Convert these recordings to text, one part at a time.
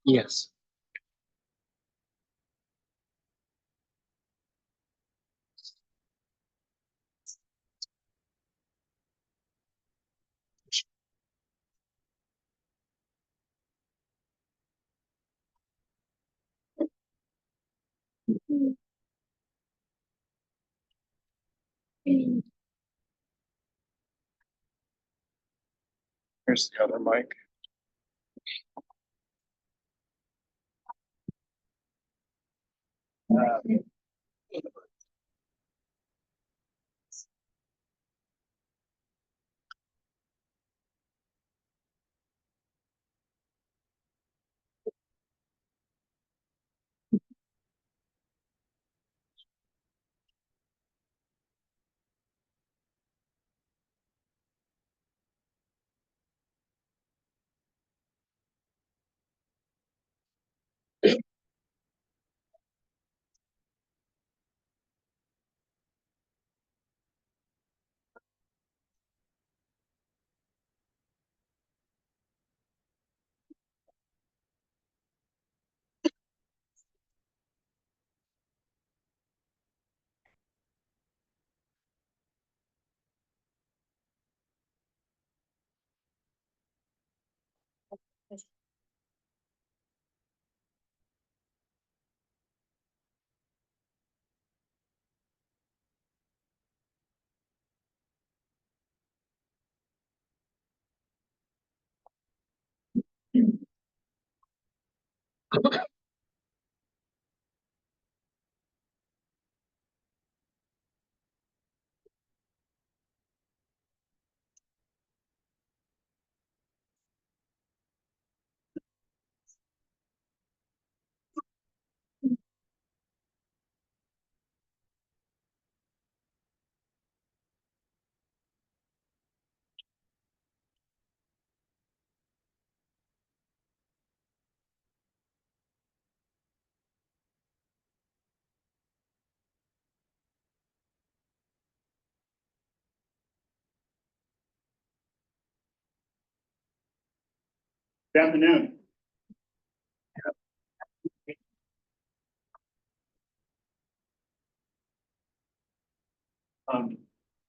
Yes. Here's the other mic. Good afternoon.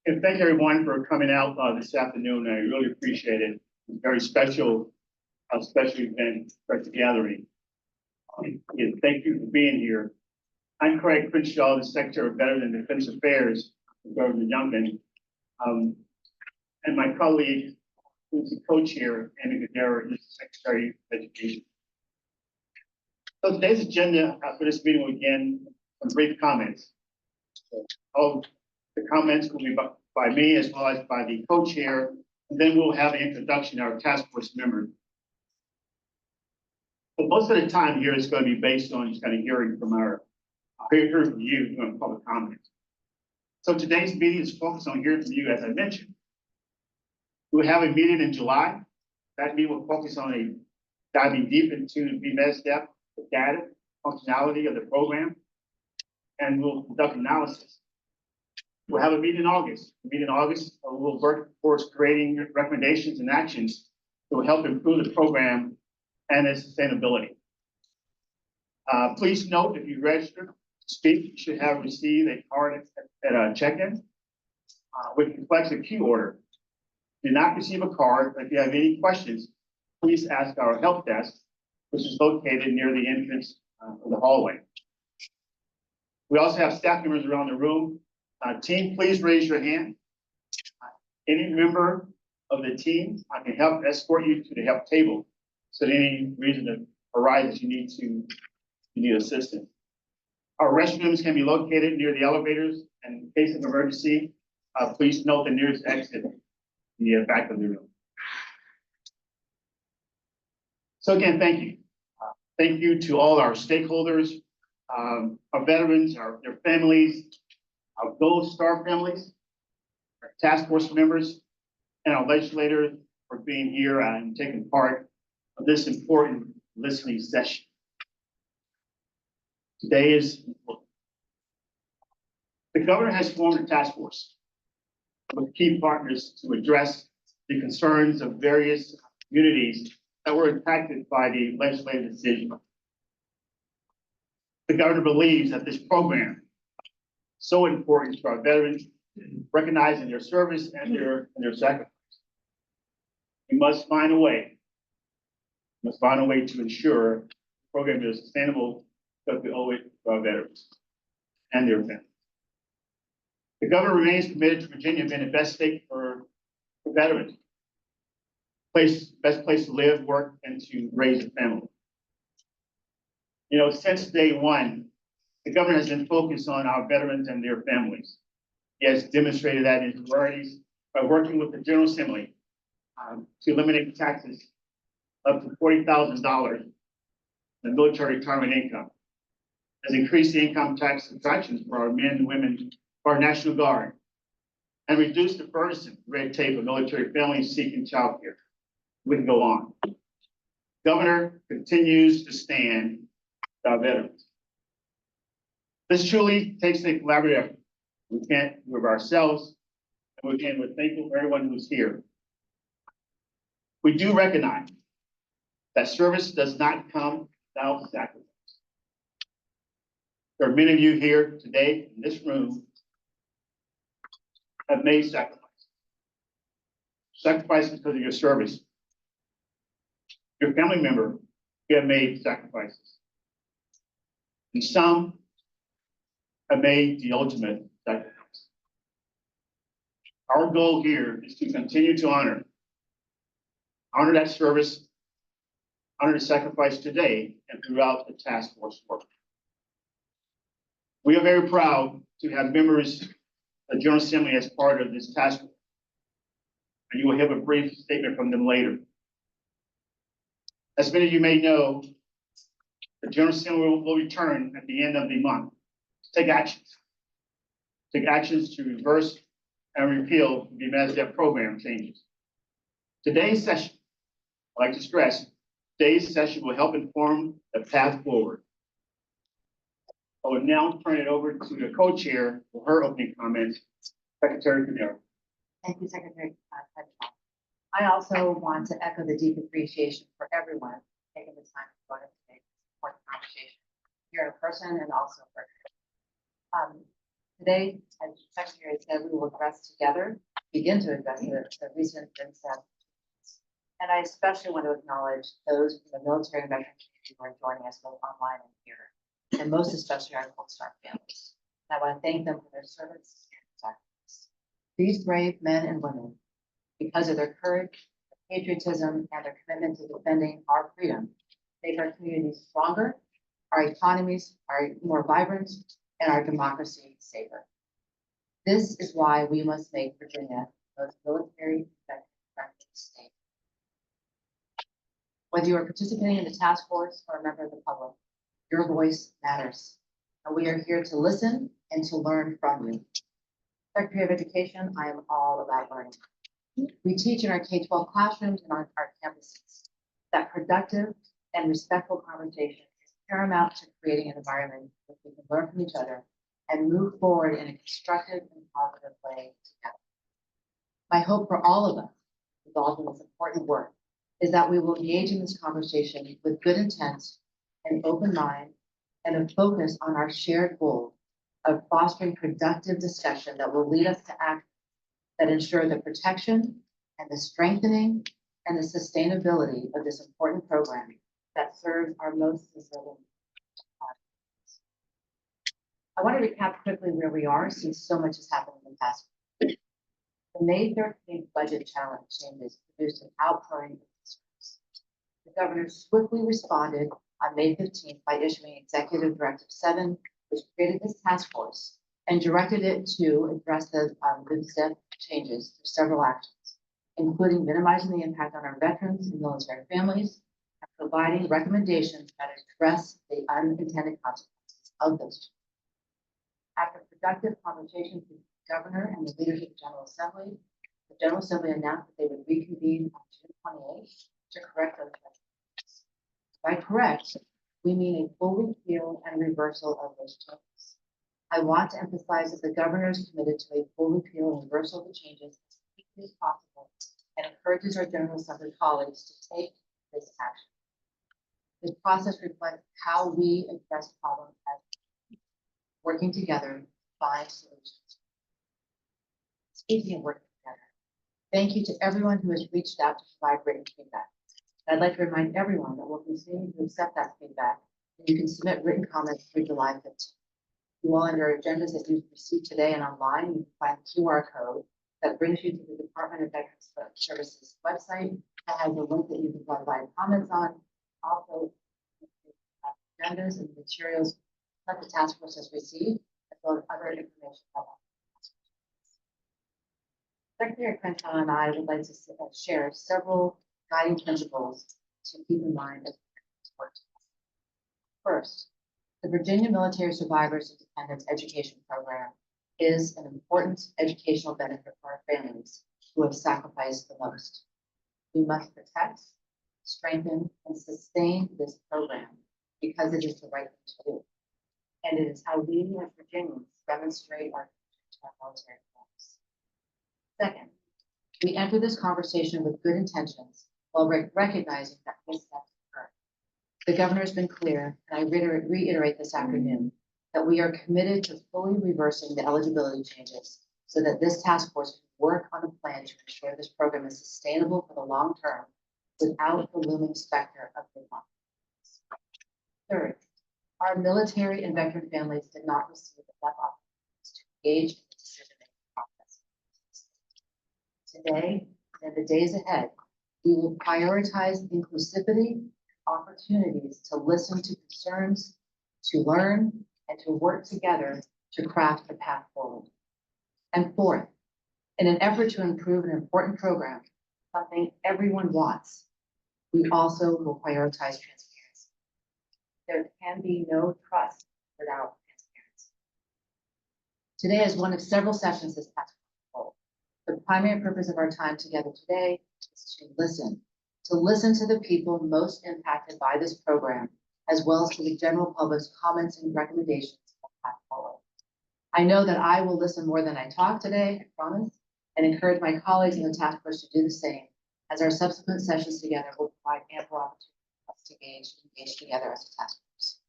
And thank everyone for coming out this afternoon. I really appreciate it. It's a very special event, special gathering. And thank you for being here. I'm Craig Crenshaw, the Secretary of Veterans and Defense Affairs for Governor Youngkin. And my colleague, who's the co-chair, Amy Gadara, is the Secretary of Education. So today's agenda for this meeting will begin some brief comments. All the comments will be by me as well as by the co-chair, and then we'll have an introduction to our task force members. But most of the time here is going to be based on just kind of hearing from hearing from you doing public comments. So today's meeting is focused on hearing from you, as I mentioned. We'll have a meeting in July. That meeting will focus on diving deep into VMSDEP, the data, functionality of the program, and we'll conduct analysis. We'll have a meeting in August. We'll work towards creating recommendations and actions that will help improve the program and its sustainability. Please note, if you register to speak, you should have received a card at a check-in, which reflects a queue order. Do not receive a card, but if you have any questions, please ask our help desk, which is located near the entrance of the hallway. We also have staff members around the room. Team, please raise your hand. Any member of the team, I can help escort you to the help table. So any reason that arises, you need assistance. Our restrooms can be located near the elevators, and in case of emergency, please note the nearest exit in the back of the room. So again, thank you. Thank you to all our stakeholders, our veterans, their families, our Gold Star families, our task force members, and our legislators for being here and taking part of this important listening session. Today is important. The governor has formed a task force with key partners to address the concerns of various communities that were impacted by the legislative decision. The governor believes that this program is so important to our veterans, recognizing their service and their sacrifice. We must find a way to ensure the program is sustainable, because we owe it to our veterans and their families. The governor remains committed to Virginia being the best state for veterans. Best place to live, work, and to raise a family. You know, since day one, the governor has been focused on our veterans and their families. He has demonstrated that in his priorities by working with the General Assembly to eliminate taxes up to $40,000 in military retirement income, has increased the income tax deductions for our men and women of our National Guard, and reduced the burdensome red tape of military families seeking child care. We can go on. Governor continues to stand with our veterans. This truly takes a collaborative effort. We can't do it ourselves, and we're thankful for everyone who's here. We do recognize that service does not come without sacrifice. There are many of you here today in this room have made sacrifices. Sacrifices because of your service. Your family member, you have made sacrifices. And some have made the ultimate sacrifice. Our goal here is to continue to honor that service, honor the sacrifice today and throughout the task force work. We are very proud to have members of the General Assembly as part of this task force. And you will have a brief statement from them later. As many of you may know, the General Assembly will return at the end of the month to take actions. Take actions to reverse and repeal the VMSDEP program changes. Today's session, I'd like to stress, today's session will help inform the path forward. I will now turn it over to the co-chair for her opening comments, Secretary Canero. Thank you, Secretary. I also want to echo the deep appreciation for everyone taking the time to join us today for this important conversation here in person and also virtually. Today, as the Secretary said, we will begin to address the recent VMSDEP. And I especially want to acknowledge those from the military and veteran community who are joining us both online and here, and most especially our Gold Star families. And I want to thank them for their service and sacrifice. These brave men and women, because of their courage, their patriotism, and their commitment to defending our freedom, make our communities stronger, our economies are more vibrant, and our democracy safer. This is why we must make Virginia the most military friendly state. Whether you are participating in the task force or a member of the public, your voice matters. And we are here to listen and to learn from you. Secretary of Education, I am all about learning. We teach in our K-12 classrooms and on our campuses that productive and respectful conversation is paramount to creating an environment where we can learn from each other and move forward in a constructive and positive way together. My hope for all of us involved in this important work is that we will engage in this conversation with good intent, an open mind, and a focus on our shared goal of fostering productive discussion that will lead us to act that ensure the protection and the strengthening and the sustainability of this important program that serves our most deserving. I want to recap quickly where we are since so much has happened in the past. The May 13th budget challenge changes produced an outpouring of concerns. The governor swiftly responded on May 15th by issuing Executive Directive 7, which created this task force and directed it to address the VMSDEP changes through several actions, including minimizing the impact on our veterans and military families, and providing recommendations that address the unintended consequences of those changes. After productive conversations with the governor and the leaders of the General Assembly announced that they would reconvene on June 28th to correct those changes. By correct, we mean a full repeal and reversal of those changes. I want to emphasize that the governor is committed to a full repeal and reversal of the changes as quickly as possible and encourages our General Assembly colleagues to take this action. This process reflects how we address problems as working together to find solutions. Speaking of working together, thank you to everyone who has reached out to provide written feedback. I'd like to remind everyone that we'll continue to accept that feedback, and you can submit written comments through July 15th. You all under agendas that you've received today and online, you can find the QR code that brings you to the Department of Veterans Services website that has a link that you can provide comments on. Also, agendas and materials that the task force has received, as well as other information about Secretary Crenshaw and I would like to share several guiding principles to keep in mind as we work together. First, the Virginia Military Survivors and Dependents Education Program is an important educational benefit for our families who have sacrificed the most. We must protect, strengthen, and sustain this program because it is the right thing to do. And it is how we as Virginians demonstrate our commitment to our military force. Second, we enter this conversation with good intentions while recognizing that missteps occur. The governor has been clear, and I reiterate this afternoon, that we are committed to fully reversing the eligibility changes so that this task force can work on a plan to ensure this program is sustainable for the long term without the looming specter of the month. Third, our military and veteran families did not receive enough opportunities to engage in the decision-making process. Today and the days ahead, we will prioritize inclusivity, opportunities to listen to concerns, to learn, and to work together to craft the path forward. And fourth, in an effort to improve an important program, something everyone wants, we also will prioritize transparency. There can be no trust without transparency. Today is one of several sessions this task force. The primary purpose of our time together today is to listen to the people most impacted by this program, as well as to the general public's comments and recommendations on the path forward. I know that I will listen more than I talk today, I promise, and encourage my colleagues in the task force to do the same, as our subsequent sessions together will provide ample opportunity for us to engage together as a task force.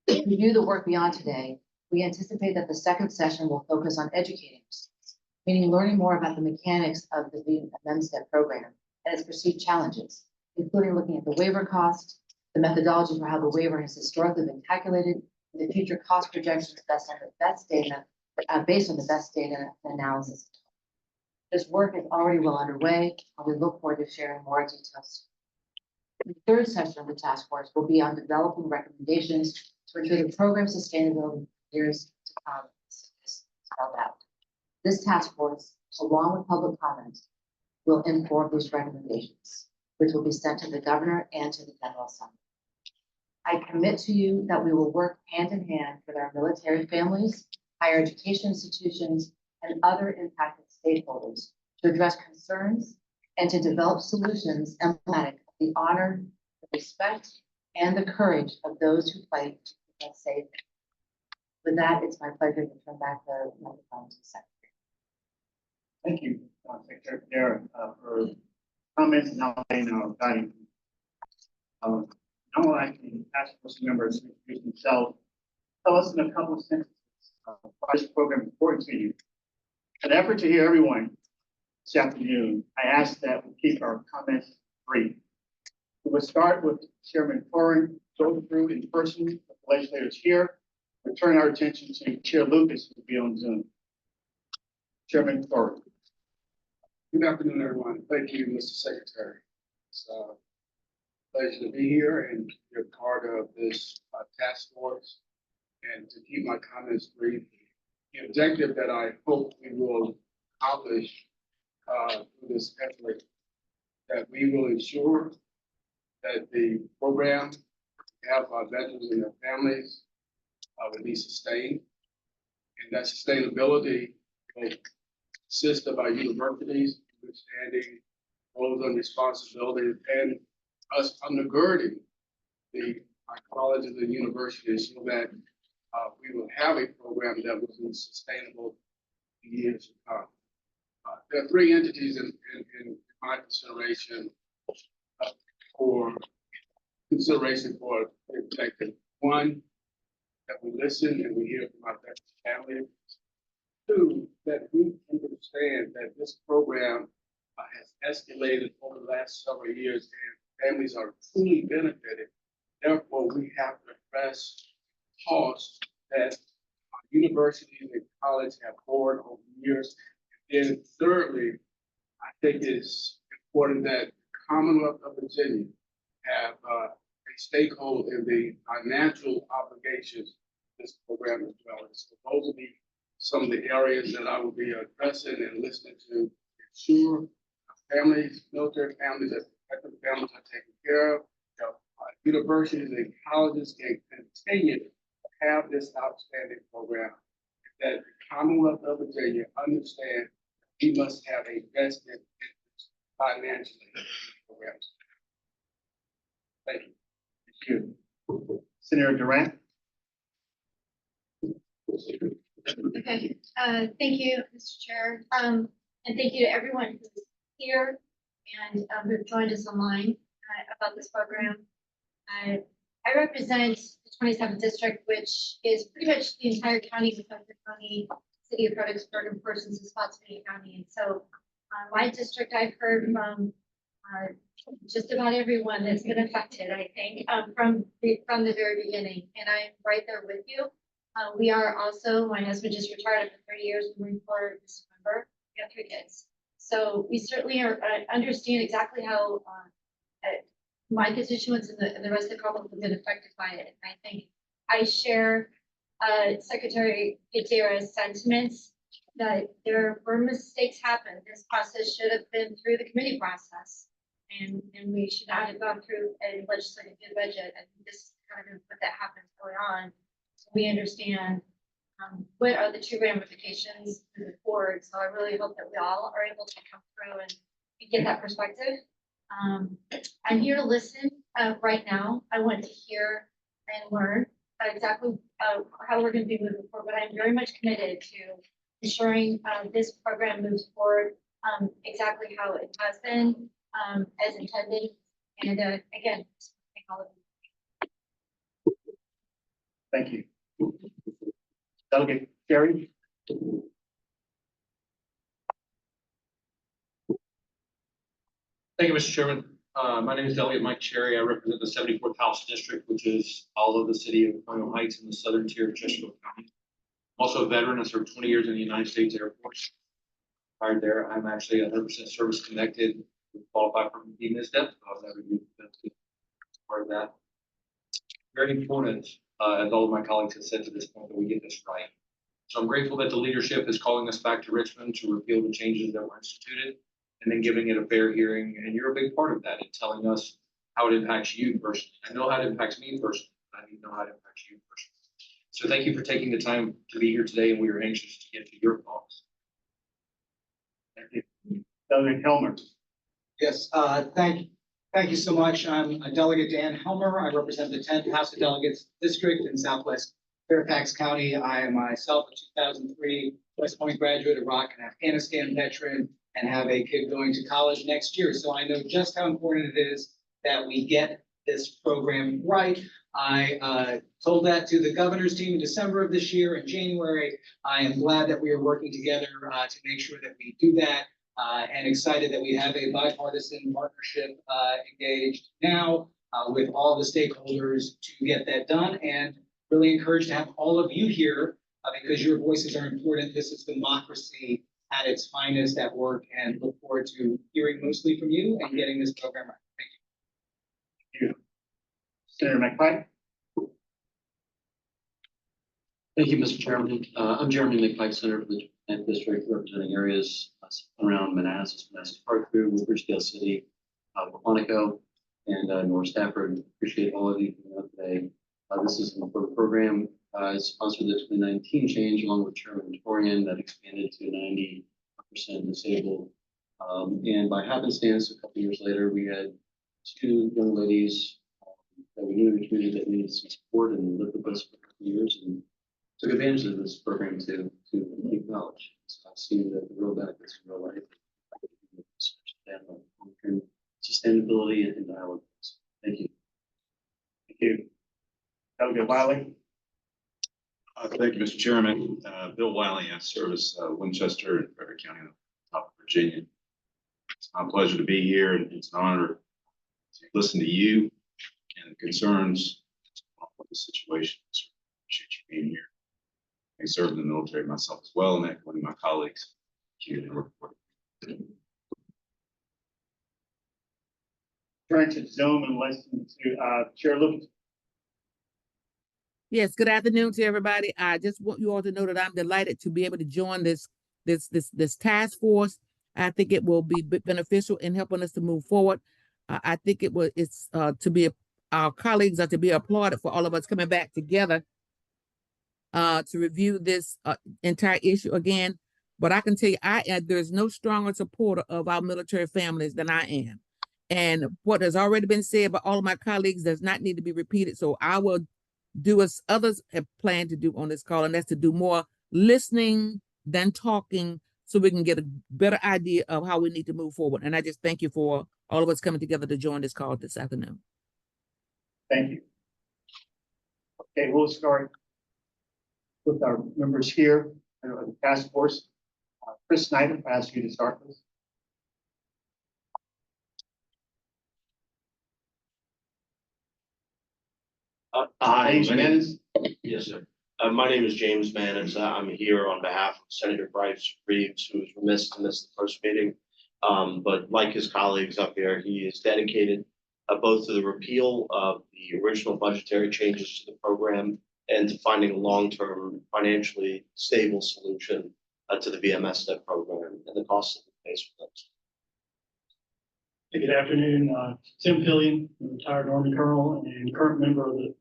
If we do the work beyond today, we anticipate that the second session will focus on educating ourselves, meaning learning more about the mechanics of the VMSDEP program and its perceived challenges, including looking at the waiver cost, the methodology for how the waiver has historically been calculated, and the future cost projections based on the best data analysis. This work is already well underway, and we look forward to sharing more details. The third session of the task force will be on developing recommendations to ensure the program sustainability for years to come is spelled out. This task force, along with public comment, will inform these recommendations, which will be sent to the governor and to the General Assembly. I commit to you that we will work hand in hand with our military families, higher education institutions, and other impacted stakeholders to address concerns and to develop solutions emblematic of the honor, the respect, and the courage of those who fight to keep us safe. With that, it's my pleasure to turn back the microphone to the Secretary. Thank you, Secretary Pierre, for comments and outlining our guiding. Now I'd like the task force members to introduce themselves. Tell us in a couple of sentences why this program is important to you. In an effort to hear everyone this afternoon, I ask that we keep our comments brief. We will start with Chairman Corrin, go through in person with the legislators here, return our attention to Chair Lucas, who will be on Zoom. Chairman Corrin. Good afternoon, everyone. Thank you, Mr. Secretary. pleasure to be here and be a part of this task force. And to keep my comments brief, the objective that I hope we will accomplish through this effort, that we will ensure that the program have our veterans and their families will be sustained. And that sustainability will consist of our universities understanding roles and responsibilities and us undergirding our colleges and universities so that we will have a program that will be sustainable in years to come. There are three entities in my consideration for the objective. One, that we listen and we hear from our veterans family. Two, that we understand that this program has escalated over the last several years and families are truly benefited. Therefore, we have to address costs that universities and colleges have borne over years. And then thirdly, I think it's important that Commonwealth of Virginia have a stakeholder in the financial obligations of this program as well. And so those will be some of the areas that I will be addressing and listening to ensure families, military families, and veteran families are taken care of. Universities and colleges can continue to have this outstanding program, that the Commonwealth of Virginia understand we must have a vested interest financially in these programs. Thank you. Thank you. Senator Durant. Okay, thank you, Mr. Chair, and thank you to everyone who's here and who joined us online about this program. I represent the 27th district, which is pretty much the entire county, Mecklenburg County, city of Fredericksburg, and portions of Spotsylvania County. And so, my district, I've heard from just about everyone that's been affected, I think, from the very beginning. And I'm right there with you. We are also, my husband just retired after 30 years, Marine Corps this November. We have 3 kids. So we certainly understand exactly how my constituents and the rest of the Commonwealth have been affected by it. And I think I share Secretary Gutierrez's sentiments that there were mistakes happen. This process should have been through the committee process. And we should not have gone through a legislative budget. And this is kind of what that happens early on. So we understand what are the true ramifications moving forward. So I really hope that we all are able to come through and get that perspective. I'm here to listen right now. I want to hear and learn exactly how we're going to be moving forward, but I'm very much committed to ensuring this program moves forward exactly how it has been as intended. And again, thank all of you. Thank you. Delegate Jerry. Thank you, Mr. Chairman. My name is Delegate Mike Cherry. I represent the 74th House District, which is all of the city of Colonial Heights in the southern tier of Chesterfield County. I'm also a veteran. I served 20 years in the United States Air Force. Prior there, I'm actually 100% service connected, qualified for VMSDEP. I was never used part of that. Very important, as all of my colleagues have said to this point, that we get this right. So I'm grateful that the leadership is calling us back to Richmond to repeal the changes that were instituted, and then giving it a fair hearing. And you're a big part of that in telling us how it impacts you personally. I know how it impacts me personally, but I need to know how it impacts you personally. So thank you for taking the time to be here today, and we are anxious to get to your thoughts. Thank you. Delegate Helmer. Yes, thank you so much. I'm Delegate Dan Helmer. I represent the 10th House of Delegates District in Southwest Fairfax County. I am myself a 2003 West Point graduate, Iraq and Afghanistan veteran, and have a kid going to college next year. So I know just how important it is that we get this program right. I told that to the governor's team in December of this year. In January, I am glad that we are working together to make sure that we do that, and excited that we have a bipartisan partnership engaged now with all the stakeholders to get that done, and really encouraged to have all of you here because your voices are important. This is democracy at its finest at work, and look forward to hearing mostly from you and getting this program right. Thank you. Thank you. Senator McPike. Thank you, Mr. Chairman. I'm Jeremy McPike, Senator for the 10th District, representing areas around Manassas, Parkview, Ridgedale City, Quantico, and North Stafford. Appreciate all of you coming out today. This is an important program. It's sponsored the 2019 change along with Chairman Torian that expanded to 90% disabled. And by happenstance, a couple years later, we had two young ladies that we knew in the community that needed some support and lived with us for a couple years and took advantage of this program to complete college. So I've seen the real benefits in real life. And sustainability and dialogue. Thank you. Thank you. Delegate Wiley. Thank you, Mr. Chairman. Bill Wiley, I service Winchester and Frederick County, top of Virginia. It's my pleasure to be here, and it's an honor to listen to you and the concerns of the situation. So appreciate you being here. I served in the military myself as well, and echoing my colleagues here in the report. Turn to Zoom and listen to Chair Lucas. Yes, good afternoon to everybody. I just want you all to know that I'm delighted to be able to join this task force. I think it will be beneficial in helping us to move forward. I think our colleagues are to be applauded for all of us coming back together to review this entire issue again. But I can tell you, there's no stronger supporter of our military families than I am. And what has already been said by all of my colleagues does not need to be repeated. So I will do as others have planned to do on this call, and that's to do more listening than talking so we can get a better idea of how we need to move forward. And I just thank you for all of us coming together to join this call this afternoon. Thank you. Okay, we'll start with our members here of the task force. Chris Snyder, I ask you to start, please. Hi, James my name Manns. Yes, sir. My name is James Manners. I'm here on behalf of Senator Bryce Reeves, who was remiss to miss the first meeting. But like his colleagues up here, he is dedicated both to the repeal of the original budgetary changes to the program and to finding a long-term financially stable solution to the VMSDEP program and the costs that we face with those. Good afternoon, Tim Pillion, retired Army Colonel and current member of the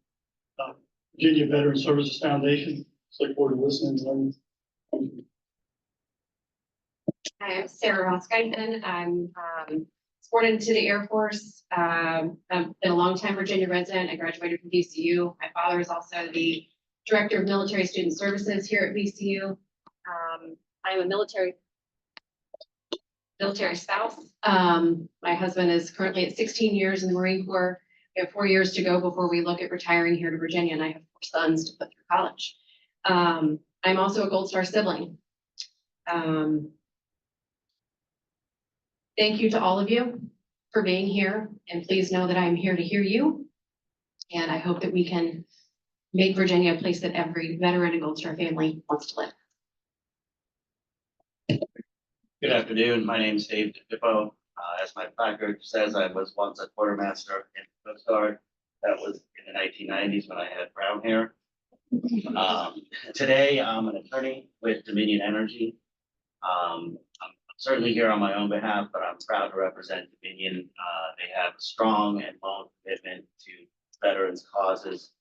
Virginia Veteran Services Foundation. So look forward to listening and learning. Thank you. Hi, I'm Sarah Roskinen. I'm sworn into the Air Force. I've been a longtime Virginia resident. I graduated from VCU. My father is also the Director of Military Student Services here at VCU. I'm a military spouse. My husband is currently at 16 years in the Marine Corps. We have 4 years to go before we look at retiring here to Virginia, and I have 4 sons to put through college. I'm also a Gold Star sibling. Thank you to all of you for being here, and please know that I'm here to hear you. And I hope that we can make Virginia a place that every veteran and Gold Star family wants to live. Good afternoon. My name is Dave DePippo. As my background says, I was once a quartermaster in the Coast Guard. That was in the 1990s when I had brown hair. Today, I'm an attorney with Dominion Energy. I'm certainly here on my own behalf, but I'm proud to represent Dominion. They have a strong and long commitment to veterans' causes.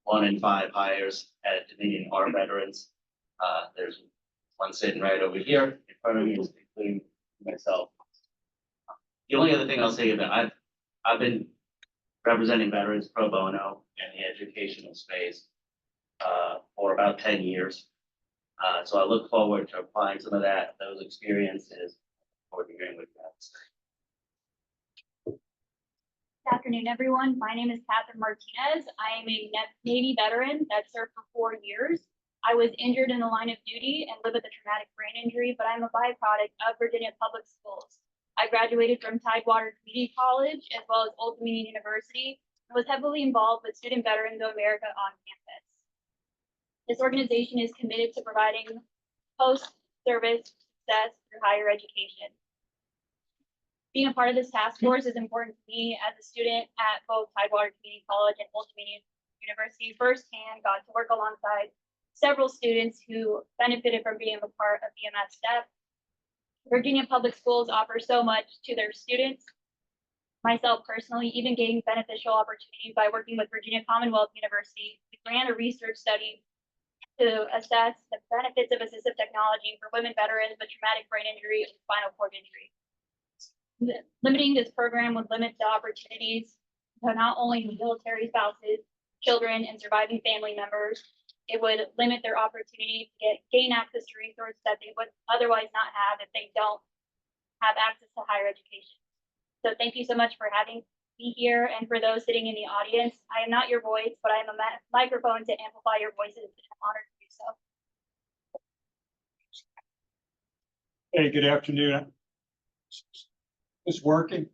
1 in 5 hires at Dominion are veterans. There's one sitting right over here in front of me, including myself. The only other thing I'll say is that I've been representing veterans pro bono in the educational space for about 10 years. So I look forward to applying some of those experiences for hearing what you have to say. Good afternoon, everyone. My name is Catherine Martinez. I am a Navy veteran that served for 4 years. I was injured in the line of duty and live with a traumatic brain injury, but I'm a byproduct of Virginia Public Schools. I graduated from Tidewater Community College as well as Old Dominion University and was heavily involved with Student Veterans of America on campus. This organization is committed to providing post-service success through higher education. Being a part of this task force is important to me as a student at both Tidewater Community College and Old Dominion University. Firsthand, got to work alongside several students who benefited from being a part of VMSDEP. Virginia Public Schools offer so much to their students. Myself personally even gained beneficial opportunities by working with Virginia Commonwealth University. We ran a research study to assess the benefits of assistive technology for women veterans with traumatic brain injury and spinal cord injury. Limiting this program would limit the opportunities to not only military spouses, children, and surviving family members. It would limit their opportunity to gain access to resources that they would otherwise not have if they don't have access to higher education. So thank you so much for having me here, and for those sitting in the audience. I am not your voice, but I am a microphone to amplify your voices, and I'm honored to do so. Hey, good afternoon. Is working?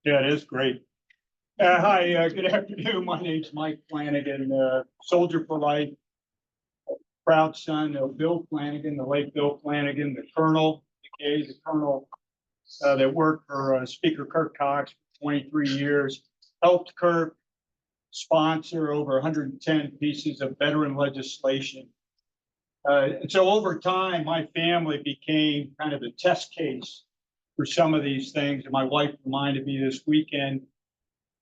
Yeah, it is great. Hi, good afternoon. My name's Mike Flanagan, soldier for life, proud son of Bill Flanagan, the late Bill Flanagan, the colonel, the colonel that worked for Speaker Kirk Cox for 23 years, helped Kirk sponsor over 110 pieces of veteran legislation. And so over time, my family became kind of a test case for some of these things. And my wife reminded me this weekend,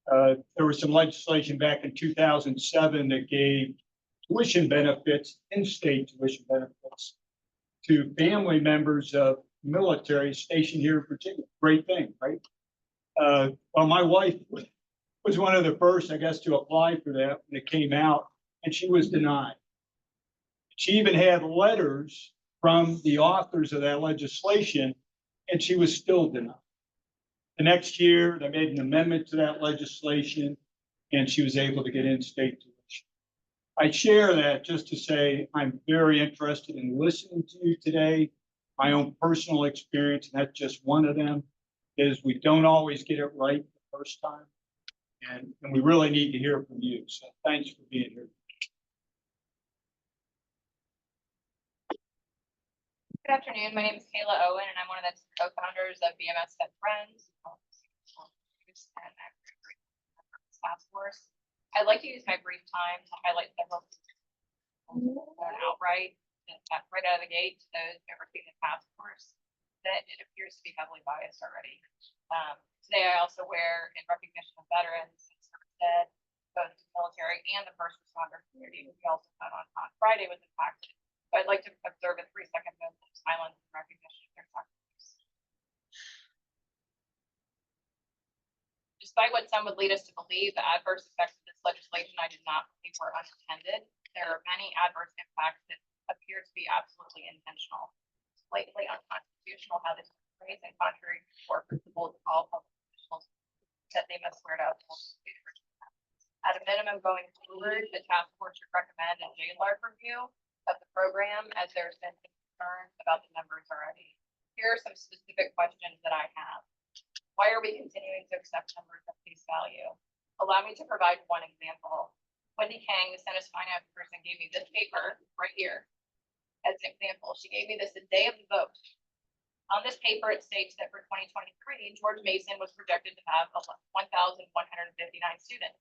there was some legislation back in 2007 that gave tuition benefits, in-state tuition benefits, to family members of military stationed here in Virginia. Great thing, right? Well, my wife was one of the first, I guess, to apply for that when it came out, and she was denied. She even had letters from the authors of that legislation, and she was still denied. The next year, they made an amendment to that legislation, and she was able to get in-state tuition. I share that just to say I'm very interested in listening to you today. My own personal experience, and that's just one of them, is we don't always get it right the first time, and we really need to hear from you. So thanks for being here. Good afternoon. My name is Kayla Owen, and I'm one of the co-founders of VMSDEP Friends and task force. I'd like to use my brief time to highlight several outright right out of the gate to those who ever seen the task force that it appears to be heavily biased already. Today, I also wear in recognition of veterans and service dead, both the military and the first responder community, which we also found on Friday was impacted. So I'd like to observe a 3-second moment of silence in recognition of their sacrifice. Despite what some would lead us to believe, the adverse effects of this legislation I did not believe were unintended. There are many adverse impacts that appear to be absolutely intentional. It's blatantly unconstitutional how this is phrased and contrary to core principles of all public officials that they must swear to uphold. At a minimum, going forward, the task force should recommend a JLARC review of the program, as there's been concern about the numbers already. Here are some specific questions that I have. Why are we continuing to accept numbers at face value? Allow me to provide one example. Wendy Kang, the Senate finance person, gave me this paper right here as an example. She gave me this the day of the vote. On this paper, it states that for 2023, George Mason was projected to have 1,159 students.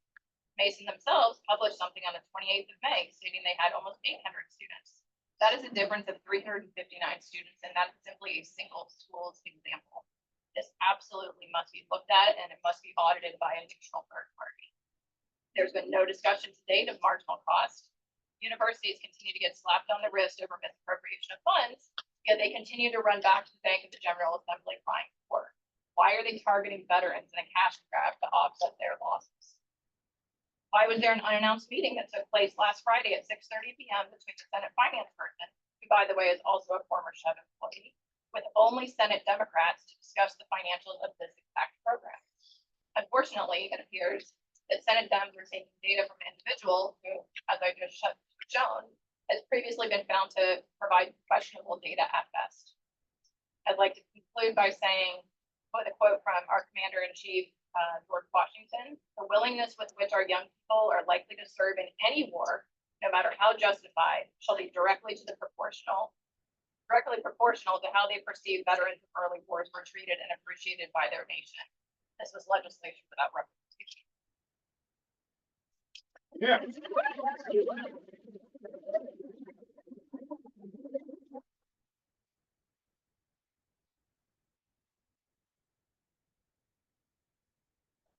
Mason themselves published something on the 28th of May stating they had almost 800 students. That is a difference of 359 students, and that's simply a single school's example. This absolutely must be looked at, and it must be audited by a neutral third party. There's been no discussion to date of marginal cost. Universities continue to get slapped on the wrist over misappropriation of funds, yet they continue to run back to the Bank of the General Assembly crying for. Why are they targeting veterans in a cash grab to offset their losses? Why was there an unannounced meeting that took place last Friday at 6:30 p.m. between the Senate finance person, who by the way is also a former Shell employee, with only Senate Democrats to discuss the financials of this exact program? Unfortunately, it appears that Senate Dems are taking data from an individual who, as I just shown, has previously been found to provide questionable data at best. I'd like to conclude by saying, with a quote from our Commander-in-Chief, George Washington: the willingness with which our young people are likely to serve in any war, no matter how justified, shall be directly to the proportional directly proportional to how they perceive veterans of early wars were treated and appreciated by their nation. This was legislation without representation. Yeah.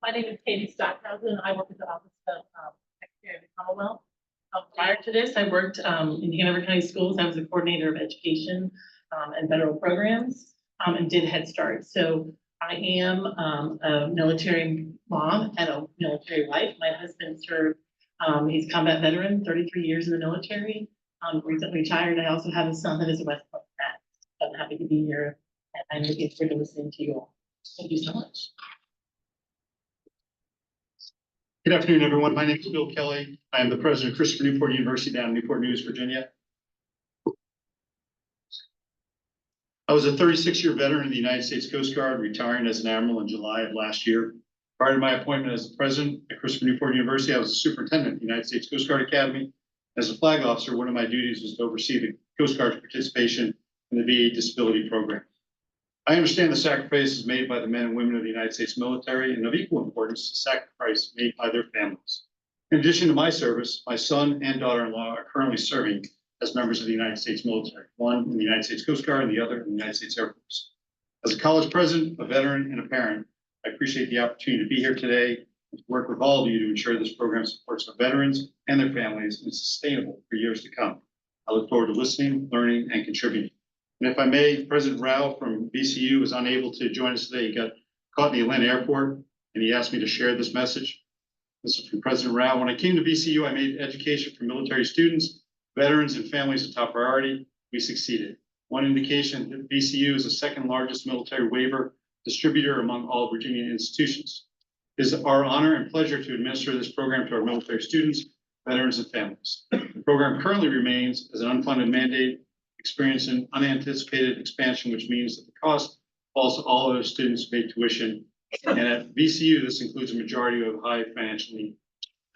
My name is Katie Stockhausen. I work at the Office of Secretary of the Commonwealth. Prior to this, I worked in Hanover County Schools. I was a coordinator of education and federal programs and did Head Start. So I am a military mom and a military wife. My husband served, he's a combat veteran, 33 years in the military, recently retired. I also have a son that is a West Point vet. I'm happy to be here and I'm looking forward to listening to you all. Thank you so much. Good afternoon, everyone. My name is Bill Kelly. I am the president of Christopher Newport University down in Newport News, Virginia. I was a 36-year veteran of the United States Coast Guard, retiring as an admiral in July of last year. Prior to my appointment as the president at Christopher Newport University, I was a superintendent at the United States Coast Guard Academy. As a flag officer, one of my duties was to oversee the Coast Guard's participation in the VA disability program. I understand the sacrifices made by the men and women of the United States military, and of equal importance, the sacrifice made by their families. In addition to my service, my son and daughter-in-law are currently serving as members of the United States military, one in the United States Coast Guard and the other in the United States Air Force. As a college president, a veteran, and a parent, I appreciate the opportunity to be here today and to work with all of you to ensure this program supports our veterans and their families and is sustainable for years to come. I look forward to listening, learning, and contributing. And if I may, President Rao from VCU was unable to join us today. He got caught in the Atlanta airport, and he asked me to share this message. This is from President Rao. When I came to VCU, I made education for military students, veterans, and families a top priority. We succeeded. One indication that VCU is the second largest military waiver distributor among all Virginia institutions. It is our honor and pleasure to administer this program to our military students, veterans, and families. The program currently remains as an unfunded mandate, experiencing unanticipated expansion, which means that the cost falls to all other students who pay tuition. And at VCU, this includes a majority of high financial need.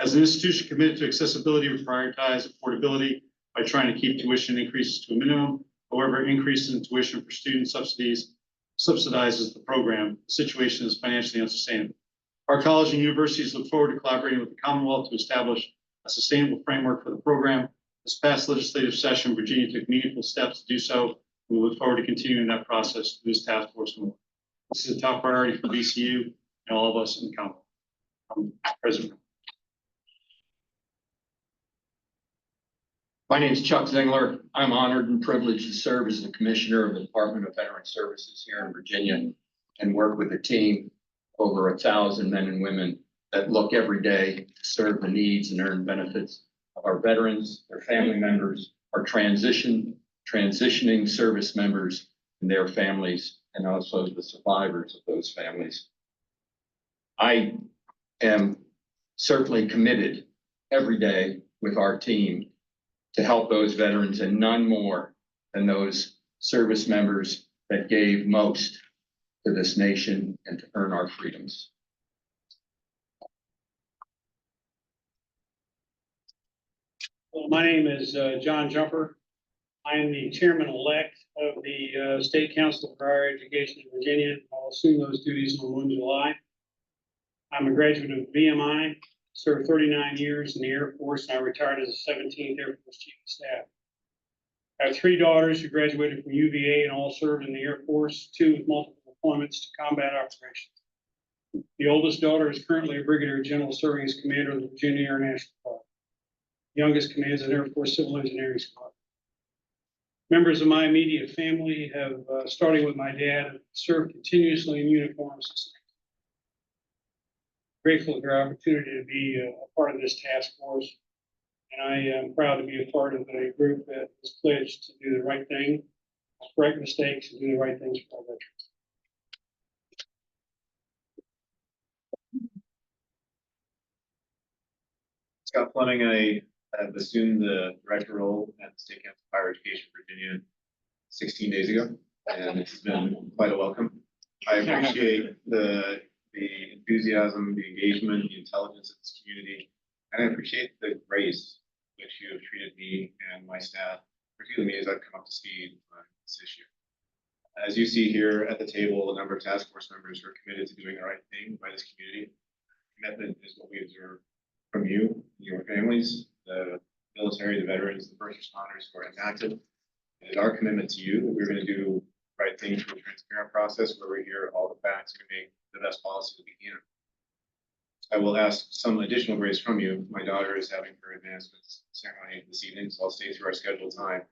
As an institution committed to accessibility, we prioritize affordability by trying to keep tuition increases to a minimum. However, increases in tuition for student subsidies subsidizes the program. The situation is financially unsustainable. Our college and universities look forward to collaborating with the Commonwealth to establish a sustainable framework for the program. This past legislative session, Virginia took meaningful steps to do so. We look forward to continuing that process through this task force. This is a top priority for VCU and all of us in the Commonwealth. President. My name is Chuck Zingler. I'm honored and privileged to serve as the Commissioner of the Department of Veteran Services here in Virginia and work with a team of over 1,000 men and women that look every day to serve the needs and earn benefits of our veterans, their family members, our transitioning service members and their families, and also the survivors of those families. I am certainly committed every day with our team to help those veterans, and none more than those service members that gave most to this nation and to earn our freedoms. Well, my name is John Jumper. I am the chairman-elect of the State Council for Higher Education in Virginia. I'll assume those duties on 1 July. I'm a graduate of VMI, served 39 years in the Air Force, and I retired as a 17th Air Force Chief of Staff. I have 3 daughters who graduated from UVA and all served in the Air Force, 2 with multiple deployments to combat operations. The oldest daughter is currently a brigadier general serving as commander of the Virginia Air National Guard. Youngest commands an Air Force Civil Engineering Squad. Members of my immediate family have, starting with my dad, served continuously in uniform since. Grateful for the opportunity to be a part of this task force. And I am proud to be a part of a group that is pledged to do the right thing, correct mistakes, and do the right things for our veterans. Scott Fleming, I have assumed the director role at the State Council of Higher Education Virginia 16 days ago, and it's been quite a welcome. I appreciate the enthusiasm, the engagement, the intelligence of this community, and I appreciate the grace which you have treated me and my staff review me as I've come up to speed on this issue. As you see here at the table, a number of task force members who are committed to doing the right thing by this community. Commitment is what we observe from you, your families, the military, the veterans, the first responders who are impacted. It is our commitment to you that we're going to do the right thing through a transparent process where we hear all the facts and make the best policy that we can. I will ask some additional grace from you. My daughter is having her advancement ceremony this evening, so I'll stay through our scheduled time.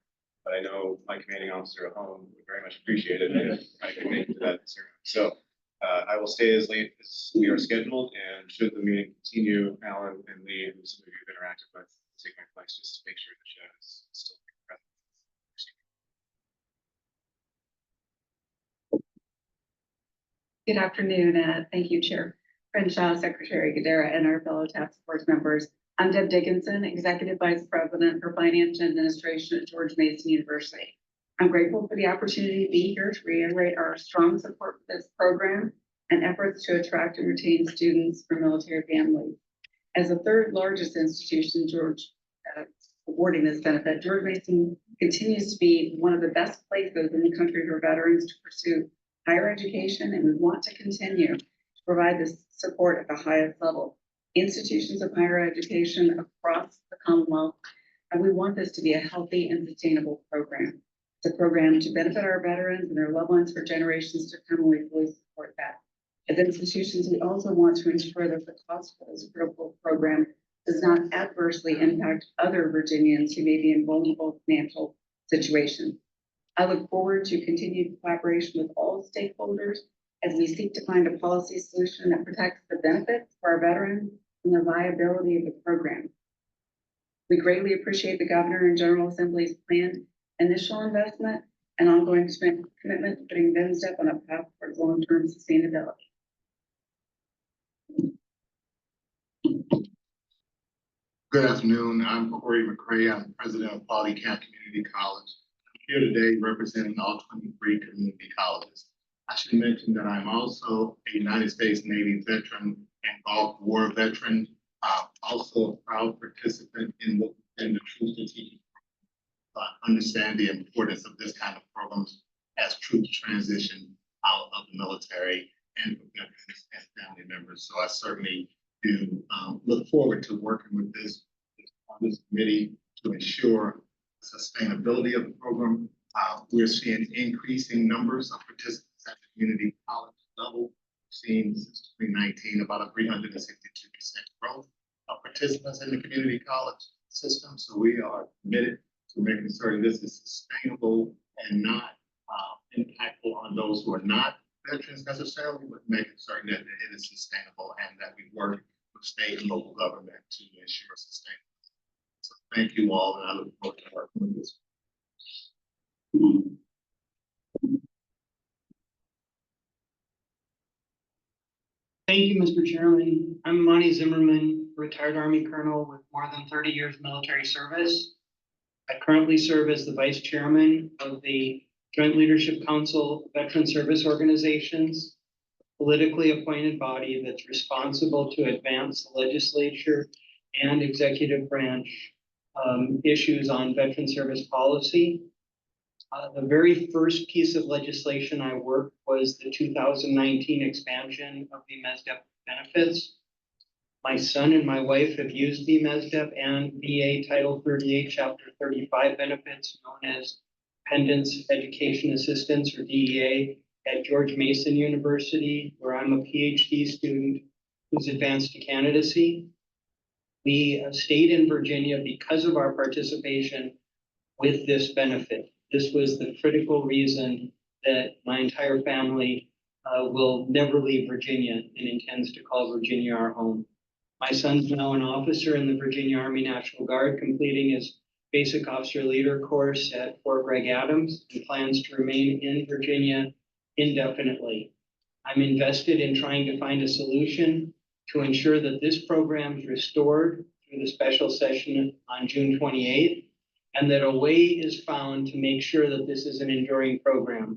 But I know my commanding officer at home would very much appreciate it if I could make it to that ceremony. So I will stay as late as we are scheduled, and should the meeting continue, Alan and Lee, who some of you have interacted with, take my place just to make sure the show is still present. Good afternoon, thank you, Chair Crenshaw, Secretary Gadara, and our fellow task force members. I'm Deb Dickinson, Executive Vice President for Finance and Administration at George Mason University. I'm grateful for the opportunity to be here to reiterate our strong support for this program and efforts to attract and retain students from military families. As the third largest institution, awarding this benefit, George Mason continues to be one of the best places in the country for veterans to pursue higher education, and we want to continue to provide this support at the highest level. Institutions of higher education across the Commonwealth, and we want this to be a healthy and sustainable program. It's a program to benefit our veterans and their loved ones for generations to come, and we fully support that. As institutions, we also want to ensure that the cost for this critical program does not adversely impact other Virginians who may be in vulnerable financial situations. I look forward to continued collaboration with all stakeholders as we seek to find a policy solution that protects the benefits for our veterans and the viability of the program. We greatly appreciate the Governor and General Assembly's planned initial investment and ongoing commitment to putting VMSDEP on a path towards long-term sustainability. Good afternoon. I'm Corey McCray. I'm president of Quality Camp Community College. I'm here today representing all 23 community colleges. I should mention that I'm also a United States Navy veteran and Gulf War veteran. Also a proud participant in the True Strategic Program. I understand the importance of this kind of programs as troops transition out of the military and for veterans and family members. So I certainly do look forward to working with this committee to ensure sustainability of the program. We're seeing increasing numbers of participants at the community college level. We've seen since 2019 about a 362% growth of participants in the community college system. So we are committed to making certain this is sustainable and not impactful on those who are not veterans necessarily, but making certain that it is sustainable and that we work with state and local government to ensure sustainability. So thank you all, and I look forward to working with this. Thank you, Mr. Chairman. I'm Monty Zimmerman, retired Army Colonel with more than 30 years military service. I currently serve as the Vice Chairman of the Joint Leadership Council of Veteran Service Organizations, a politically appointed body that's responsible to advance the legislature and executive branch issues on veteran service policy. The very first piece of legislation I worked was the 2019 expansion of VMSDEP benefits. My son and my wife have used VMSDEP and VA Title 38, Chapter 35 benefits, known as Dependents Education Assistance, or DEA, at George Mason University, where I'm a PhD student who's advanced to candidacy. We stayed in Virginia because of our participation with this benefit. This was the critical reason that my entire family will never leave Virginia and intends to call Virginia our home. My son's now an officer in the Virginia Army National Guard, completing his basic officer leader course at Fort Gregg Adams, and plans to remain in Virginia indefinitely. I'm invested in trying to find a solution to ensure that this program is restored through the special session on June 28th, and that a way is found to make sure that this is an enduring program.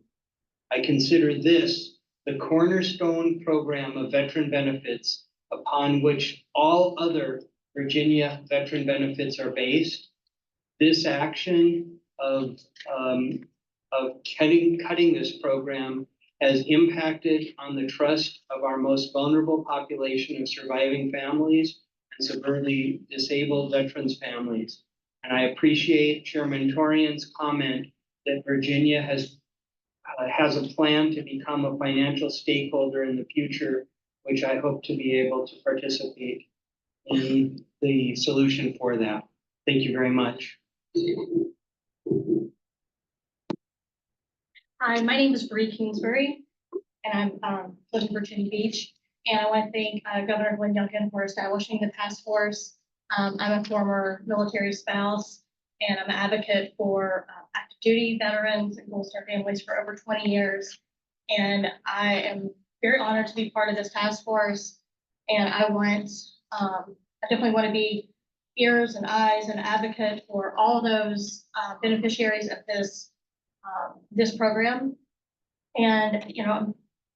I consider this the cornerstone program of veteran benefits upon which all other Virginia veteran benefits are based. This action of, cutting this program has impacted on the trust of our most vulnerable population of surviving families and severely disabled veterans' families. And I appreciate Chairman Torian's comment that Virginia has a plan to become a financial stakeholder in the future, which I hope to be able to participate in the solution for that. Thank you very much. Hi, my name is Bree Kingsbury, and I'm live in Virginia Beach. And I want to thank Governor Glenn Youngkin for establishing the task force. I'm a former military spouse, and I'm an advocate for active duty veterans and Gold Star families for over 20 years. And I am very honored to be part of this task force. And I definitely want to be ears and eyes and advocate for all those beneficiaries of this program. And,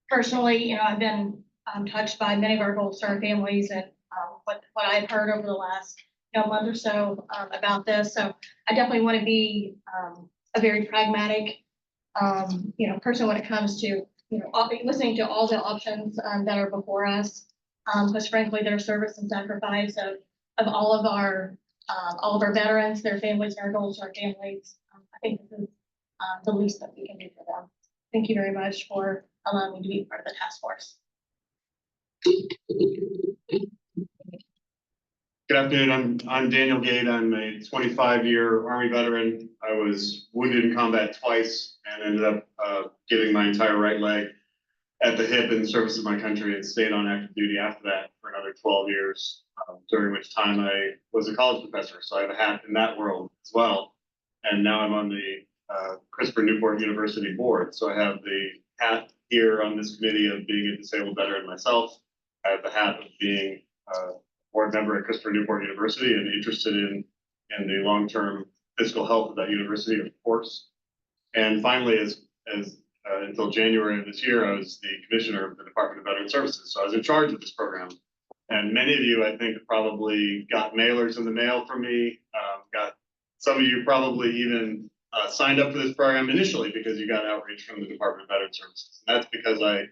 personally, I've been touched by many of our Gold Star families and what I've heard over the last month or so about this. So I definitely want to be a very pragmatic, person when it comes to, listening to all the options that are before us. Because frankly, their service and sacrifice of all of our veterans, their families, and our Gold Star families. I think this is the least that we can do for them. Thank you very much for allowing me to be part of the task force. Good afternoon. I'm Daniel Gate. I'm a 25-year Army veteran. I was wounded in combat twice and ended up giving my entire right leg at the hip in service of my country and stayed on active duty after that for another 12 years, during which time I was a college professor. So I have a hat in that world as well. And now I'm on the Christopher Newport University board. So I have the hat here on this committee of being a disabled veteran myself. I have the hat of being a board member at Christopher Newport University and interested in the long-term physical health of that university, of course. And finally, until January of this year, I was the commissioner of the Department of Veteran Services. So I was in charge of this program. And many of you, I think, probably got mailers in the mail from me. Some of you probably even signed up for this program initially because you got outreach from the Department of Veteran Services. And that's because I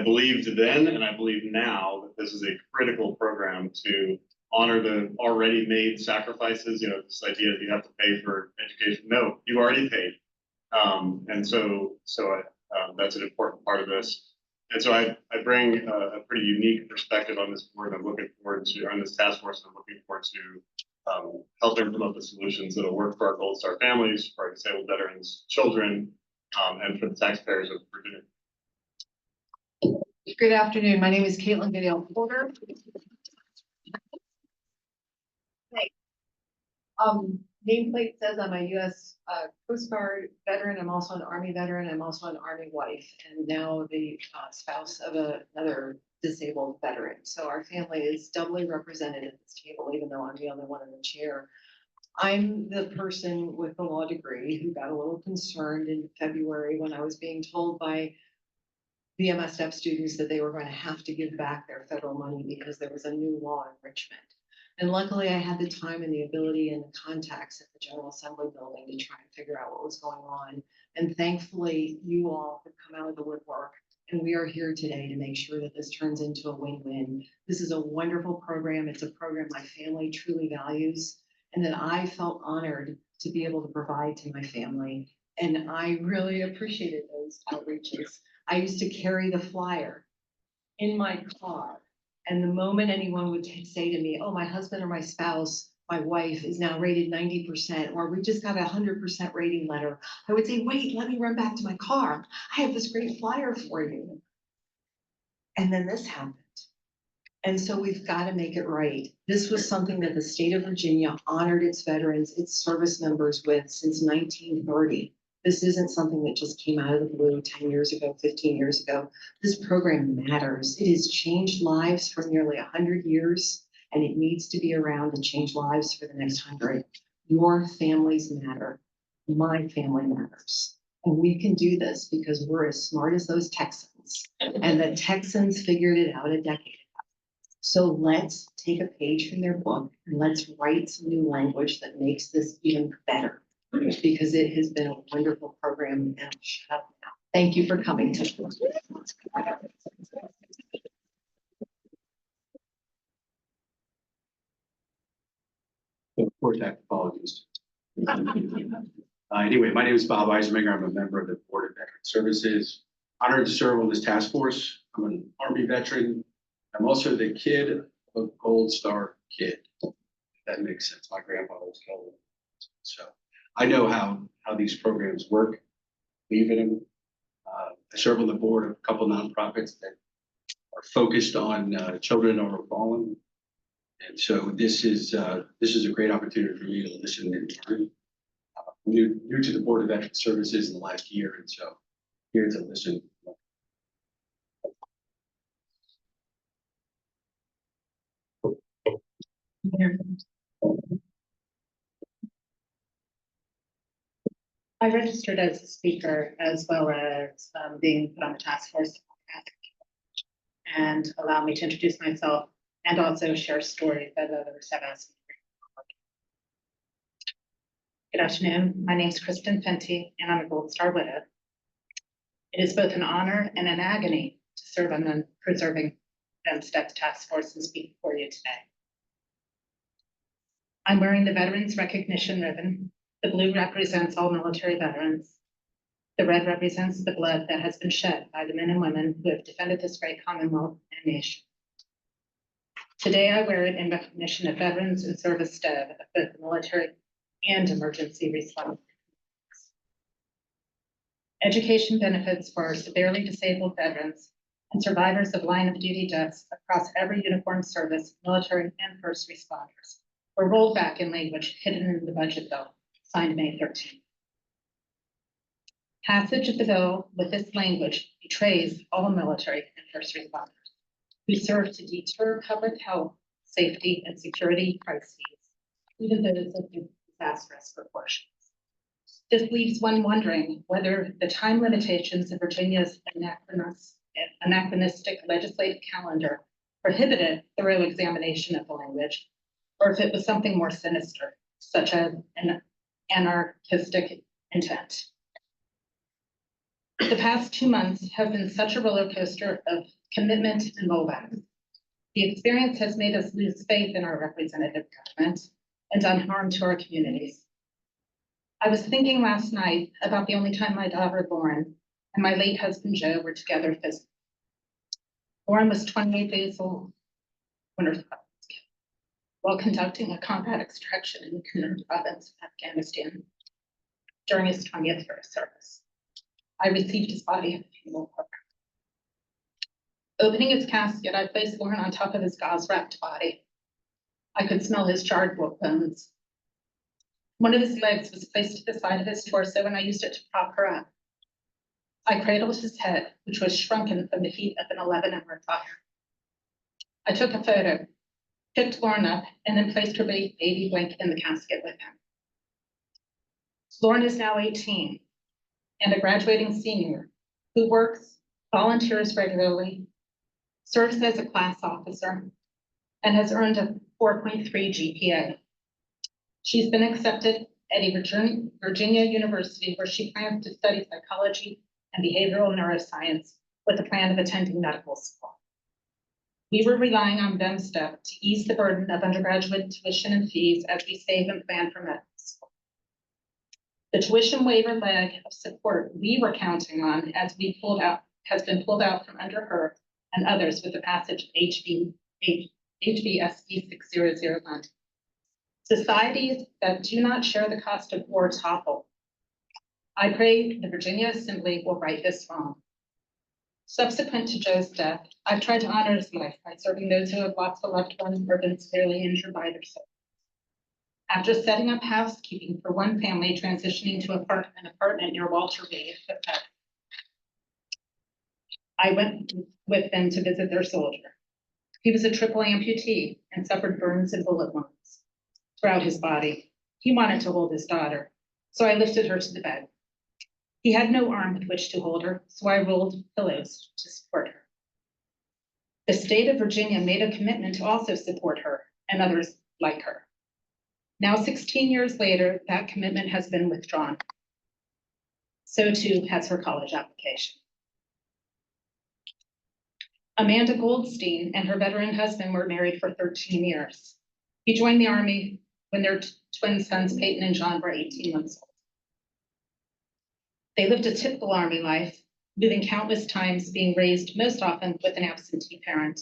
believed then and I believe now that this is a critical program to honor the already made sacrifices. This idea that you have to pay for education. No, you've already paid. And so that's an important part of this. And so I bring a pretty unique perspective on this board. I'm looking forward to, on this task force, I'm looking forward to helping come up with solutions that'll work for our Gold Star families, for our disabled veterans, children, and for the taxpayers of Virginia. Good afternoon. My name is Caitlin Goodale Porter. Nameplate says I'm a U.S. Coast Guard veteran. I'm also an Army veteran. I'm also an Army wife, and now the spouse of another disabled veteran. So our family is doubly represented at this table, even though I'm the only one in the chair. I'm the person with the law degree who got a little concerned in February when I was being told by VMSDEP students that they were going to have to give back their federal money because there was a new law in Richmond. And luckily I had the time and the ability and the contacts at the General Assembly building to try and figure out what was going on. And thankfully you all have come out of the woodwork, and we are here today to make sure that this turns into a win-win. This is a wonderful program. It's a program my family truly values and that I felt honored to be able to provide to my family. And I really appreciated those outreaches. I used to carry the flyer in my car. And the moment anyone would say to me, oh, my husband or my spouse, my wife is now rated 90%, or we just got a 100% rating letter, I would say, wait, let me run back to my car. I have this great flyer for you. And then this happened. And so we've got to make it right. This was something that the state of Virginia honored its veterans, its service members with since 1930. This isn't something that just came out of the blue 10 years ago, 15 years ago. This program matters. It has changed lives for nearly 100 years, and it needs to be around to change lives for the next 100. Your families matter. My family matters. And we can do this because we're as smart as those Texans. And the Texans figured it out a decade ago. So let's take a page from their book and let's write some new language that makes this even better. because it has been a wonderful program. And shut up now. Thank you for coming. Of course, I have apologies. Anyway, my name is Bob Eisenmenger. I'm a member of the Board of Veteran Services. Honored to serve on this task force. I'm an Army veteran. I'm also the kid of a Gold Star kid. That makes sense. My grandfather was killed. So I know how these programs work. Believe in them. I serve on the board of a couple nonprofits that are focused on children who are fallen. And so this is a great opportunity for me to listen and learn. I'm new to the Board of Veteran Services in the last year, and so here to listen. I registered as a speaker as well as being put on the task force and allow me to introduce myself and also share stories that others have asked me. Good afternoon. My name is Kristen Fenty, and I'm a Gold Star widow. It is both an honor and an agony to serve on the Preserving VMSDEP Task Force and speak before you today. I'm wearing the Veterans Recognition Ribbon. The blue represents all military veterans. The red represents the blood that has been shed by the men and women who have defended this great Commonwealth and nation. Today, I wear it in recognition of veterans and service staff of both the military and emergency response. Education benefits for our severely disabled veterans and survivors of line of duty deaths across every uniformed service, military and first responders, were rolled back in language hidden in the budget bill signed May 13th. Passage of the bill with this language betrays all military and first responders who serve to deter public health, safety, and security crises, even those of disastrous proportions. This leaves one wondering whether the time limitations of Virginia's anachronistic legislative calendar prohibited thorough examination of the language, or if it was something more sinister, such as an anarchistic intent. The past 2 months have been such a roller coaster of commitment and rollbacks. The experience has made us lose faith in our representative government and done harm to our communities. I was thinking last night about the only time my daughter Lauren and my late husband Joe were together physically. Lauren was 28 days old when her father was killed while conducting a combat extraction in the Kunduz province of Afghanistan during his 20th year of service. I received his body at the funeral program. Opening his casket, I placed Lauren on top of his gauze-wrapped body. I could smell his charred bones. One of his legs was placed to the side of his torso, and I used it to prop her up. I cradled his head, which was shrunken from the heat of an 11-hour fire. I took a photo, picked Lauren up, and then placed her baby blanket in the casket with him. Lauren is now 18 and a graduating senior who works, volunteers regularly, serves as a class officer, and has earned a 4.3 GPA. She's been accepted at a Virginia University where she plans to study psychology and behavioral neuroscience with a plan of attending medical school. We were relying on VMSDEP to ease the burden of undergraduate tuition and fees as we save and plan for medical school. The tuition waiver leg of support we were counting on has been pulled out from under her and others with the passage of HBSP 6001. Societies that do not share the cost of war topple. I pray the Virginia Assembly will right this wrong. Subsequent to Joe's death, I've tried to honor his life by serving those who have lost a loved one or been severely injured by their service. After setting up housekeeping for one family transitioning to an apartment near Walter Reed, I went with them to visit their soldier. He was a triple amputee and suffered burns and bullet wounds throughout his body. He wanted to hold his daughter, so I lifted her to the bed. He had no arm with which to hold her, so I rolled pillows to support her. The state of Virginia made a commitment to also support her and others like her. Now, 16 years later, that commitment has been withdrawn. So too has her college application. Amanda Goldstein and her veteran husband were married for 13 years. He joined the Army when their twin sons, Peyton and John, were 18 months old. They lived a typical Army life, moving countless times, being raised most often with an absentee parent.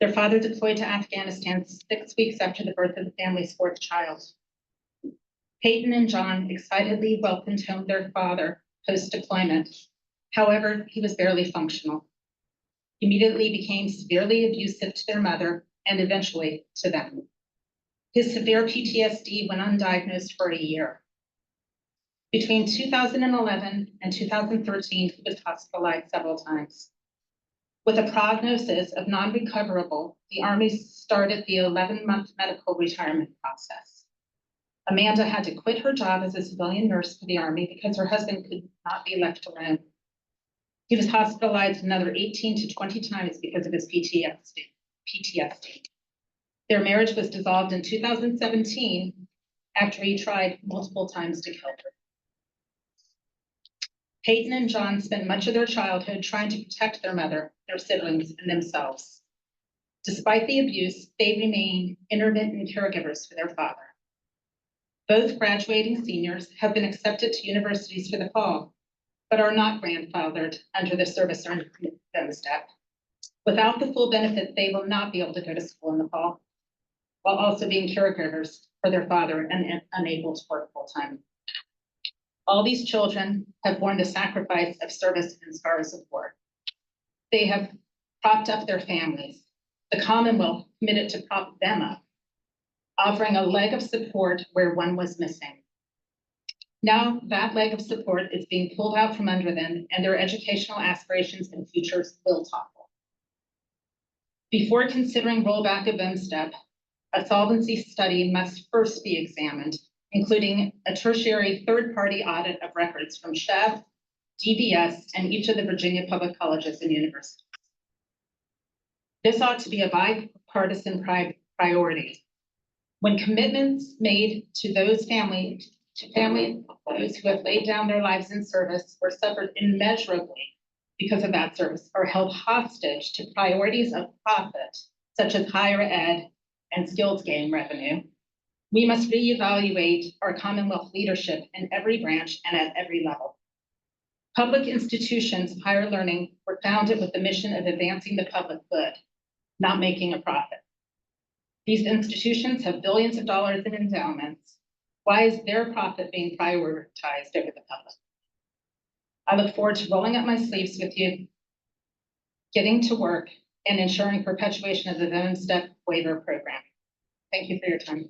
Their father deployed to Afghanistan 6 weeks after the birth of the family's fourth child. Peyton and John excitedly welcomed home their father post-deployment. However, he was barely functional. He immediately became severely abusive to their mother and eventually to them. His severe PTSD went undiagnosed for a year. Between 2011 and 2013, he was hospitalized several times. With a prognosis of non-recoverable, the Army started the 11-month medical retirement process. Amanda had to quit her job as a civilian nurse for the Army because her husband could not be left alone. He was hospitalized another 18 to 20 times because of his PTSD. Their marriage was dissolved in 2017 after he tried multiple times to kill her. Peyton and John spent much of their childhood trying to protect their mother, their siblings, and themselves. Despite the abuse, they remain intermittent caregivers for their father. Both graduating seniors have been accepted to universities for the fall, but are not grandfathered under the service earned VMSDEP. Without the full benefit, they will not be able to go to school in the fall, while also being caregivers for their father and unable to work full-time. All these children have borne the sacrifice of service and scars of war. They have propped up their families. The Commonwealth committed to prop them up, offering a leg of support where one was missing. Now that leg of support is being pulled out from under them, and their educational aspirations and futures will topple. Before considering rollback of VMSDEP, a solvency study must first be examined, including a tertiary third-party audit of records from CHEV, DVS, and each of the Virginia public colleges and universities. This ought to be a bipartisan priority. When commitments made to those those who have laid down their lives in service or suffered immeasurably because of that service are held hostage to priorities of profit, such as higher ed and skills gain revenue, we must reevaluate our Commonwealth leadership in every branch and at every level. Public institutions of higher learning were founded with the mission of advancing the public good, not making a profit. These institutions have billions of dollars in endowments. Why is their profit being prioritized over the public? I look forward to rolling up my sleeves with you, getting to work, and ensuring perpetuation of the VMSDEP waiver program. Thank you for your time.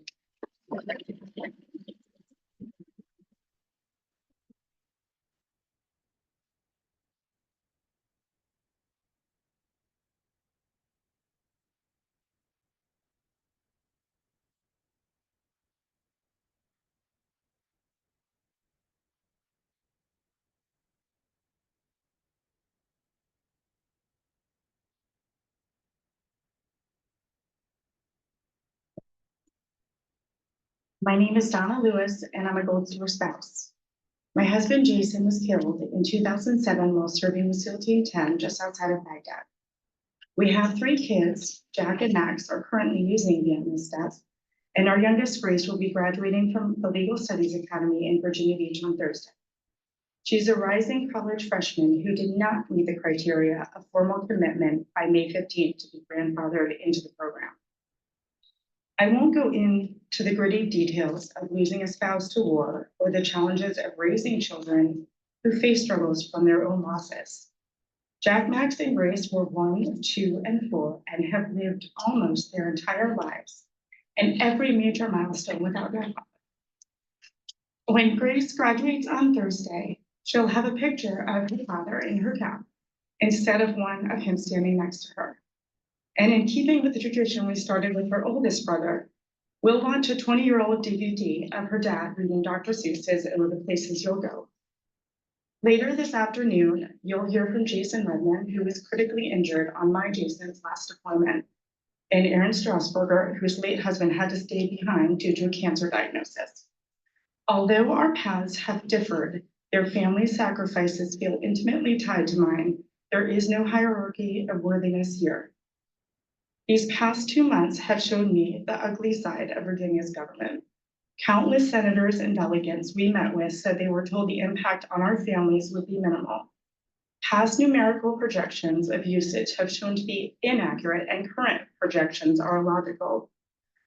My name is Donna Lewis, and I'm a Gold Star spouse. My husband Jason was killed in 2007 while serving with SEAL Team 10 just outside of Baghdad. We have 3 kids. Jack and Max are currently using VMSDEP, and our youngest Grace will be graduating from the Legal Studies Academy in Virginia Beach on Thursday. She's a rising college freshman who did not meet the criteria of formal commitment by May 15th to be grandfathered into the program. I won't go into the gritty details of losing a spouse to war or the challenges of raising children who face struggles from their own losses. Jack, Max, and Grace were 1, 2, and 4 and have lived almost their entire lives and every major milestone without their father. When Grace graduates on Thursday, she'll have a picture of her father in her gown instead of one of him standing next to her. And in keeping with the tradition we started with her oldest brother, we'll launch a 20-year-old DVD of her dad reading Dr. Seuss's "Oh, the Places You'll Go." Later this afternoon, you'll hear from Jason Redman, who was critically injured on my Jason's last deployment. and Aaron Strasburger, whose late husband had to stay behind due to a cancer diagnosis. Although our paths have differed, their family sacrifices feel intimately tied to mine. There is no hierarchy of worthiness here. These past 2 months have shown me the ugly side of Virginia's government. Countless senators and delegates we met with said they were told the impact on our families would be minimal. Past numerical projections of usage have shown to be inaccurate, and current projections are illogical.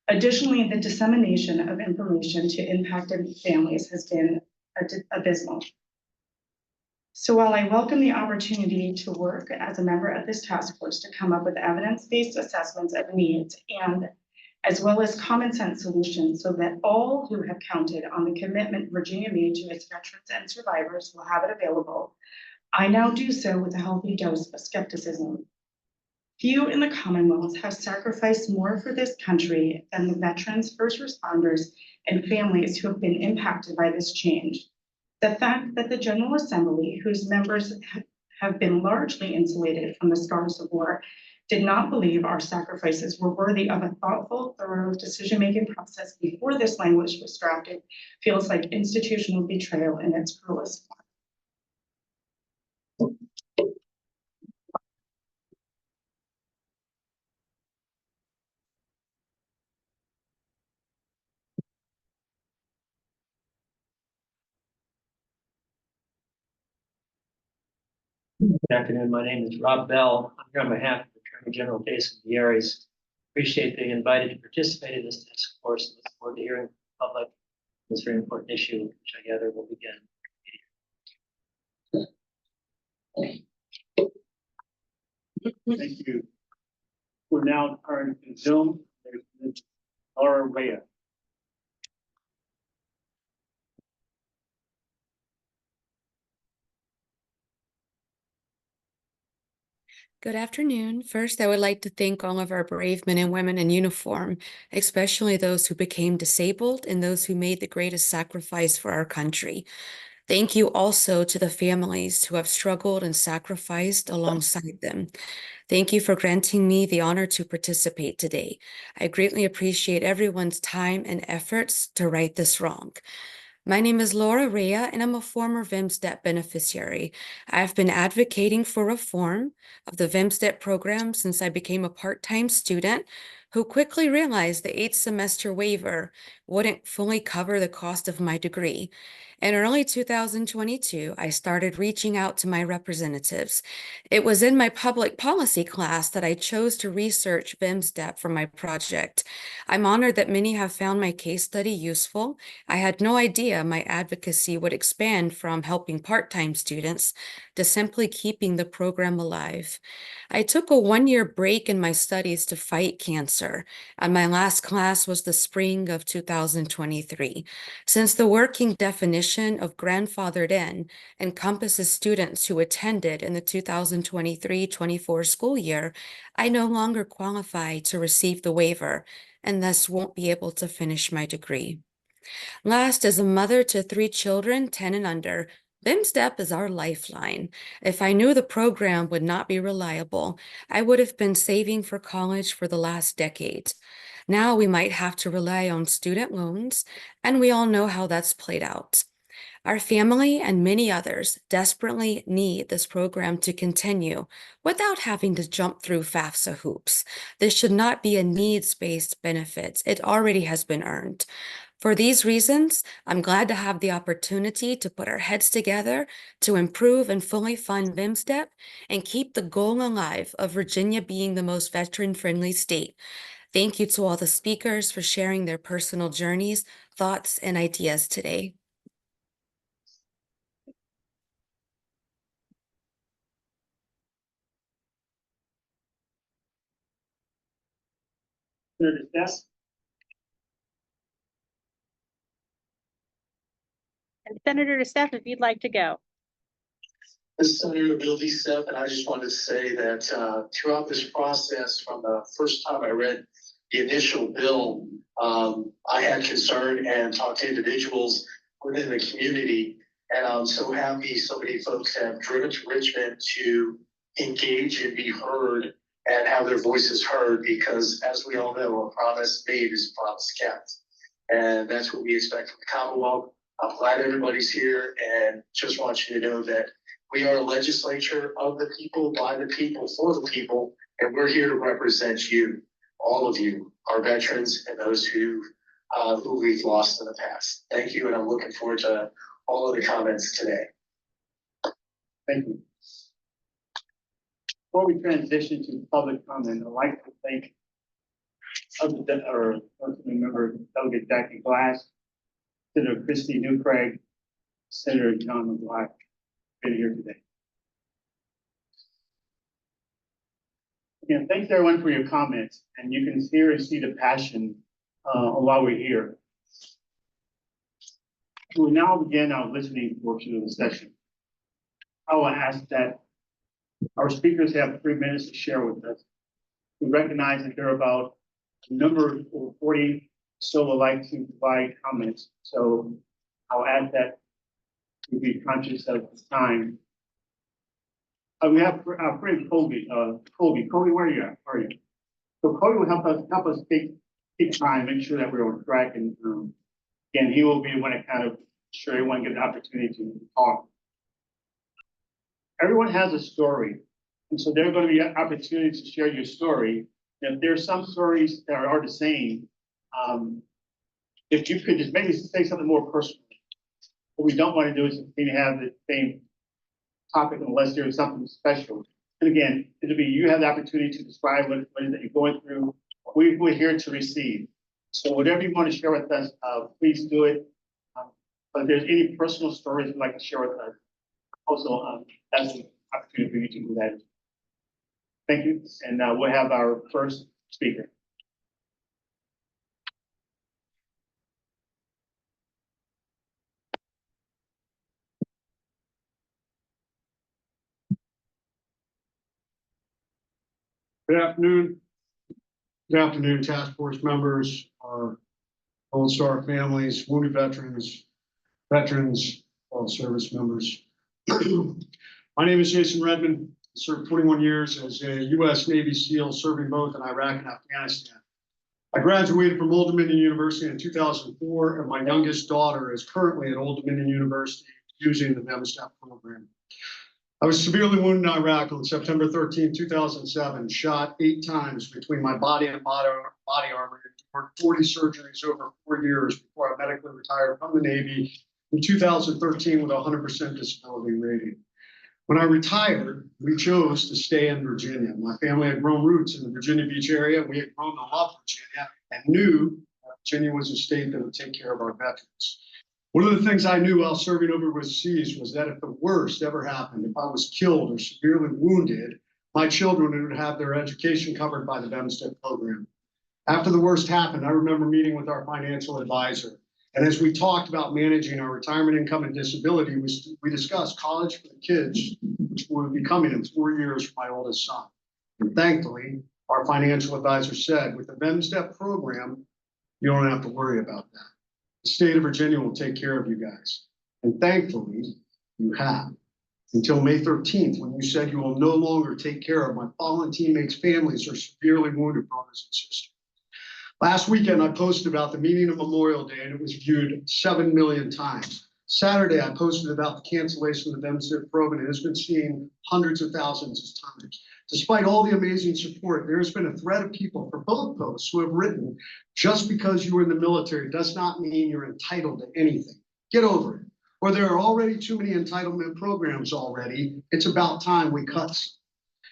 Additionally, the dissemination of information to impacted families has been abysmal. So while I welcome the opportunity to work as a member of this task force to come up with evidence-based assessments of needs and as well as common sense solutions so that all who have counted on the commitment Virginia made to its veterans and survivors will have it available, I now do so with a healthy dose of skepticism. Few in the Commonwealth have sacrificed more for this country than the veterans, first responders, and families who have been impacted by this change. The fact that the General Assembly, whose members have been largely insulated from the scars of war, did not believe our sacrifices were worthy of a thoughtful, thorough decision-making process before this language was drafted feels like institutional betrayal in its cruelest form. Good afternoon. My name is Rob Bell. I'm here on behalf of Attorney General Jason Vieres. Appreciate being invited to participate in this task force and look forward to hearing from the public this very important issue, which I gather will begin. Thank you. We're now turning to Zoom. There's Ms. Laura Rea. Good afternoon. First, I would like to thank all of our brave men and women in uniform, especially those who became disabled and those who made the greatest sacrifice for our country. Thank you also to the families who have struggled and sacrificed alongside them. Thank you for granting me the honor to participate today. I greatly appreciate everyone's time and efforts to right this wrong. My name is Laura Rea, and I'm a former VMSDEP beneficiary. I've been advocating for reform of the VMSDEP program since I became a part-time student who quickly realized the 8-semester waiver wouldn't fully cover the cost of my degree. In early 2022, I started reaching out to my representatives. It was in my public policy class that I chose to research VMSDEP for my project. I'm honored that many have found my case study useful. I had no idea my advocacy would expand from helping part-time students to simply keeping the program alive. I took a 1-year break in my studies to fight cancer, and my last class was the spring of 2023. Since the working definition of grandfathered in encompasses students who attended in the 2023-24 school year, I no longer qualify to receive the waiver and thus won't be able to finish my degree. Last, as a mother to 3 children, 10 and under, VMSDEP is our lifeline. If I knew the program would not be reliable, I would have been saving for college for the last decade. Now we might have to rely on student loans, and we all know how that's played out. Our family and many others desperately need this program to continue without having to jump through FAFSA hoops. This should not be a needs-based benefit. It already has been earned. For these reasons, I'm glad to have the opportunity to put our heads together to improve and fully fund VMSDEP and keep the goal alive of Virginia being the most veteran-friendly state. Thank you to all the speakers for sharing their personal journeys, thoughts, and ideas today. Senator Steph? And Senator DeSteph, if you'd like to go. This is Senator Bill DeSteph, and I just wanted to say that throughout this process, from the first time I read the initial bill, I had concern and talked to individuals within the community, and I'm so happy so many folks have driven to Richmond to engage and be heard and have their voices heard, because as we all know, a promise made is a promise kept. And that's what we expect from the Commonwealth. I'm glad everybody's here, and just want you to know that we are a legislature of the people, by the people, for the people, and we're here to represent you, all of you, our veterans and those who we've lost in the past. Thank you, and I'm looking forward to all of the comments today. Thank you. Before we transition to public comment, I'd like to thank member Delegate Jackie Glass, Senator Christy New Craig, Senator John McGuire, been here today. Again, thanks everyone for your comments, and you can hear and see the passion while we're here. We will now begin our listening portion of the session. I will ask that our speakers have 3 minutes to share with us. We recognize that there are about a number of 40 so would like to provide comments. So I'll add that we be conscious of the time. We have our friend Colby. Colby, where are you at? Where are you? So Colby will help us take time, make sure that we're on track, and again, he will be the one to kind of sure everyone get an opportunity to talk. Everyone has a story, and so there are going to be opportunities to share your story. And if there are some stories that are the same, if you could just maybe say something more personal. What we don't want to do is continue to have the same topic unless there is something special. And again, it'll be you have the opportunity to describe what it is that you're going through. We're here to receive. So whatever you want to share with us, please do it. But if there's any personal stories you'd like to share with us, also that's an opportunity for you to do that. Thank you. And we'll have our first speaker. Good afternoon. Good afternoon, task force members, our Gold Star families, wounded veterans, all service members. My name is Jason Redmond. I served 21 years as a U.S. Navy SEAL, serving both in Iraq and Afghanistan. I graduated from Old Dominion University in 2004, and my youngest daughter is currently at Old Dominion University using the VMSDEP program. I was severely wounded in Iraq on September 13, 2007, shot 8 times between my body and body armor, and worked 40 surgeries over 4 years before I medically retired from the Navy in 2013 with a 100% disability rating. When I retired, we chose to stay in Virginia. My family had grown roots in the Virginia Beach area. We had grown to love Virginia and knew Virginia was a state that would take care of our veterans. One of the things I knew while serving overseas was that if the worst ever happened, if I was killed or severely wounded, my children would have their education covered by the VMSDEP program. After the worst happened, I remember meeting with our financial advisor. And as we talked about managing our retirement income and disability, we discussed college for the kids, which will be coming in 4 years for my oldest son. And thankfully, our financial advisor said, with the VMSDEP program, you don't have to worry about that. The state of Virginia will take care of you guys. And thankfully, you have. Until May 13th, when you said you will no longer take care of my fallen teammates' families or severely wounded brothers and sisters. Last weekend, I posted about the meaning of Memorial Day, and it was viewed 7 million times. Saturday, I posted about the cancellation of the VMSDEP program, and it has been seen hundreds of thousands of times. Despite all the amazing support, there has been a thread of people for both posts who have written, just because you were in the military does not mean you're entitled to anything. Get over it. Or there are already too many entitlement programs already. It's about time we cut some.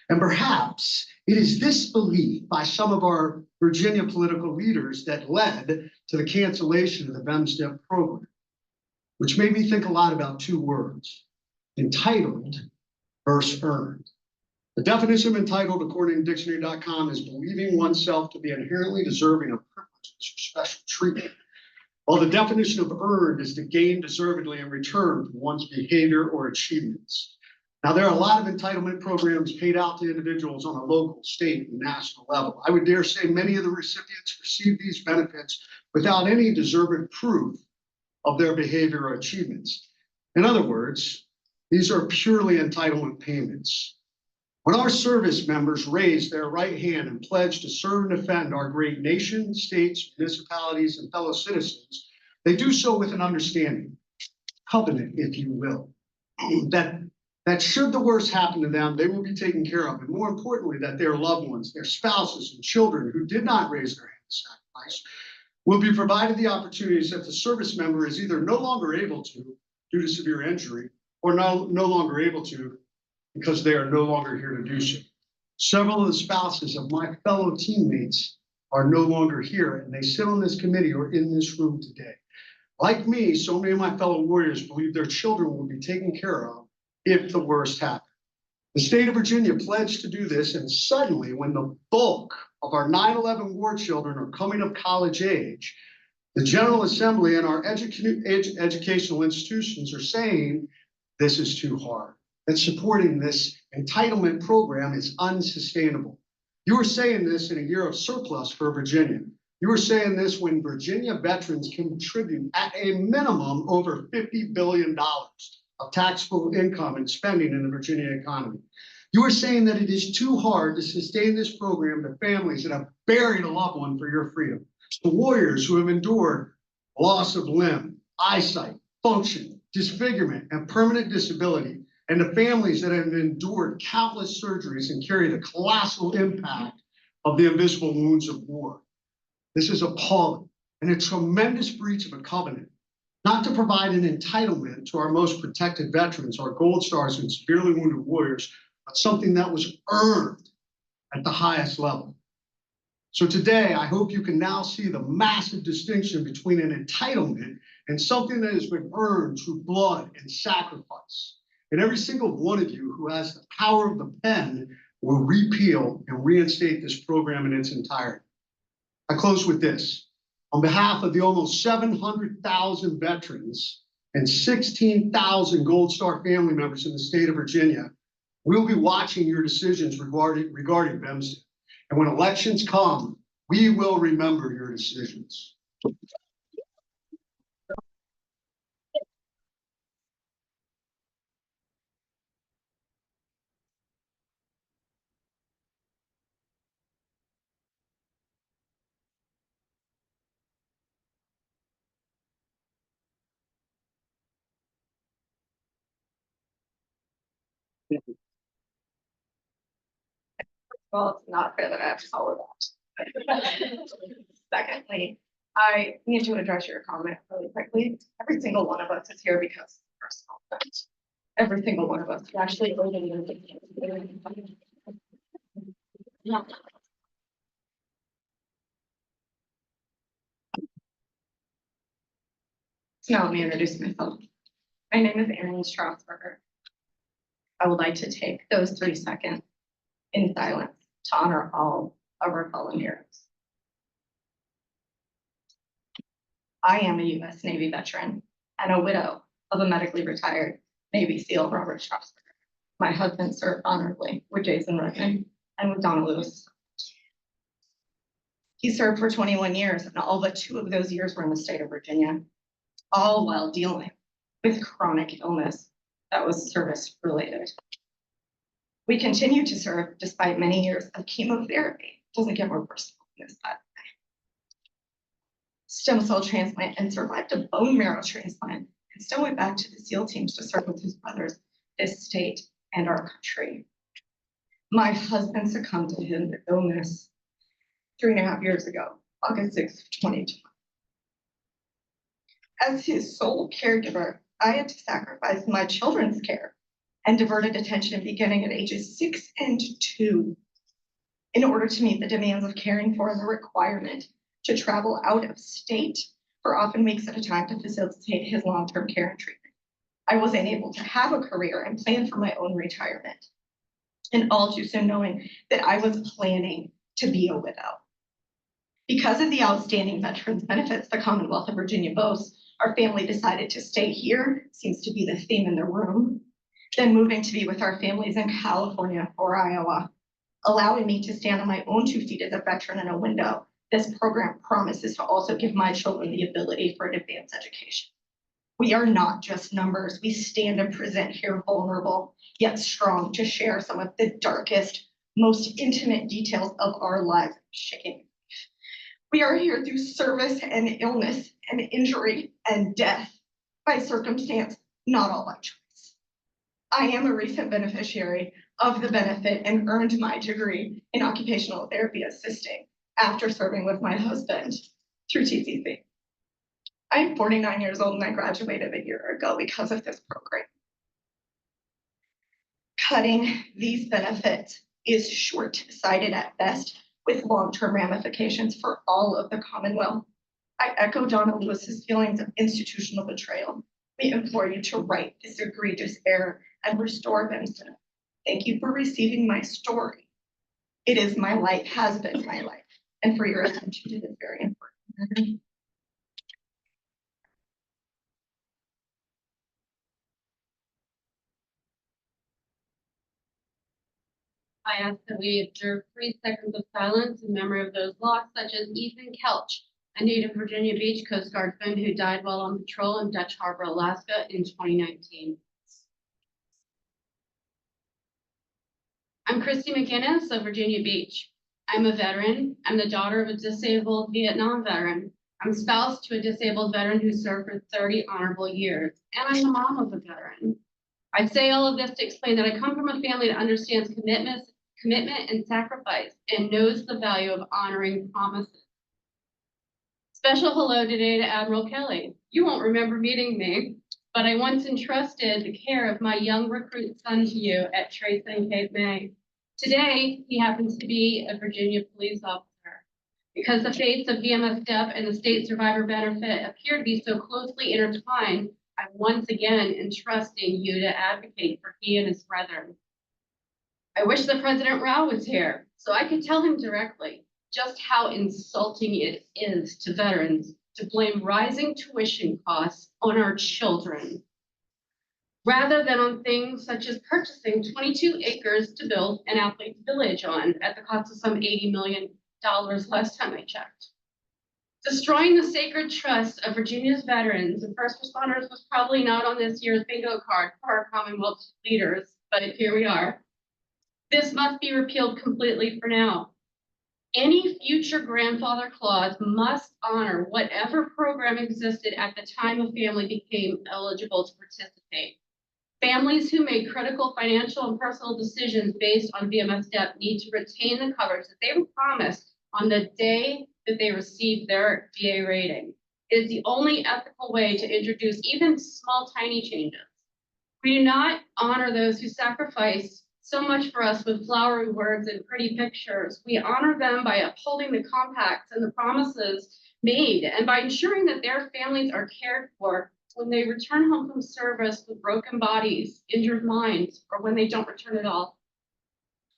And perhaps it is this belief by some of our Virginia political leaders that led to the cancellation of the VMSDEP program, which made me think a lot about 2 words, entitled versus earned. The definition of entitled, according to dictionary.com, is believing oneself to be inherently deserving of privileges or special treatment, while the definition of earned is to gain deservedly in return for one's behavior or achievements. Now, there are a lot of entitlement programs paid out to individuals on a local, state, and national level. I would dare say many of the recipients receive these benefits without any deserved proof of their behavior or achievements. In other words, these are purely entitlement payments. When our service members raise their right hand and pledge to serve and defend our great nation, states, municipalities, and fellow citizens, they do so with an understanding, covenant, if you will, that should the worst happen to them, they will be taken care of. And more importantly, that their loved ones, their spouses and children who did not raise their hand to sacrifice will be provided the opportunities that the service member is either no longer able to due to severe injury or no longer able to because they are no longer here to do so. Several of the spouses of my fellow teammates are no longer here, and they sit on this committee or in this room today. Like me, so many of my fellow warriors believe their children will be taken care of if the worst happened. The state of Virginia pledged to do this, and suddenly, when the bulk of our 9/11 war children are coming of college age, the General Assembly and our educational institutions are saying this is too hard, that supporting this entitlement program is unsustainable. You are saying this in a year of surplus for Virginia. You are saying this when Virginia veterans contribute at a minimum over $50 billion of taxable income and spending in the Virginia economy. You are saying that it is too hard to sustain this program to families that have buried a loved one for your freedom, to warriors who have endured loss of limb, eyesight, function, disfigurement, and permanent disability, and to families that have endured countless surgeries and carry the colossal impact of the invisible wounds of war. This is appalling and a tremendous breach of a covenant, not to provide an entitlement to our most protected veterans, our gold stars and severely wounded warriors, but something that was earned at the highest level. So today, I hope you can now see the massive distinction between an entitlement and something that has been earned through blood and sacrifice. And every single one of you who has the power of the pen will repeal and reinstate this program in its entirety. I close with this. On behalf of the almost 700,000 veterans and 16,000 Gold Star family members in the state of Virginia, we'll be watching your decisions regarding VMSDEP. And when elections come, we will remember your decisions. Well, it's not fair that I have to follow that. Secondly, I need to address your comment really quickly. Every single one of us is here because of personal offense. Every single one of us. Actually, now let me introduce myself. My name is Erin Strasberger. I would like to take those 3 seconds in silence to honor all of our fallen heroes. I am a U.S. Navy veteran and a widow of a medically retired Navy SEAL, Robert Strasberger. My husband served honorably with Jason Redman and with Donna Lewis. He served for 21 years, and all but 2 of those years were in the state of Virginia, all while dealing with chronic illness that was service-related. We continue to serve despite many years of chemotherapy. Doesn't get more personal than this, that. Stem cell transplant, and survived a bone marrow transplant, and still went back to the SEAL teams to serve with his brothers, this state, and our country. My husband succumbed to his illness 3.5 years ago, August 6th, 2020. As his sole caregiver, I had to sacrifice my children's care and diverted attention beginning at ages 6 and 2 in order to meet the demands of caring for and the requirement to travel out of state for often weeks at a time to facilitate his long-term care and treatment. I wasn't able to have a career and plan for my own retirement, and all too soon knowing that I was planning to be a widow. Because of the outstanding veterans benefits the Commonwealth of Virginia boasts, our family decided to stay here, seems to be the theme in the room, then moving to be with our families in California or Iowa, allowing me to stand on my own 2 feet as a veteran in a window. This program promises to also give my children the ability for an advanced education. We are not just numbers. We stand and present here vulnerable, yet strong to share some of the darkest, most intimate details of our lives. Shaking. We are here through service and illness and injury and death by circumstance, not all by choice. I am a recent beneficiary of the benefit and earned my degree in occupational therapy assisting after serving with my husband through TCC. I'm 49 years old and I graduated a year ago because of this program. Cutting these benefits is short-sighted at best with long-term ramifications for all of the Commonwealth. I echo Donna Lewis's feelings of institutional betrayal. We implore you to right this egregious error and restore VMSDEP. Thank you for receiving my story. It is my life, has been my life, and for your attention to this very important matter. I ask that we observe 3 seconds of silence in memory of those lost, such as Ethan Kelch, a native Virginia Beach Coast Guardsman who died while on patrol in Dutch Harbor, Alaska in 2019. I'm Christy McInnes of Virginia Beach. I'm a veteran. I'm the daughter of a disabled Vietnam veteran. I'm spouse to a disabled veteran who served for 30 honorable years, and I'm the mom of a veteran. I say all of this to explain that I come from a family that understands commitment and sacrifice and knows the value of honoring promises. Special hello today to Admiral Kelly. You won't remember meeting me, but I once entrusted the care of my young recruit son to you at Trace and Cape May. Today, he happens to be a Virginia police officer. Because the fates of VMSDEP and the state survivor benefit appear to be so closely intertwined, I'm once again entrusting you to advocate for he and his brethren. I wish that President Rao was here so I could tell him directly just how insulting it is to veterans to blame rising tuition costs on our children, rather than on things such as purchasing 22 acres to build an athlete's village on at the cost of some $80 million last time I checked. Destroying the sacred trust of Virginia's veterans and first responders was probably not on this year's bingo card for our Commonwealth leaders, but here we are. This must be repealed completely for now. Any future grandfather clause must honor whatever program existed at the time a family became eligible to participate. Families who made critical financial and personal decisions based on VMSDEP need to retain the coverage that they were promised on the day that they received their VA rating. It is the only ethical way to introduce even small, tiny changes. We do not honor those who sacrifice so much for us with flowery words and pretty pictures. We honor them by upholding the compacts and the promises made and by ensuring that their families are cared for when they return home from service with broken bodies, injured minds, or when they don't return at all.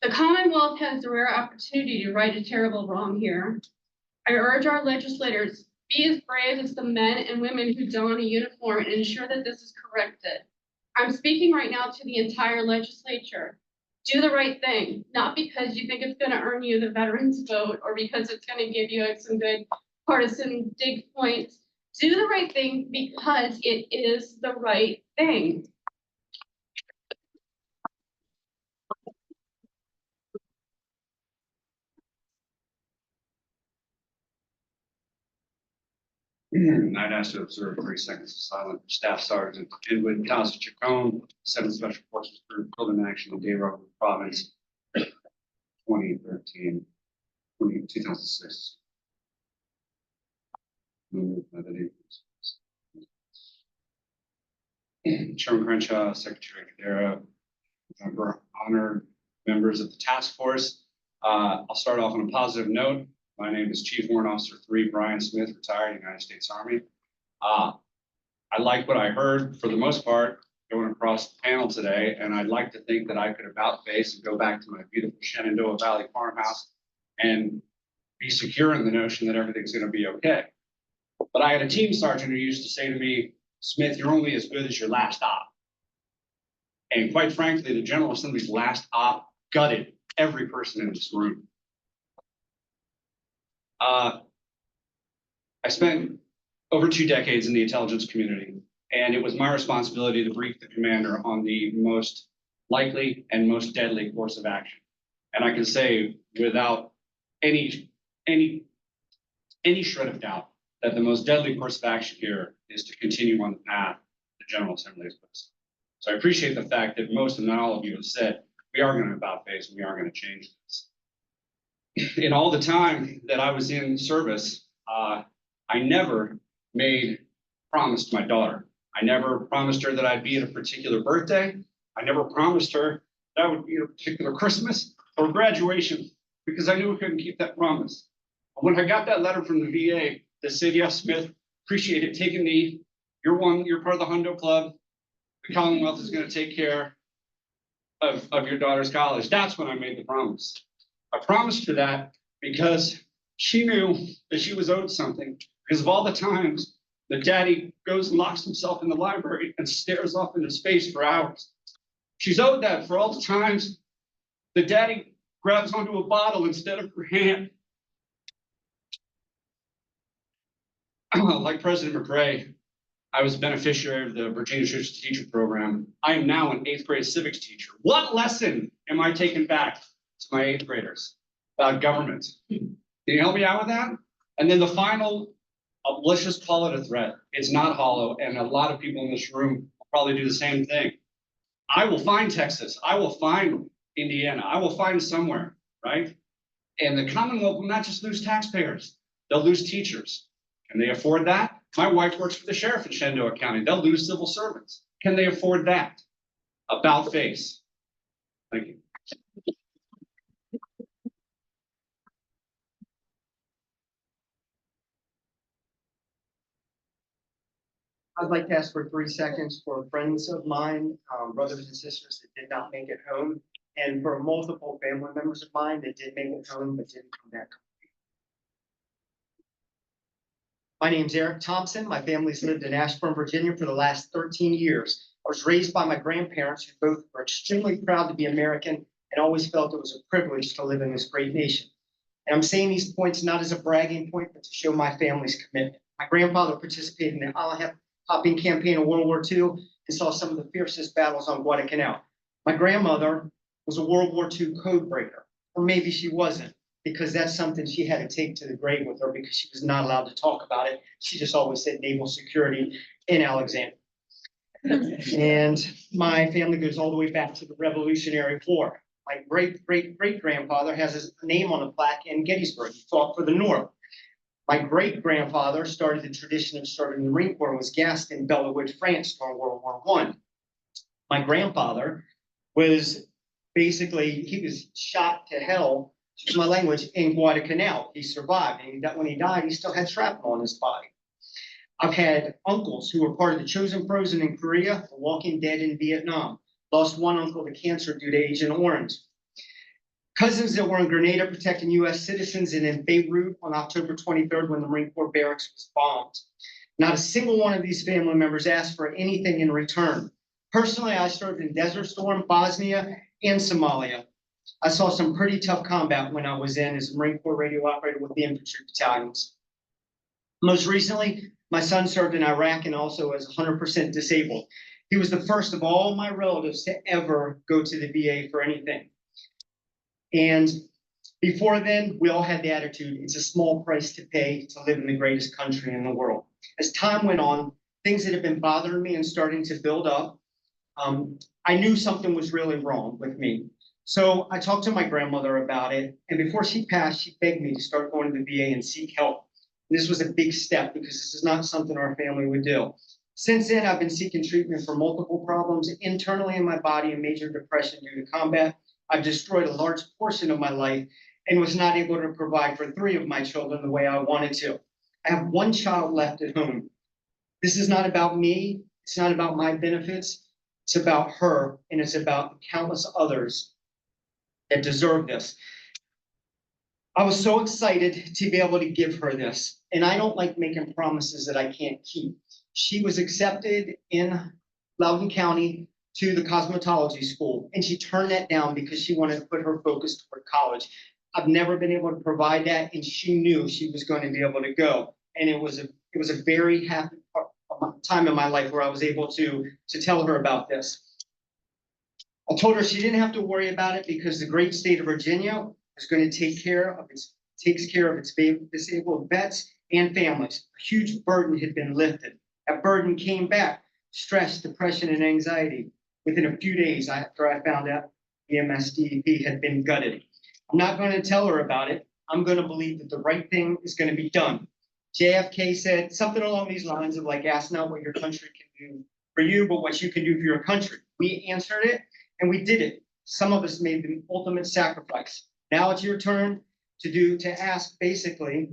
The Commonwealth has the rare opportunity to right a terrible wrong here. I urge our legislators, be as brave as the men and women who don a uniform and ensure that this is corrected. I'm speaking right now to the entire legislature. Do the right thing, not because you think it's going to earn you the veterans vote or because it's going to give you some good partisan dig points. Do the right thing because it is the right thing. I'd ask to observe 3 seconds of silence for Staff Sergeant Edwin Thomas Chacon, 7th Special Forces Group, Building Action in Dayro Province, 2006. Chairman Crenshaw, Secretary Cadera, honored members of the task force. I'll start off on a positive note. My name is Chief Warrant Officer 3 Brian Smith, retired United States Army. I like what I heard for the most part going across the panel today, and I'd like to think that I could about face and go back to my beautiful Shenandoah Valley farmhouse and be secure in the notion that everything's going to be okay. But I had a team sergeant who used to say to me, Smith, you're only as good as your last op. And quite frankly, the General Assembly's last op gutted every person in this room. I spent over 2 decades in the intelligence community, And it was my responsibility to brief the commander on the most likely and most deadly course of action. And I can say without any shred of doubt that the most deadly course of action here is to continue on the path the General Assembly has put us. So I appreciate the fact that most, if not all of you, have said we are going to about face and we are going to change this. In all the time that I was in service, I never made a promise to my daughter. I never promised her that I'd be at a particular birthday. I never promised her that I would be at a particular Christmas or graduation because I knew I couldn't keep that promise. But when I got that letter from the VA that said, yes, Smith, appreciate it, take a knee. You're part of the Hundo Club. The Commonwealth is going to take care of your daughter's college. That's when I made the promise. I promised her that because she knew that she was owed something because of all the times that daddy goes and locks himself in the library and stares off into space for hours. She's owed that for all the times that daddy grabs onto a bottle instead of her hand. Like President McRae, I was a beneficiary of the Virginia Church Teacher Program. I am now an 8th grade civics teacher. What lesson am I taking back to my 8th graders about government? Can you help me out with that? And then the final, let's just call it a threat. It's not hollow, and a lot of people in this room will probably do the same thing. I will find Texas. I will find Indiana. I will find somewhere, right? And the Commonwealth will not just lose taxpayers. They'll lose teachers. Can they afford that? My wife works for the sheriff in Shenandoah County. They'll lose civil servants. Can they afford that? About face. Thank you. I'd like to ask for 3 seconds for friends of mine, brothers and sisters that did not make it home, and for multiple family members of mine that did make it home but didn't come back. My name's Eric Thompson. My family's lived in Ashburn, Virginia for the last 13 years. I was raised by my grandparents who both were extremely proud to be American and always felt it was a privilege to live in this great nation. And I'm saying these points not as a bragging point, but to show my family's commitment. My grandfather participated in the Hopping campaign of World War II and saw some of the fiercest battles on Guadalcanal. My grandmother was a World War II code breaker, or maybe she wasn't, because that's something she had to take to the grave with her because she was not allowed to talk about it. She just always said naval security in Alexander. And my family goes all the way back to the Revolutionary War. My great-great-great-grandfather has his name on a plaque in Gettysburg. He fought for the North. My great-grandfather started the tradition of serving the Marine Corps and was gassed in Bellewood, France during World War I. My grandfather was he was shot to hell, excuse my language, in Guadalcanal. He survived, and when he died, he still had shrapnel on his body. I've had uncles who were part of the Chosen Frozen in Korea, the Walking Dead in Vietnam. Lost one uncle to cancer due to Agent Orange. Cousins that were in Grenada protecting U.S. citizens and in Beirut on October 23rd when the Marine Corps barracks was bombed. Not a single one of these family members asked for anything in return. Personally, I served in Desert Storm, Bosnia, and Somalia. I saw some pretty tough combat when I was in as a Marine Corps radio operator with the infantry battalions. Most recently, my son served in Iraq and also as 100% disabled. He was the first of all my relatives to ever go to the VA for anything. And before then, we all had the attitude, it's a small price to pay to live in the greatest country in the world. As time went on, things that had been bothering me and starting to build up, I knew something was really wrong with me. So I talked to my grandmother about it. And before she passed, she begged me to start going to the VA and seek help. And this was a big step because this is not something our family would do. Since then, I've been seeking treatment for multiple problems internally in my body and major depression due to combat. I've destroyed a large portion of my life and was not able to provide for 3 of my children the way I wanted to. I have 1 child left at home. This is not about me. It's not about my benefits. It's about her, and it's about the countless others that deserve this. I was so excited to be able to give her this, and I don't like making promises that I can't keep. She was accepted in Loudoun County to the cosmetology school, and she turned that down because she wanted to put her focus toward college. I've never been able to provide that, and she knew she was going to be able to go. And it was a very happy time in my life where I was able to tell her about this. I told her she didn't have to worry about it because the great state of Virginia is going to takes care of its disabled vets and families. A huge burden had been lifted. That burden came back, stress, depression, and anxiety. Within a few days after I found out VMSDEP had been gutted. I'm not going to tell her about it. I'm going to believe that the right thing is going to be done. JFK said something along these lines of like, ask not what your country can do for you, but what you can do for your country. We answered it and we did it. Some of us made the ultimate sacrifice. Now it's your turn to ask basically,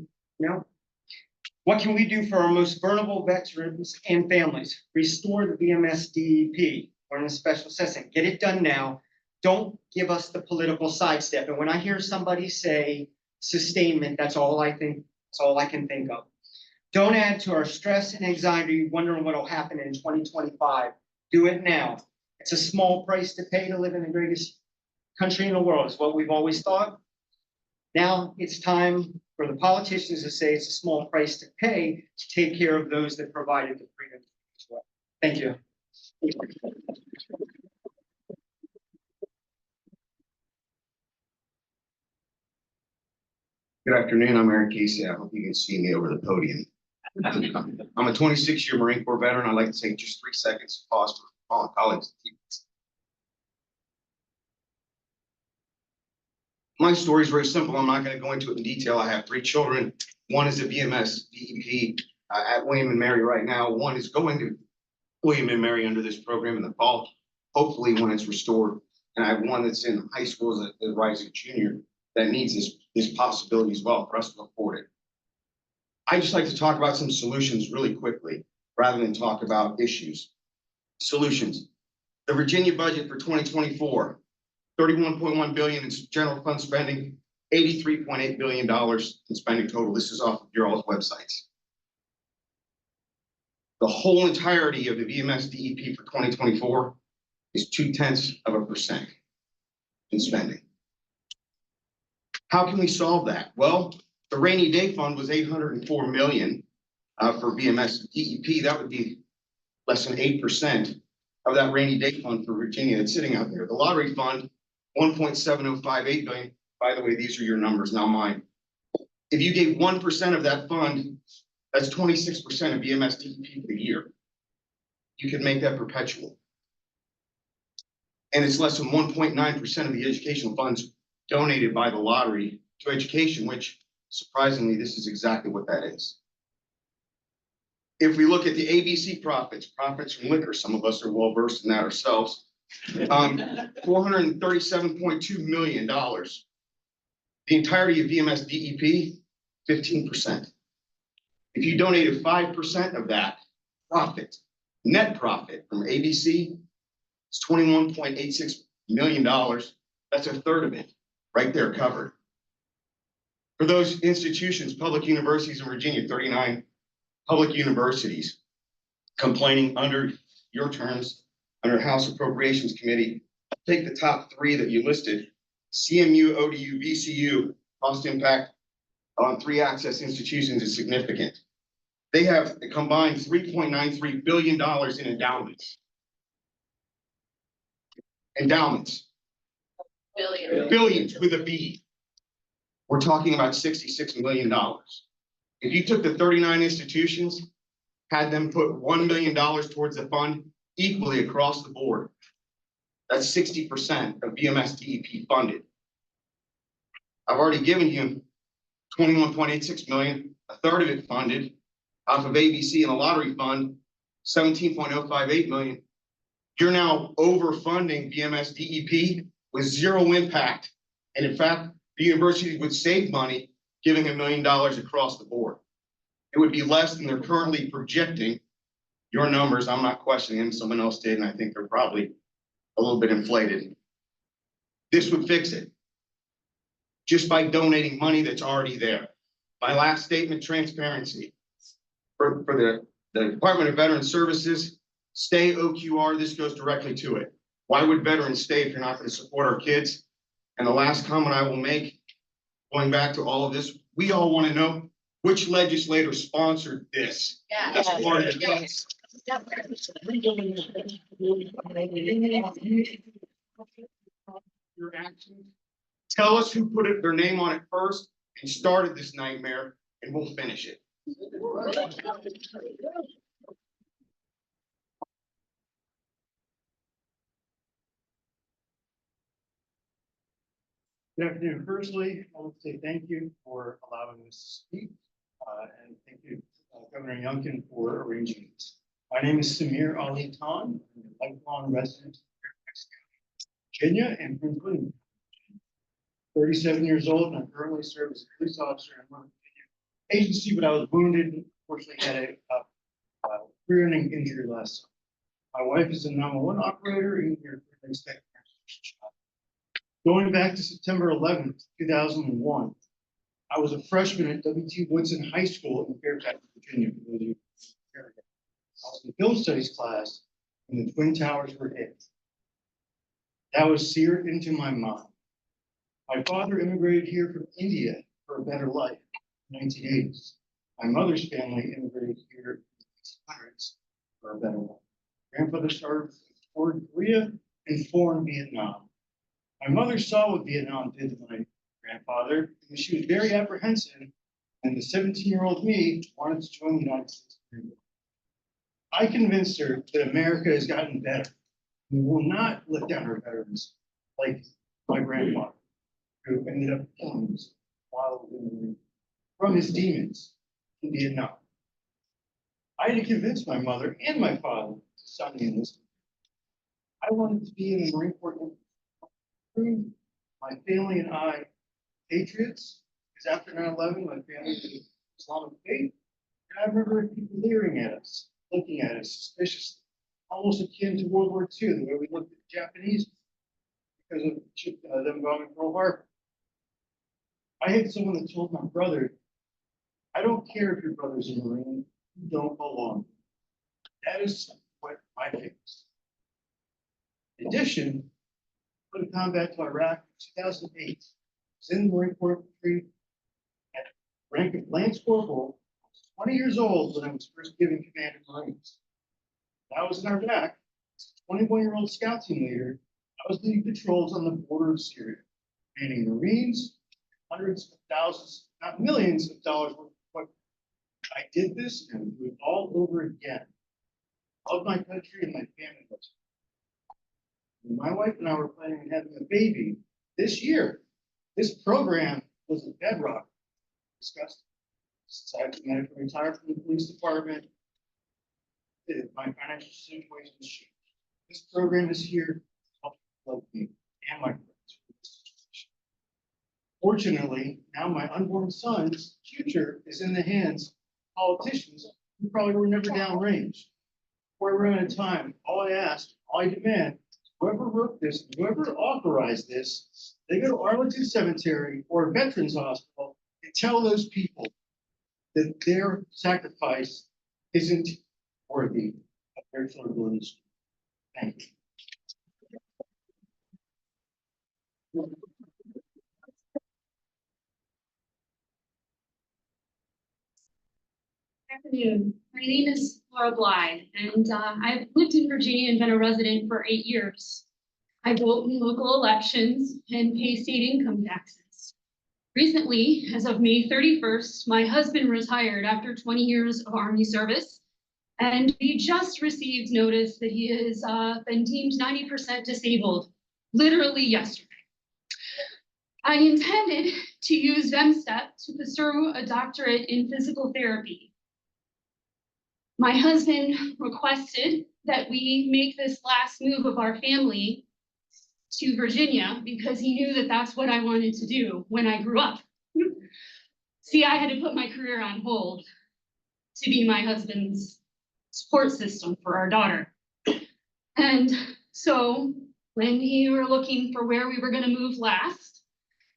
what can we do for our most vulnerable veterans and families? Restore the VMSDEP or in a special session. Get it done now. Don't give us the political sidestep. And when I hear somebody say sustainment, that's all I can think of. Don't add to our stress and anxiety wondering what will happen in 2025. Do it now. It's a small price to pay to live in the greatest country in the world, is what we've always thought. Now it's time for the politicians to say it's a small price to pay to take care of those that provided the freedom as well. Thank you. Good afternoon, I'm Eric Casey. I hope you can see me over the podium. I'm a 26-year Marine Corps veteran. I'd like to take just 3 seconds to pause for fallen colleagues and teammates. My story is very simple. I'm not going to go into it in detail. I have 3 children. One is a VMS DEP at William and Mary right now. One is going to William and Mary under this program in the fall, hopefully when it's restored. And I have one that's in high school as a rising junior that needs this possibility as well for us to afford it. I just like to talk about some solutions really quickly, rather than talk about issues. Solutions. The Virginia budget for 2024, $31.1 billion in general fund spending, $83.8 billion in spending total. This is off of your all's websites. The whole entirety of the VMSDEP for 2024 is 0.2% in spending. How can we solve that? Well, the rainy day fund was $804 million for VMSDEP. That would be less than 8% of that rainy day fund for Virginia that's sitting out there. The lottery fund, $1.7058 billion. By the way, these are your numbers, not mine. If you gave 1% of that fund, that's 26% of VMSDEP for the year. You could make that perpetual. And it's less than 1.9% of the educational funds donated by the lottery to education, which surprisingly, this is exactly what that is. If we look at the ABC profits from liquor, some of us are well versed in that ourselves, $437.2 million. The entirety of VMSDEP, 15%. If you donated 5% of that profit, net profit from ABC, it's $21.86 million. That's a third of it, right there covered. For those institutions, public universities in Virginia, 39 public universities complaining under your terms, under House Appropriations Committee, take the top 3 that you listed, CMU, ODU, VCU, cost impact on 3 access institutions is significant. They have a combined $3.93 billion in endowments. Endowments. Billions with a B. We're talking about $66 million. If you took the 39 institutions, had them put $1 million towards the fund equally across the board, that's 60% of VMSDEP funded. I've already given you 21.86 million, a third of it funded off of ABC and a lottery fund, 17.058 million. You're now overfunding VMSDEP with 0 impact. And in fact, the university would save money giving $1 million across the board. It would be less than they're currently projecting. Your numbers, I'm not questioning them, someone else did, and I think they're probably a little bit inflated. This would fix it just by donating money that's already there. My last statement, transparency. For the Department of Veteran Services, stay OQR, this goes directly to it. Why would veterans stay if you're not going to support our kids? And the last comment I will make, going back to all of this, we all want to know which legislator sponsored this. Yeah. That's part of it. Your actions. Tell us who put their name on it first and started this nightmare, and we'll finish it. Good afternoon. Firstly, I want to say thank you for allowing us to speak, and thank you, Governor Youngkin, for arranging this. My name is Samir Ali Khan. I'm a lifelong resident of Fairfax County, Virginia, and Prince William. 37 years old, and I currently serve as a police officer in one Virginia agency, but I was wounded and unfortunately had a career-ending injury last summer. My wife is a 911 operator in your expected. Going back to September 11th, 2001, I was a freshman at W.T. Woodson High School in Fairfax, Virginia. I was in the film studies class when the Twin Towers were hit. That was seared into my mind. My father immigrated here from India for a better life in the 1980s. My mother's family immigrated here in the 1800s for a better life. Grandfather started with war in Korea and war in Vietnam. My mother saw what Vietnam did to my grandfather, and she was very apprehensive, and the 17-year-old me wanted to join the United States Marine Corps. I convinced her that America has gotten better. We will not let down our veterans like my grandfather, who ended up killing himself while in the Marine Corps from his demons in Vietnam. I had to convince my mother and my father to sign me in this. I wanted to be in the Marine Corps. My family and I, patriots, because after 9/11, my family was Islamic faith, and I remember people leering at us, looking at us suspiciously, almost akin to World War II, the way we looked at the Japanese because of them bombing Pearl Harbor. I had someone that told my brother, I don't care if your brother's a Marine, you don't belong. That is what my faith is. In addition, put a combat to Iraq in 2008. I was in the Marine Corps Infantry at rank of Lance Corporal. I was 20 years old when I was first given command of Marines. When I was in Iraq, as a 21-year-old scout team leader, I was leading patrols on the border of Syria, training Marines, hundreds of thousands, not millions of dollars worth of equipment. I did this and do it all over again. I love my country and my family. When my wife and I were planning on having a baby this year, this program was a bedrock. Discussed. Since I committed to retire from the police department, my financial situation has changed. This program is here to help love me and my friends with this situation. Fortunately, now my unborn son's future is in the hands of politicians who probably were never downrange. Before I run out of time, all I ask, all I demand, whoever wrote this, whoever authorized this, they go to Arlington Cemetery or Veterans Hospital and tell those people that their sacrifice isn't worthy of their children's. Thank you. Good afternoon. My name is Laura Blythe, and I've lived in Virginia and been a resident for 8 years. I vote in local elections and pay state income taxes. Recently, as of May 31st, my husband retired after 20 years of Army service, and we just received notice that he has been deemed 90% disabled, literally yesterday. I intended to use VMSDEP to pursue a doctorate in physical therapy. My husband requested that we make this last move of our family to Virginia because he knew that that's what I wanted to do when I grew up. See, I had to put my career on hold to be my husband's support system for our daughter. And so when we were looking for where we were going to move last,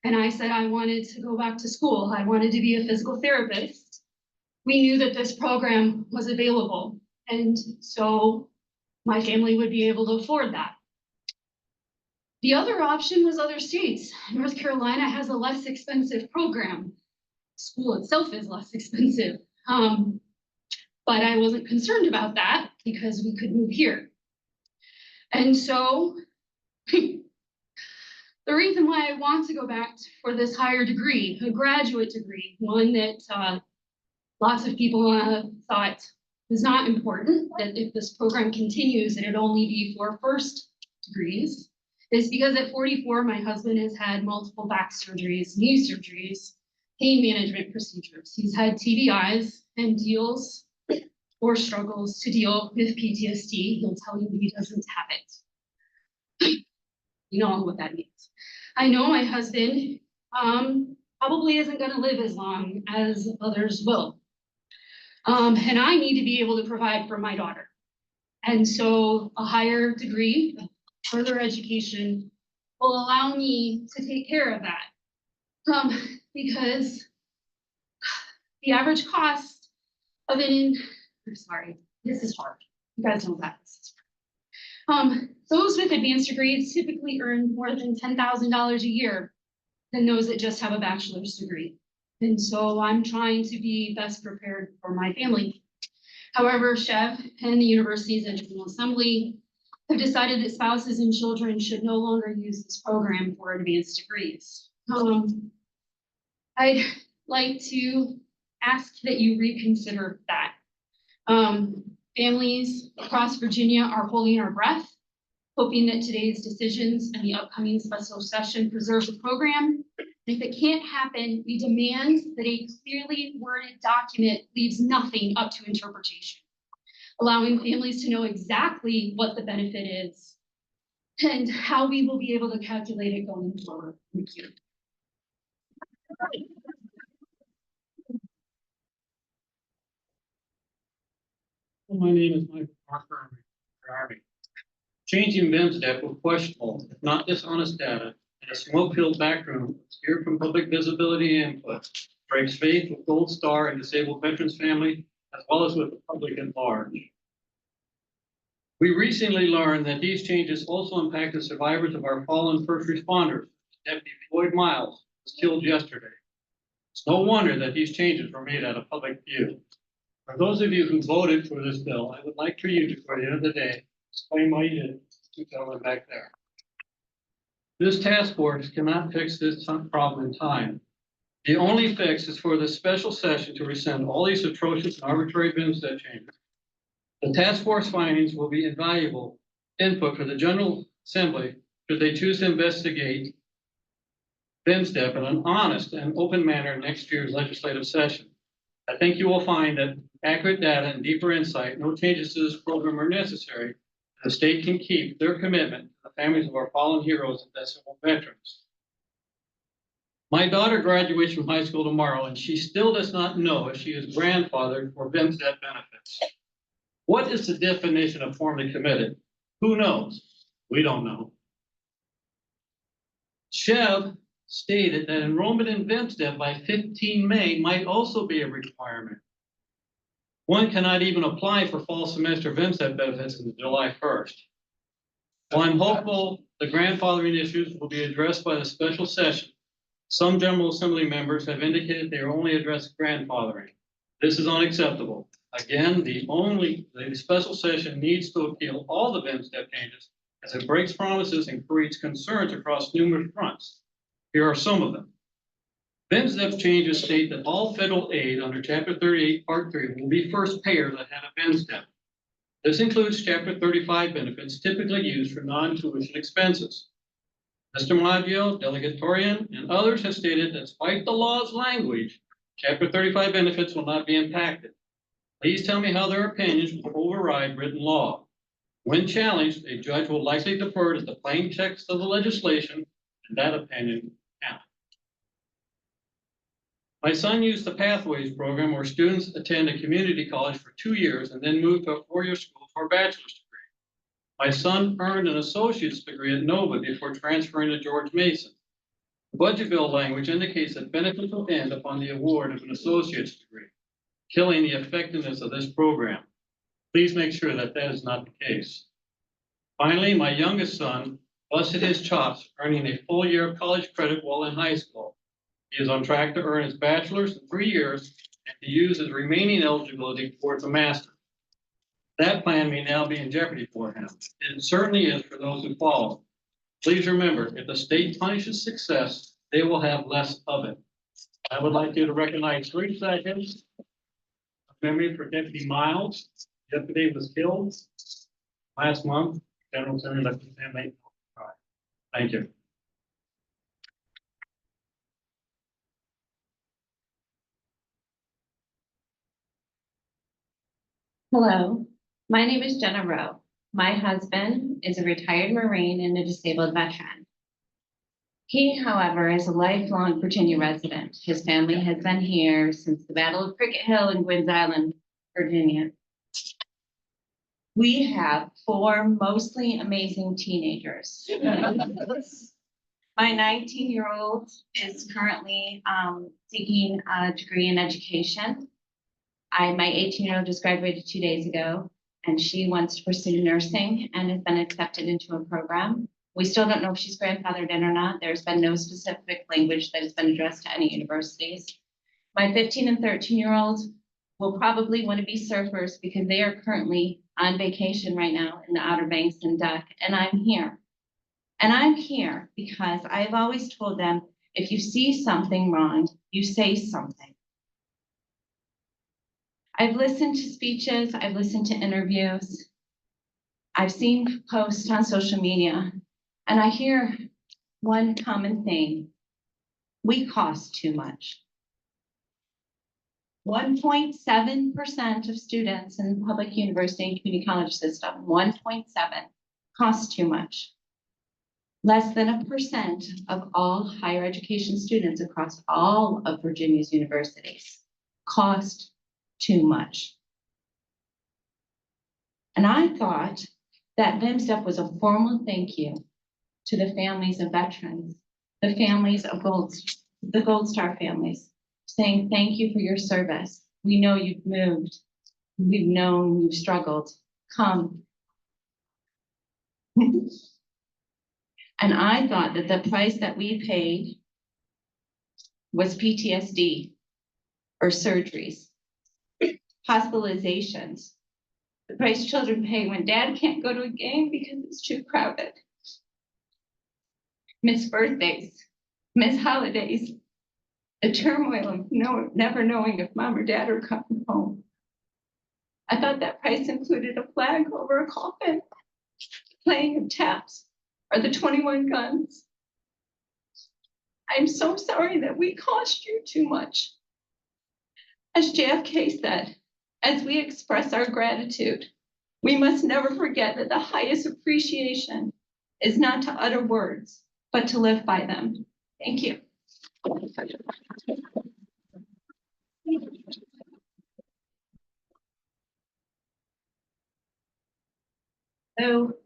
and I said I wanted to go back to school, I wanted to be a physical therapist, we knew that this program was available. And so my family would be able to afford that. The other option was other states. North Carolina has a less expensive program. School itself is less expensive. But I wasn't concerned about that because we could move here. And so the reason why I want to go back for this higher degree, a graduate degree, one that lots of people thought was not important, that if this program continues, it'd only be for first degrees, is because at 44, my husband has had multiple back surgeries, knee surgeries, pain management procedures. He's had TBIs and deals or struggles to deal with PTSD. He'll tell you he doesn't have it. You know what that means. I know my husband probably isn't going to live as long as others will. And I need to be able to provide for my daughter. And so a higher degree, further education will allow me to take care of that. Because the average cost of I'm sorry, this is hard. You guys know that. Those with advanced degrees typically earn more than $10,000 a year than those that just have a bachelor's degree. And so I'm trying to be best prepared for my family. However, Chev and the universities and General Assembly have decided that spouses and children should no longer use this program for advanced degrees. I'd like to ask that you reconsider that. Families across Virginia are holding our breath, hoping that today's decisions and the upcoming special session preserve the program. And if it can't happen, we demand that a clearly worded document leaves nothing up to interpretation, allowing families to know exactly what the benefit is and how we will be able to calculate it going forward. Thank you. My name is Michael Parker. I'm a Army. Changing VMSDEP was questionable, if not dishonest data, and a smoke-filled backroom obscured from public visibility and input, breaks faith with Gold Star and disabled veterans family, as well as with the public at large. We recently learned that these changes also impact the survivors of our fallen first responders. Deputy Floyd Miles was killed yesterday. It's no wonder that these changes were made out of public view. For those of you who voted for this bill, I would like for you to, for the end of the day, explain why you did. Two gentlemen back there. This task force cannot fix this problem in time. The only fix is for the special session to rescind all these atrocious and arbitrary VMSDEP changes. The task force findings will be invaluable input for the General Assembly should they choose to investigate VMSDEP in an honest and open manner in next year's legislative session. I think you will find that accurate data and deeper insight, no changes to this program are necessary. The state can keep their commitment to the families of our fallen heroes and disabled veterans. My daughter graduates from high school tomorrow, and she still does not know if she is grandfathered for VMSDEP benefits. What is the definition of formally committed? Who knows? We don't know. Chev stated that enrollment in VMSDEP by 15 May might also be a requirement. One cannot even apply for fall semester VMSDEP benefits until July 1st. While I'm hopeful the grandfathering issues will be addressed by the special session, some General Assembly members have indicated they are only addressing grandfathering. This is unacceptable. Again, the special session needs to appeal all the VMSDEP changes as it breaks promises and creates concerns across numerous fronts. Here are some of them. VMSDEP changes state that all federal aid under Chapter 38, Part 3 will be first payers ahead of VMSDEP. This includes Chapter 35 benefits typically used for non-tuition expenses. Mr. Maggio, Delegate Torian, and others have stated that despite the law's language, Chapter 35 benefits will not be impacted. Please tell me how their opinions will override written law. When challenged, a judge will likely defer to the plain text of the legislation, and that opinion counts. My son used the Pathways program where students attend a community college for 2 years and then move to a 4-year school for a bachelor's degree. My son earned an associate's degree at Nova before transferring to George Mason. The budget bill language indicates that benefits will end upon the award of an associate's degree, killing the effectiveness of this program. Please make sure that that is not the case. Finally, my youngest son busted his chops earning a full year of college credit while in high school. He is on track to earn his bachelor's in 3 years and to use his remaining eligibility towards a master. That plan may now be in jeopardy for him. It certainly is for those who follow. Please remember, if the state punishes success, they will have less of it. I would like you to recognize 3 seconds of memory for Deputy Miles. Deputy was killed last month. General Assembly left his family. Thank you. Hello, my name is Jenna Rowe. My husband is a retired Marine and a disabled veteran. He, however, is a lifelong Virginia resident. His family has been here since the Battle of Cricket Hill in Gwynns Island, Virginia. We have 4 mostly amazing teenagers. My 19-year-old is currently seeking a degree in education. My 18-year-old just graduated 2 days ago, and she wants to pursue nursing and has been accepted into a program. We still don't know if she's grandfathered in or not. There's been no specific language that has been addressed to any universities. My 15 and 13-year-olds will probably want to be surfers because they are currently on vacation right now in the Outer Banks and Duck, and I'm here. And I'm here because I've always told them, if you see something wrong, you say something. I've listened to speeches, I've listened to interviews, I've seen posts on social media, and I hear one common thing: we cost too much. 1.7% of students in the public university and community college system, 1.7, costs too much. Less than 1% of all higher education students across all of Virginia's universities cost too much. And I thought that VMSDEP was a formal thank you to the families of veterans, the families of the Gold Star families, saying thank you for your service. We know you've moved. We've known you've struggled. Come. And I thought that the price that we paid was PTSD or surgeries, hospitalizations, the price children pay when dad can't go to a game because it's too crowded, miss birthdays, miss holidays, the turmoil of never knowing if mom or dad are coming home. I thought that price included a flag over a coffin, playing of taps, or the 21 guns. I'm so sorry that we cost you too much. As JFK said, as we express our gratitude, we must never forget that the highest appreciation is not to utter words, but to live by them. Thank you. So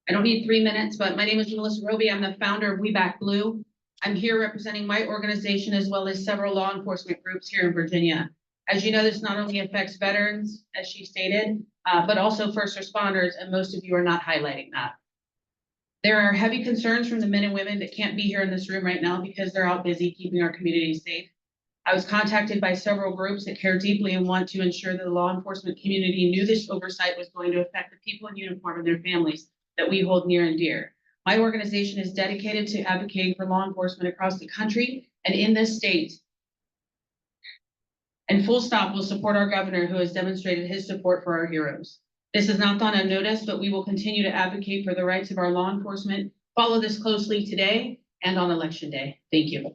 I don't need 3 minutes, but my name is Melissa Roby. I'm the founder of We Back Blue. I'm here representing my organization as well as several law enforcement groups here in Virginia. As you know, this not only affects veterans, as she stated, but also first responders, and most of you are not highlighting that. There are heavy concerns from the men and women that can't be here in this room right now because they're out busy keeping our communities safe. I was contacted by several groups that care deeply and want to ensure that the law enforcement community knew this oversight was going to affect the people in uniform and their families that we hold near and dear. My organization is dedicated to advocating for law enforcement across the country and in this state. And full stop will support our governor, who has demonstrated his support for our heroes. This has not gone unnoticed, but we will continue to advocate for the rights of our law enforcement. Follow this closely today and on election day. Thank you.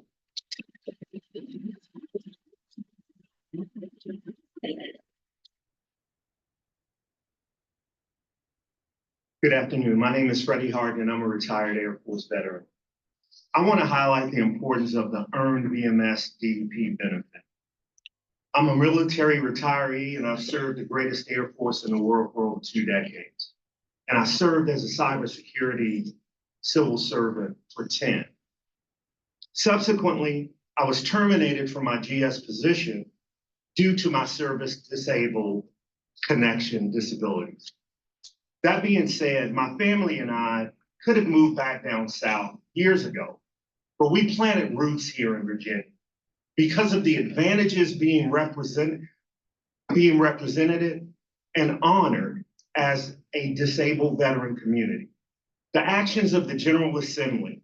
Good afternoon. My name is Freddie Harden, and I'm a retired Air Force veteran. I want to highlight the importance of the earned VMSDEP benefit. I'm a military retiree, and I've served the greatest Air Force in the world for over 2 decades. And I served as a cybersecurity civil servant for 10. Subsequently, I was terminated from my GS position due to my service disabled connection disabilities. That being said, my family and I could have moved back down south years ago, but we planted roots here in Virginia. because of the advantages being represented and honored as a disabled veteran community. The actions of the General Assembly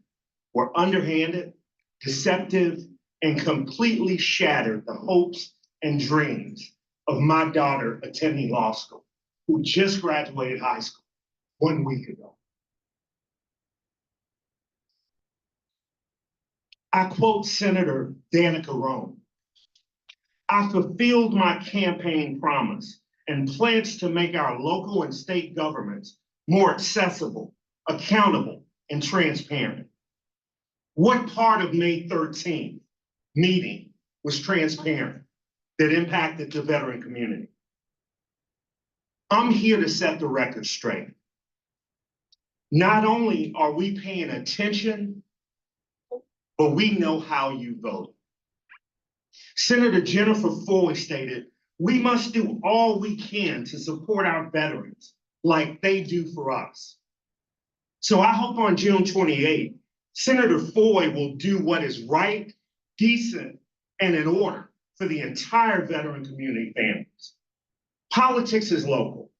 were underhanded, deceptive, and completely shattered the hopes and dreams of my daughter attending law school, who just graduated high school 1 week ago. I quote Senator Danica Roem. I fulfilled my campaign promise and pledged to make our local and state governments more accessible, accountable, and transparent. What part of May 13th meeting was transparent that impacted the veteran community? I'm here to set the record straight. Not only are we paying attention, but we know how you vote. Senator Jennifer Floyd stated, we must do all we can to support our veterans like they do for us. So I hope on June 28th, Senator Floyd will do what is right, decent, and in order for the entire veteran community families. Politics is local,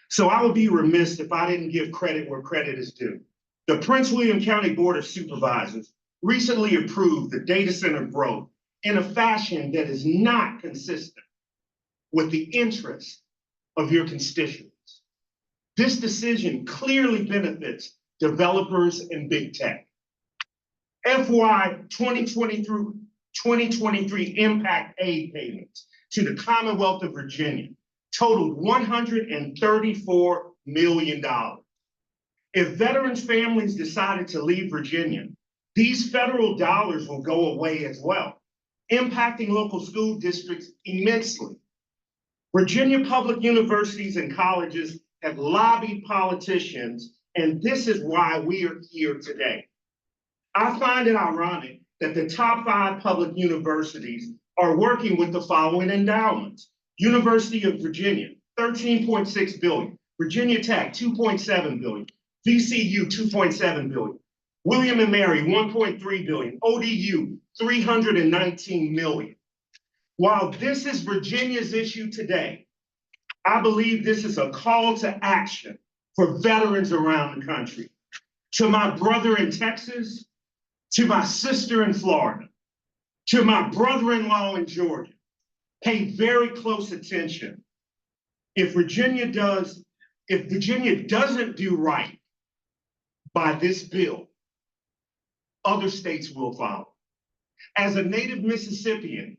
so I would be remiss if I didn't give credit where credit is due. The Prince William County Board of Supervisors recently approved the data center growth in a fashion that is not consistent with the interests of your constituents. This decision clearly benefits developers and big tech. FY 2023 impact aid payments to the Commonwealth of Virginia totaled $134 million. If veterans' families decided to leave Virginia, these federal dollars will go away as well, impacting local school districts immensely. Virginia public universities and colleges have lobbied politicians, and this is why we are here today. I find it ironic that the top 5 public universities are working with the following endowments. University of Virginia, $13.6 billion. Virginia Tech, $2.7 billion. VCU, $2.7 billion. William and Mary, $1.3 billion. ODU, $319 million. While this is Virginia's issue today, I believe this is a call to action for veterans around the country. To my brother in Texas, to my sister in Florida, to my brother-in-law in Georgia, pay very close attention. If Virginia doesn't do right by this bill, other states will follow. As a native Mississippian,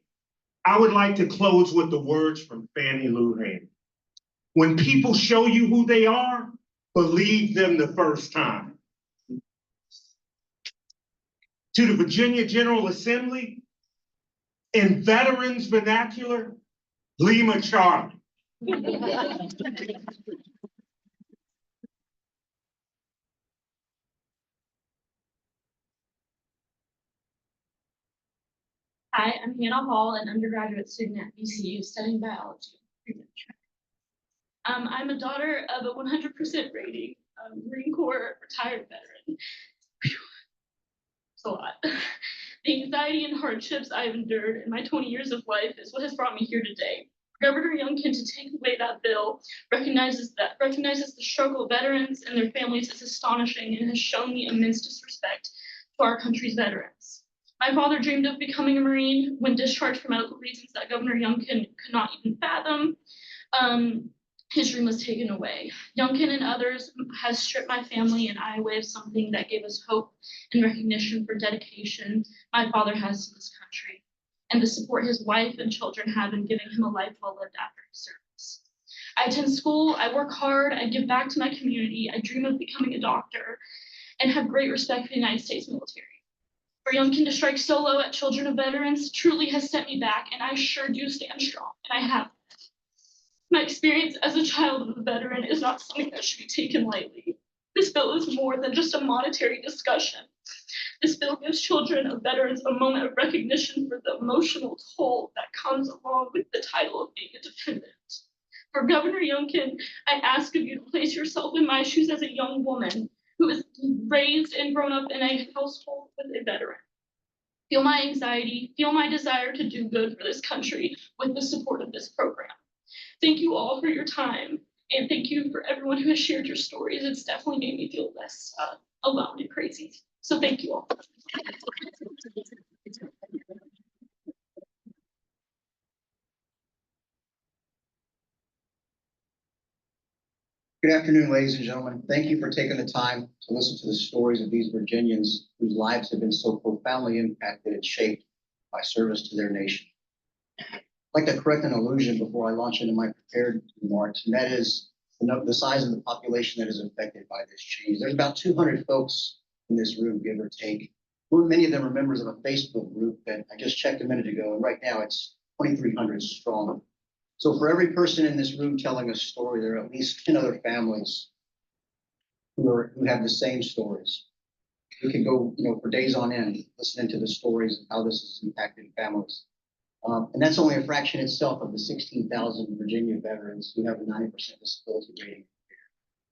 I would like to close with the words from Fannie Lou Hamer. When people show you who they are, believe them the first time. To the Virginia General Assembly, in veterans vernacular, Lima Charlie. Hi, I'm Hannah Hall, an undergraduate student at VCU studying biology. I'm a daughter of a 100% rating Marine Corps retired veteran. It's a lot. The anxiety and hardships I've endured in my 20 years of life is what has brought me here today. Governor Youngkin to take away that bill recognizes the struggle of veterans and their families is astonishing and has shown me immense disrespect to our country's veterans. My father dreamed of becoming a Marine when discharged for medical reasons that Governor Youngkin could not even fathom. His dream was taken away. Youngkin and others has stripped my family and I away of something that gave us hope and recognition for dedication my father has to this country and the support his wife and children have in giving him a life well lived after his service. I attend school, I work hard, I give back to my community, I dream of becoming a doctor and have great respect for the United States military. For Youngkin to strike solo at children of veterans truly has set me back and I sure do stand strong and I have. My experience as a child of a veteran is not something that should be taken lightly. This bill is more than just a monetary discussion. This bill gives children of veterans a moment of recognition for the emotional toll that comes along with the title of being a dependent. For Governor Youngkin, I ask of you to place yourself in my shoes as a young woman who is raised and grown up in a household with a veteran. feel my anxiety, feel my desire to do good for this country with the support of this program. Thank you all for your time, and thank you for everyone who has shared your stories. It's definitely made me feel less alone and crazy. So thank you all. Good afternoon, ladies and gentlemen. Thank you for taking the time to listen to the stories of these Virginians whose lives have been so profoundly impacted and shaped by service to their nation. I'd like to correct an illusion before I launch into my prepared remarks, and that is the size of the population that is affected by this change. There's about 200 folks in this room, give or take. Many of them are members of a Facebook group that I just checked a minute ago, and right now it's 2,300 strong. So for every person in this room telling a story, there are at least 10 other families who have the same stories. We could go, for days on end, listening to the stories of how this has impacted families. And that's only a fraction itself of the 16,000 Virginia veterans who have a 90% disability rating.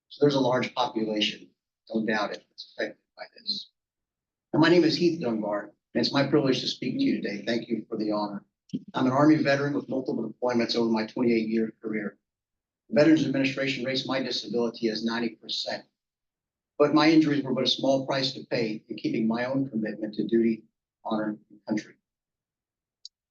So there's a large population, no doubt it, that's affected by this. And my name is Heath Dunbar, and it's my privilege to speak to you today. Thank you for the honor. I'm an Army veteran with multiple deployments over my 28-year career. The Veterans Administration rates my disability as 90%, but my injuries were but a small price to pay in keeping my own commitment to duty, honor, and country.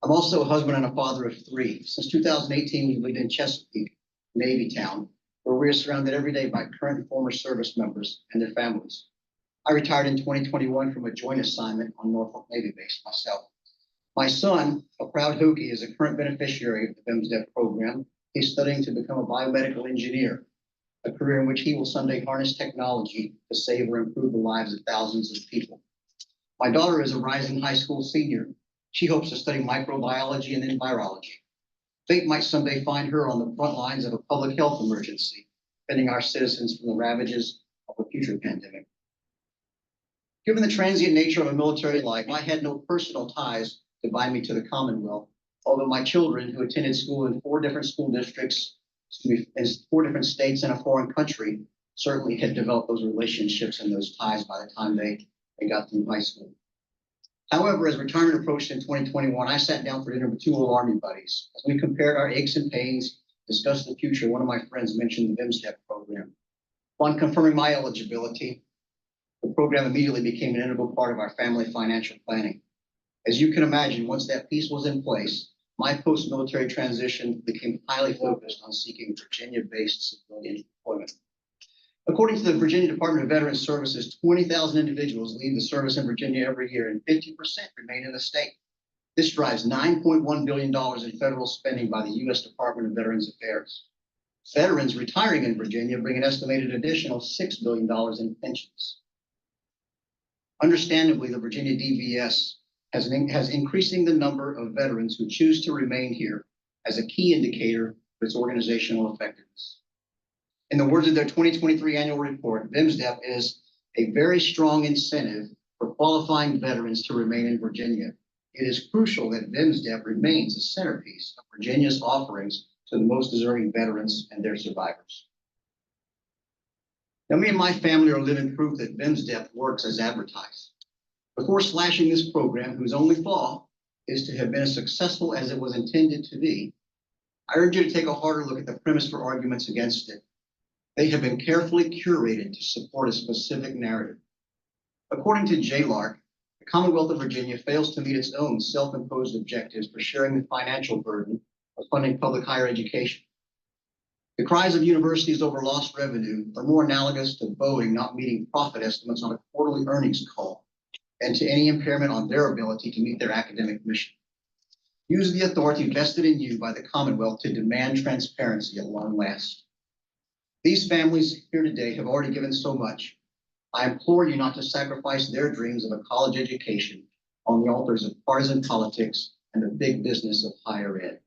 I'm also a husband and a father of 3. Since 2018, we lived in Chesapeake, Navy Town, where we are surrounded every day by current and former service members and their families. I retired in 2021 from a joint assignment on Norfolk Navy Base myself. My son, a proud Hokie, is a current beneficiary of the VMSDEP program. He's studying to become a biomedical engineer, a career in which he will someday harness technology to save or improve the lives of thousands of people. My daughter is a rising high school senior. She hopes to study microbiology and then virology. Fate might someday find her on the front lines of a public health emergency, defending our citizens from the ravages of a future pandemic. Given the transient nature of a military life, I had no personal ties to bind me to the Commonwealth, although my children, who attended school in 4 different school districts, in 4 different states and a foreign country, certainly had developed those relationships and those ties by the time they got through high school. However, as retirement approached in 2021, I sat down for dinner with 2 old Army buddies. As we compared our aches and pains, discussed the future, one of my friends mentioned the VMSDEP program. Upon confirming my eligibility, the program immediately became an integral part of our family financial planning. As you can imagine, once that piece was in place, my post-military transition became highly focused on seeking Virginia-based civilian employment. According to the Virginia Department of Veterans Services, 20,000 individuals leave the service in Virginia every year, and 50% remain in the state. This drives $9.1 billion in federal spending by the U.S. Department of Veterans Affairs. Veterans retiring in Virginia bring an estimated additional $6 billion in pensions. Understandably, the Virginia DVS has increasing the number of veterans who choose to remain here as a key indicator of its organizational effectiveness. In the words of their 2023 annual report, VMSDEP is a very strong incentive for qualifying veterans to remain in Virginia. It is crucial that VMSDEP remains a centerpiece of Virginia's offerings to the most deserving veterans and their survivors. Now, me and my family are living proof that VMSDEP works as advertised. Before slashing this program, whose only flaw is to have been as successful as it was intended to be, I urge you to take a harder look at the premise for arguments against it. They have been carefully curated to support a specific narrative. According to JLARC, the Commonwealth of Virginia fails to meet its own self-imposed objectives for sharing the financial burden of funding public higher education. The cries of universities over lost revenue are more analogous to Boeing not meeting profit estimates on a quarterly earnings call and to any impairment on their ability to meet their academic mission. Use the authority vested in you by the Commonwealth to demand transparency at long last. These families here today have already given so much. I implore you not to sacrifice their dreams of a college education on the altars of partisan politics and the big business of higher ed.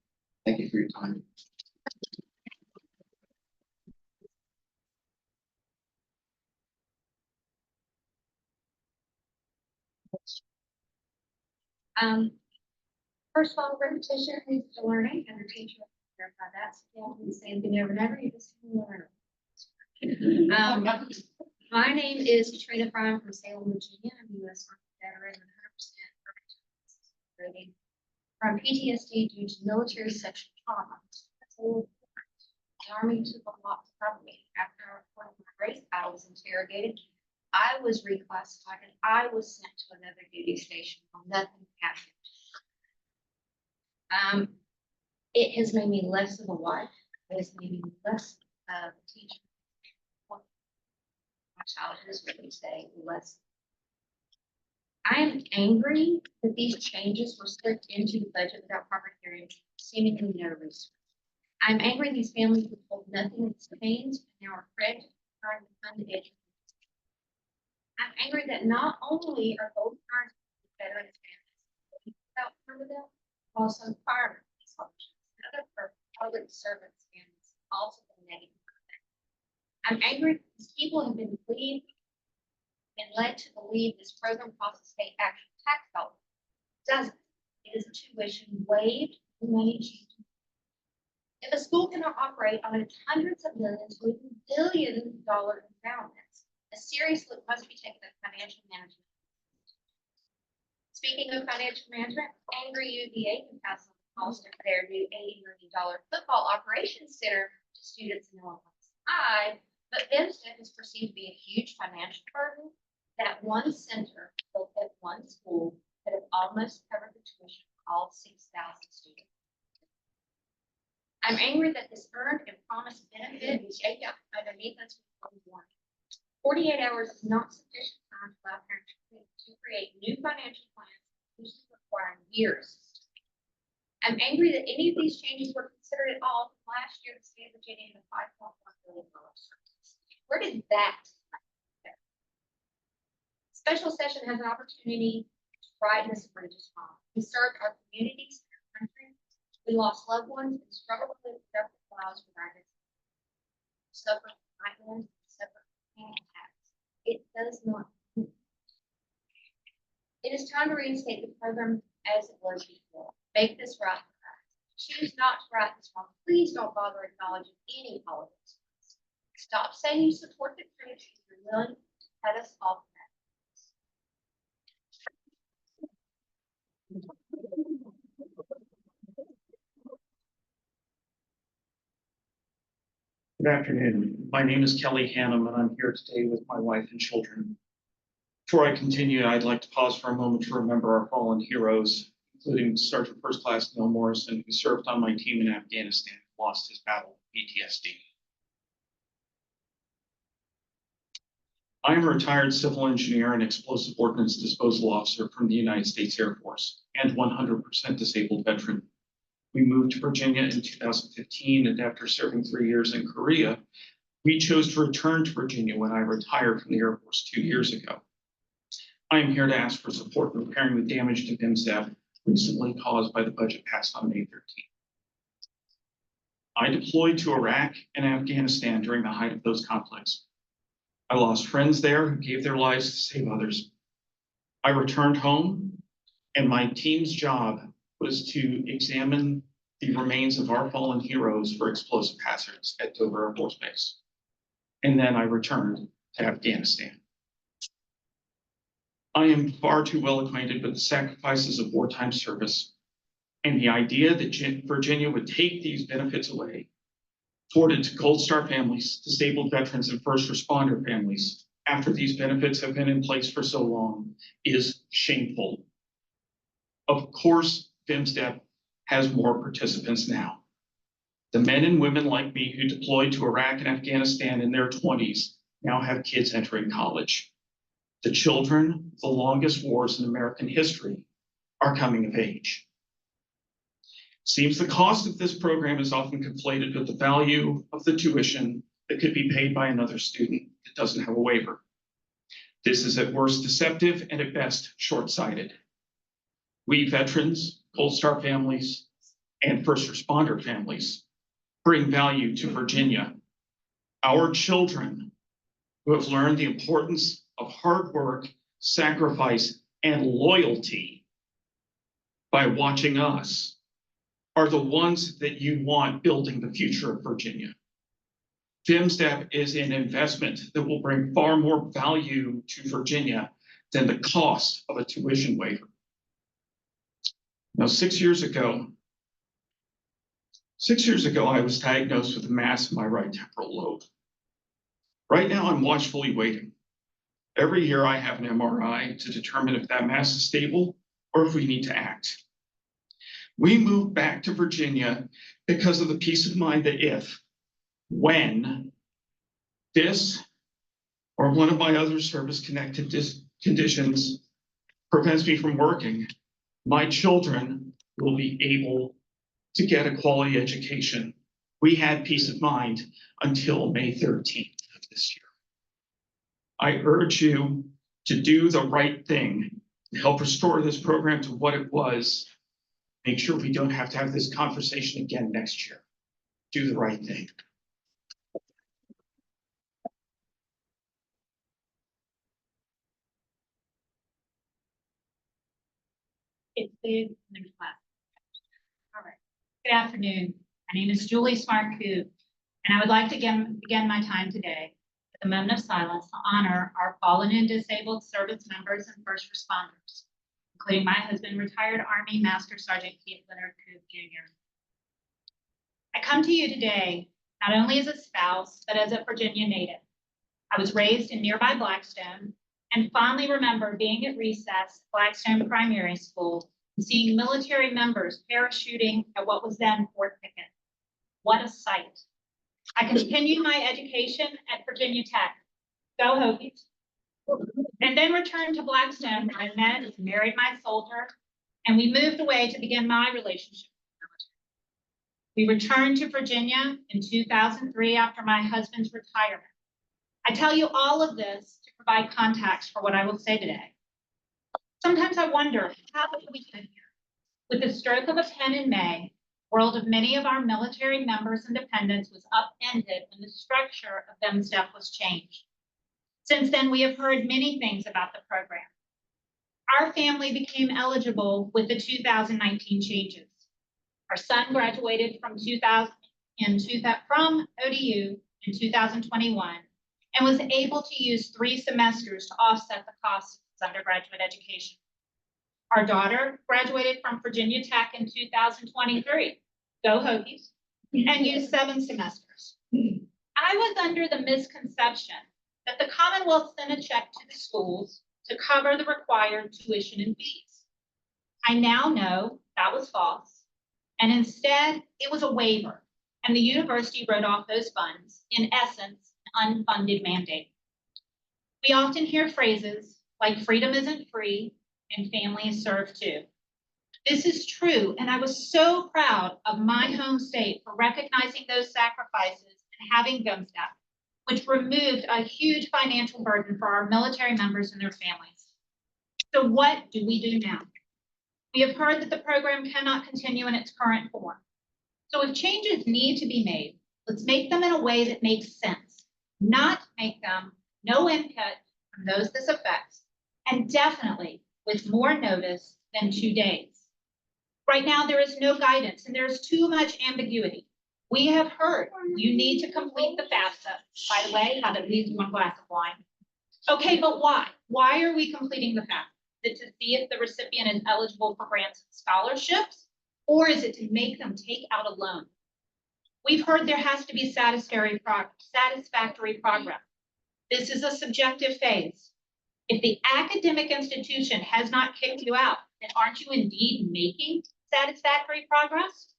Thank you for your time. First of all, repetition leads to learning, and the teacher will verify that. So you don't say anything never, never, you just learn. My name is Katrina Fry from Salem, Virginia. I'm a U.S. Army veteran, 100% rating from PTSD due to military sexual trauma. That's a little different. The Army took a lot from me. After one of my race battle was interrogated, I was reclassified and I was sent to another duty station on nothing happened. It has made me less of a wife. It has made me less of a teacher. My childhood is really saying less. I am angry that these changes were slipped into the budget without proper hearing, seemingly no reason. I'm angry these families were told nothing of these pains and now are afraid to try to fund the education. I'm angry that not only are both parents veterans families without Riverdale, also firemen, police officers, and other public servants families also been negative. I'm angry that these people have been believed and led to believe this program costs state actual tax dollars. It doesn't. It is tuition waived, money changed. If a school cannot operate on its hundreds of millions or even billion-dollar endowments, a serious look must be taken at financial management. Speaking of financial management, angry UVA can pass on the cost of their new $80 million football operations center to students in Illinois. But VMSDEP is perceived to be a huge financial burden. That one center built at one school could have almost covered the tuition for all 6,000 students. I'm angry that this earned and promised benefit is shaped up underneath us with one. 48 hours is not sufficient time to allow parents to create new financial plans, usually requiring years. I'm angry that any of these changes were considered at all from last year. The state of Virginia in the $5.1 billion. Where did that? Special session has an opportunity to right this egregious wrong. We served our communities and our country. We lost loved ones and struggled with productive lives without it. Suffer nightmares, suffer panic attacks. It does not. It is time to reinstate the program as it was before. Make this right for us. Choose not to right this wrong. Please don't bother acknowledging any politics. Stop saying you support the troops if you're willing to cut us off. Good afternoon. My name is Kelly Hannum, and I'm here today with my wife and children. Before I continue, I'd like to pause for a moment to remember our fallen heroes, including Sergeant First Class Neil Morrison, who served on my team in Afghanistan and lost his battle with PTSD. I am a retired civil engineer and explosive ordnance disposal officer from the United States Air Force and 100% disabled veteran. We moved to Virginia in 2015, and after serving 3 years in Korea, we chose to return to Virginia when I retired from the Air Force 2 years ago. I am here to ask for support in repairing the damage to VMSDEP recently caused by the budget passed on May 13th. I deployed to Iraq and Afghanistan during the height of those conflicts. I lost friends there who gave their lives to save others. I returned home, and my team's job was to examine the remains of our fallen heroes for explosive hazards at Dover Air Force Base. And then I returned to Afghanistan. I am far too well acquainted with the sacrifices of wartime service, and the idea that Virginia would take these benefits away, afforded to Gold Star families, disabled veterans, and first responder families after these benefits have been in place for so long, is shameful. Of course, VMSDEP has more participants now. The men and women like me who deployed to Iraq and Afghanistan in their 20s now have kids entering college. The children of the longest wars in American history are coming of age. Seems the cost of this program is often conflated with the value of the tuition that could be paid by another student that doesn't have a waiver. This is at worst deceptive and at best short-sighted. We veterans, Gold Star families, and first responder families bring value to Virginia. Our children who have learned the importance of hard work, sacrifice, and loyalty by watching us are the ones that you want building the future of Virginia. VMSDEP is an investment that will bring far more value to Virginia than the cost of a tuition waiver. Now, 6 years ago, I was diagnosed with a mass in my right temporal lobe. Right now, I'm watchfully waiting. Every year, I have an MRI to determine if that mass is stable or if we need to act. We moved back to Virginia because of the peace of mind that when this or one of my other service-connected conditions prevents me from working, my children will be able to get a quality education. We had peace of mind until May 13th of this year. I urge you to do the right thing to help restore this program to what it was. Make sure we don't have to have this conversation again next year. Do the right thing. It's big and there's class. All right. Good afternoon. My name is Julie Smart-Coop, and I would like to begin my time today with a moment of silence to honor our fallen and disabled service members and first responders, including my husband, retired Army Master Sergeant Keith Leonard Coop Jr. I come to you today not only as a spouse, but as a Virginia native. I was raised in nearby Blackstone and fondly remember being at recess at Blackstone Primary School and seeing military members parachuting at what was then Fort Pickett. What a sight. I continued my education at Virginia Tech. Go Hokies. And then returned to Blackstone where I met and married my soldier, and we moved away to begin my relationship with the military. We returned to Virginia in 2003 after my husband's retirement. I tell you all of this to provide context for what I will say today. Sometimes I wonder, how did we get here? With the stroke of a pen in May, the world of many of our military members and dependents was upended when the structure of VMSDEP was changed. Since then, we have heard many things about the program. Our family became eligible with the 2019 changes. Our son graduated from ODU in 2021 and was able to use 3 semesters to offset the cost of his undergraduate education. Our daughter graduated from Virginia Tech in 2023, go Hokies, and used 7 semesters. I was under the misconception that the Commonwealth sent a check to the schools to cover the required tuition and fees. I now know that was false, and instead it was a waiver, and the university wrote off those funds, in essence, an unfunded mandate. We often hear phrases like freedom isn't free and family is served too. This is true, and I was so proud of my home state for recognizing those sacrifices and having VMSDEP, which removed a huge financial burden for our military members and their families. So what do we do now? We have heard that the program cannot continue in its current form. So if changes need to be made, let's make them in a way that makes sense, not make them no input from those this affects, and definitely with more notice than 2 days. Right now, there is no guidance and there's too much ambiguity. We have heard you need to complete the FAFSA. By the way, have at least 1 glass of wine. Okay, but why? Why are we completing the FAFSA? Is it to see if the recipient is eligible for grants and scholarships, or is it to make them take out a loan? We've heard there has to be satisfactory progress. This is a subjective phase. If the academic institution has not kicked you out, then aren't you indeed making satisfactory progress?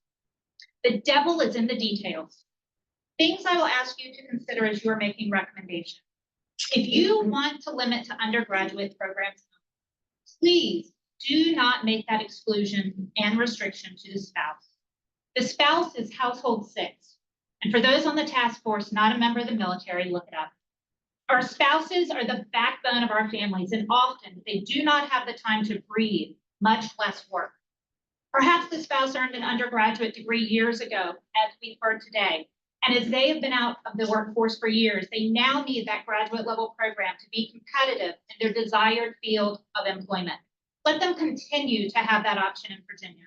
The devil is in the details. Things I will ask you to consider as you are making recommendations. If you want to limit to undergraduate programs, please do not make that exclusion and restriction to the spouse. The spouse is household 6. And for those on the task force not a member of the military, look it up. Our spouses are the backbone of our families, and often they do not have the time to breathe, much less work. Perhaps the spouse earned an undergraduate degree years ago, as we've heard today, and as they have been out of the workforce for years, they now need that graduate level program to be competitive in their desired field of employment. Let them continue to have that option in Virginia.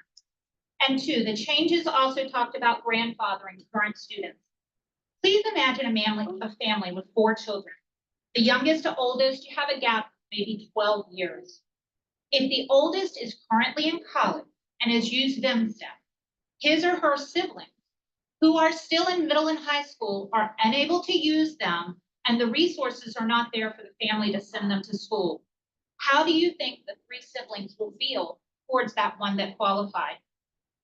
And 2, the changes also talked about grandfathering current students. Please imagine a family with 4 children. The youngest to oldest, you have a gap of maybe 12 years. If the oldest is currently in college and has used VMSDEP. His or her siblings who are still in middle and high school are unable to use them, and the resources are not there for the family to send them to school. How do you think the 3 siblings will feel towards that one that qualified?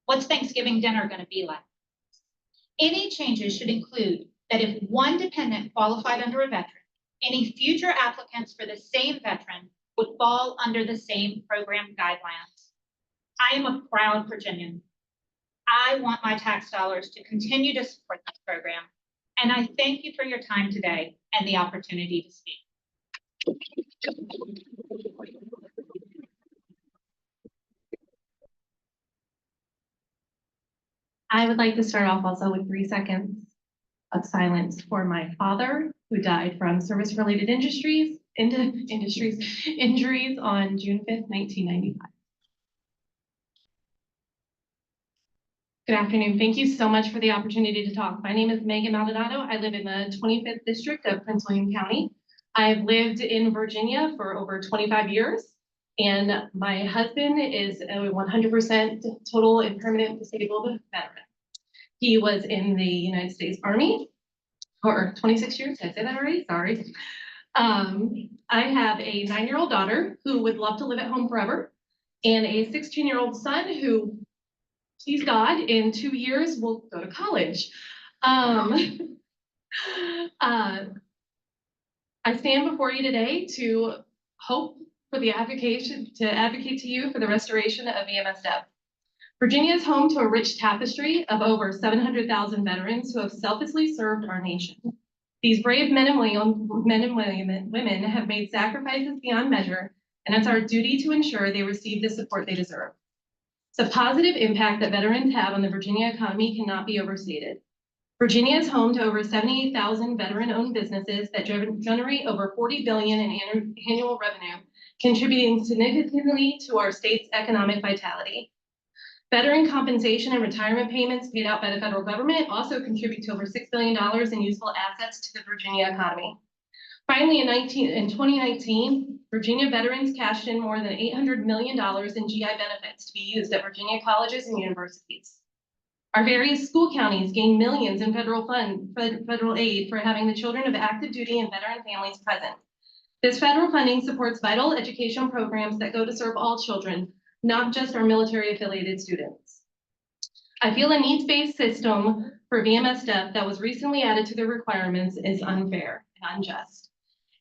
What's Thanksgiving dinner going to be like? Any changes should include that if one dependent qualified under a veteran, any future applicants for the same veteran would fall under the same program guidelines. I am a proud Virginian. I want my tax dollars to continue to support this program, and I thank you for your time today and the opportunity to speak. I would like to start off also with 3 seconds of silence for my father, who died from service-related injuries on June 5th, 1995. Good afternoon. Thank you so much for the opportunity to talk. My name is Megan Maldonado. I live in the 25th District of Prince William County. I've lived in Virginia for over 25 years, and my husband is a 100% total and permanent disabled veteran. He was in the United States Army for 26 years. Did I say that already? Sorry. I have a 9-year-old daughter who would love to live at home forever, and a 16-year-old son who, please God, in 2 years will go to college. I stand before you today to hope for the advocate to you for the restoration of VMSDEP. Virginia is home to a rich tapestry of over 700,000 veterans who have selflessly served our nation. These brave men and women have made sacrifices beyond measure, and it's our duty to ensure they receive the support they deserve. The positive impact that veterans have on the Virginia economy cannot be overstated. Virginia is home to over 78,000 veteran-owned businesses that generate over $40 billion in annual revenue, contributing significantly to our state's economic vitality. Veteran compensation and retirement payments paid out by the federal government also contribute to over $6 billion in useful assets to the Virginia economy. Finally, in 2019, Virginia veterans cashed in more than $800 million in GI benefits to be used at Virginia colleges and universities. Our various school counties gain millions in federal aid for having the children of active duty and veteran families present. This federal funding supports vital education programs that go to serve all children, not just our military affiliated students. I feel a needs-based system for VMSDEP that was recently added to the requirements is unfair and unjust.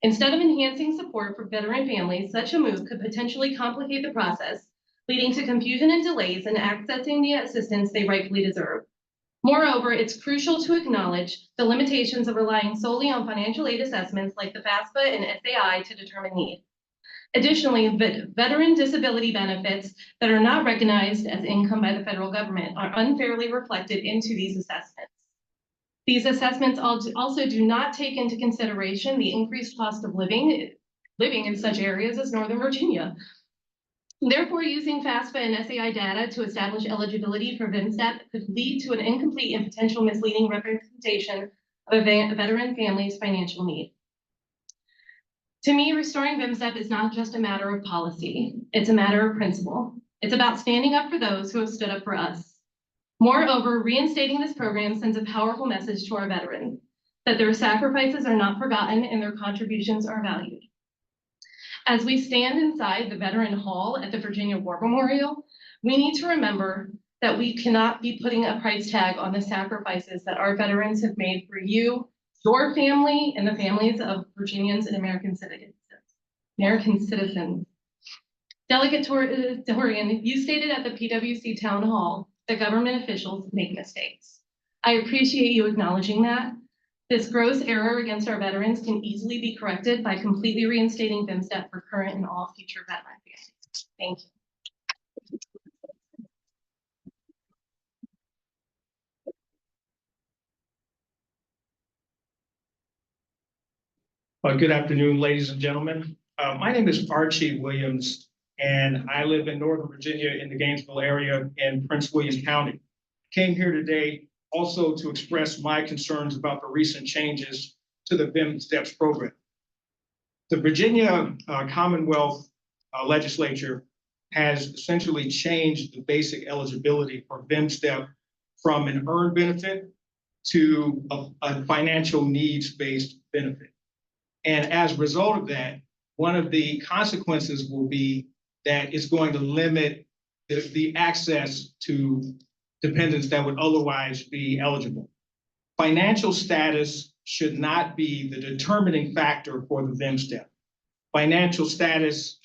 Instead of enhancing support for veteran families, such a move could potentially complicate the process, leading to confusion and delays in accessing the assistance they rightfully deserve. Moreover, it's crucial to acknowledge the limitations of relying solely on financial aid assessments like the FAFSA and SAI to determine need. Additionally, veteran disability benefits that are not recognized as income by the federal government are unfairly reflected into these assessments. These assessments also do not take into consideration the increased cost of living in such areas as Northern Virginia. Therefore, using FAFSA and SAI data to establish eligibility for VMSDEP could lead to an incomplete and potential misleading representation of a veteran family's financial need. To me, restoring VMSDEP is not just a matter of policy, it's a matter of principle. It's about standing up for those who have stood up for us. Moreover, reinstating this program sends a powerful message to our veterans that their sacrifices are not forgotten and their contributions are valued. As we stand inside the Veteran Hall at the Virginia War Memorial, we need to remember that we cannot be putting a price tag on the sacrifices that our veterans have made for you, your family, and the families of Virginians and American citizens. Delegate Dorian, you stated at the PWC Town Hall that government officials make mistakes. I appreciate you acknowledging that. This gross error against our veterans can easily be corrected by completely reinstating VMSDEP for current and all future veteran families. Thank you. Good afternoon, ladies and gentlemen. My name is Archie Williams, and I live in Northern Virginia in the Gainesville area in Prince William County. Came here today also to express my concerns about the recent changes to the VMSDEP program. The Virginia Commonwealth Legislature has essentially changed the basic eligibility for VMSDEP from an earned benefit to a financial needs-based benefit. And as a result of that, one of the consequences will be that it's going to limit the access to dependents that would otherwise be eligible. Financial status should not be the determining factor for the VMSDEP. Financial status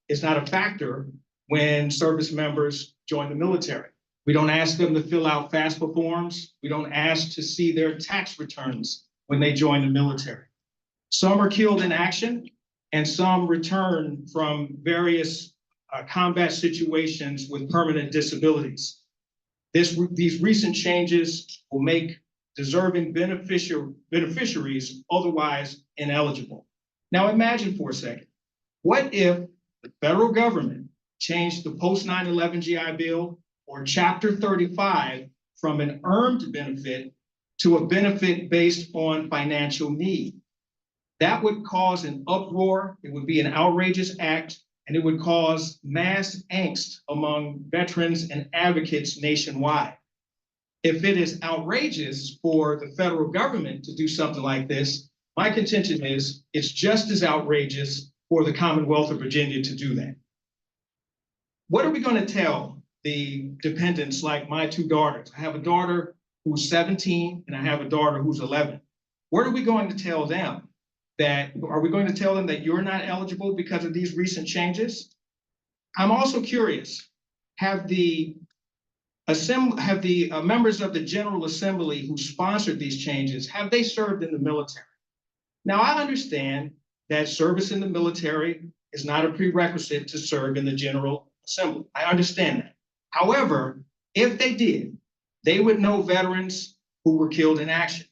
is not a factor when service members join the military. We don't ask them to fill out FAFSA forms. We don't ask to see their tax returns when they join the military. Some are killed in action, and some return from various combat situations with permanent disabilities. These recent changes will make deserving beneficiaries otherwise ineligible. Now imagine for a second, what if the federal government changed the post 9/11 GI Bill or Chapter 35 from an earned benefit to a benefit based on financial need? That would cause an uproar. It would be an outrageous act, and it would cause mass angst among veterans and advocates nationwide. If it is outrageous for the federal government to do something like this, my contention is it's just as outrageous for the Commonwealth of Virginia to do that. What are we going to tell the dependents like my two daughters? I have a daughter who's 17 and I have a daughter who's 11. What are we going to tell them? Are we going to tell them that you're not eligible because of these recent changes? I'm also curious, have the members of the General Assembly who sponsored these changes, have they served in the military? Now, I understand that service in the military is not a prerequisite to serve in the General Assembly. I understand that. However, if they did, they would know veterans who were killed in action.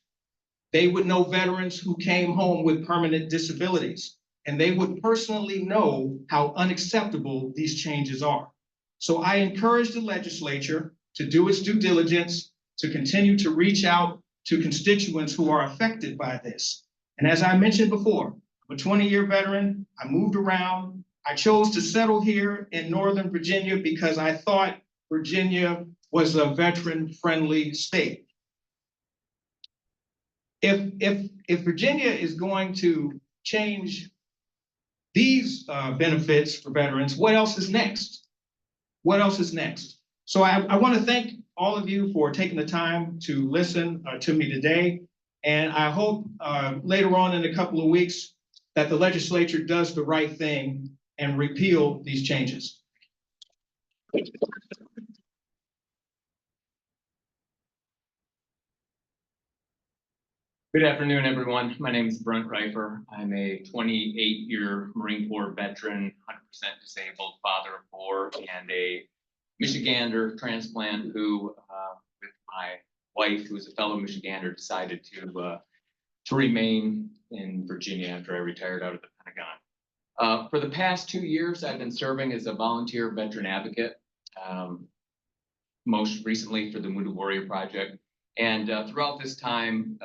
They would know veterans who came home with permanent disabilities, and they would personally know how unacceptable these changes are. So I encourage the legislature to do its due diligence, to continue to reach out to constituents who are affected by this. And as I mentioned before, I'm a 20-year veteran. I moved around. I chose to settle here in Northern Virginia because I thought Virginia was a veteran-friendly state. If Virginia is going to change these benefits for veterans, what else is next? What else is next? So I want to thank all of you for taking the time to listen to me today. And I hope later on in a couple of weeks that the legislature does the right thing and repeal these changes. Good afternoon, everyone. My name is Brent Reifer. I'm a 28-year Marine Corps veteran, 100% disabled, father of four, and a Michigander transplant who, with my wife, who is a fellow Michigander, decided to remain in Virginia after I retired out of the Pentagon. For the past 2 years, I've been serving as a volunteer veteran advocate, most recently for the Wounded Warrior Project. And throughout this time,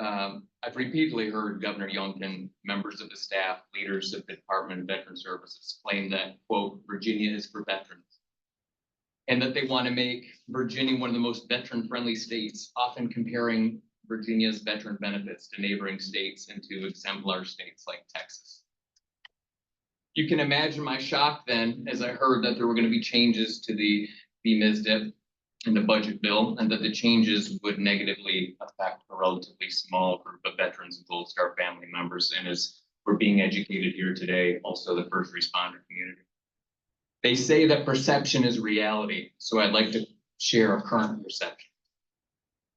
I've repeatedly heard Governor Youngkin, members of the staff, leaders of the Department of Veteran Services claim that, quote, Virginia is for veterans, and that they want to make Virginia one of the most veteran-friendly states, often comparing Virginia's veteran benefits to neighboring states and to exemplar states like Texas. You can imagine my shock then as I heard that there were going to be changes to the VMSDEP in the budget bill, and that the changes would negatively affect a relatively small group of veterans and Gold Star family members, and as we're being educated here today, also the first responder community. They say that perception is reality, so I'd like to share a current perception.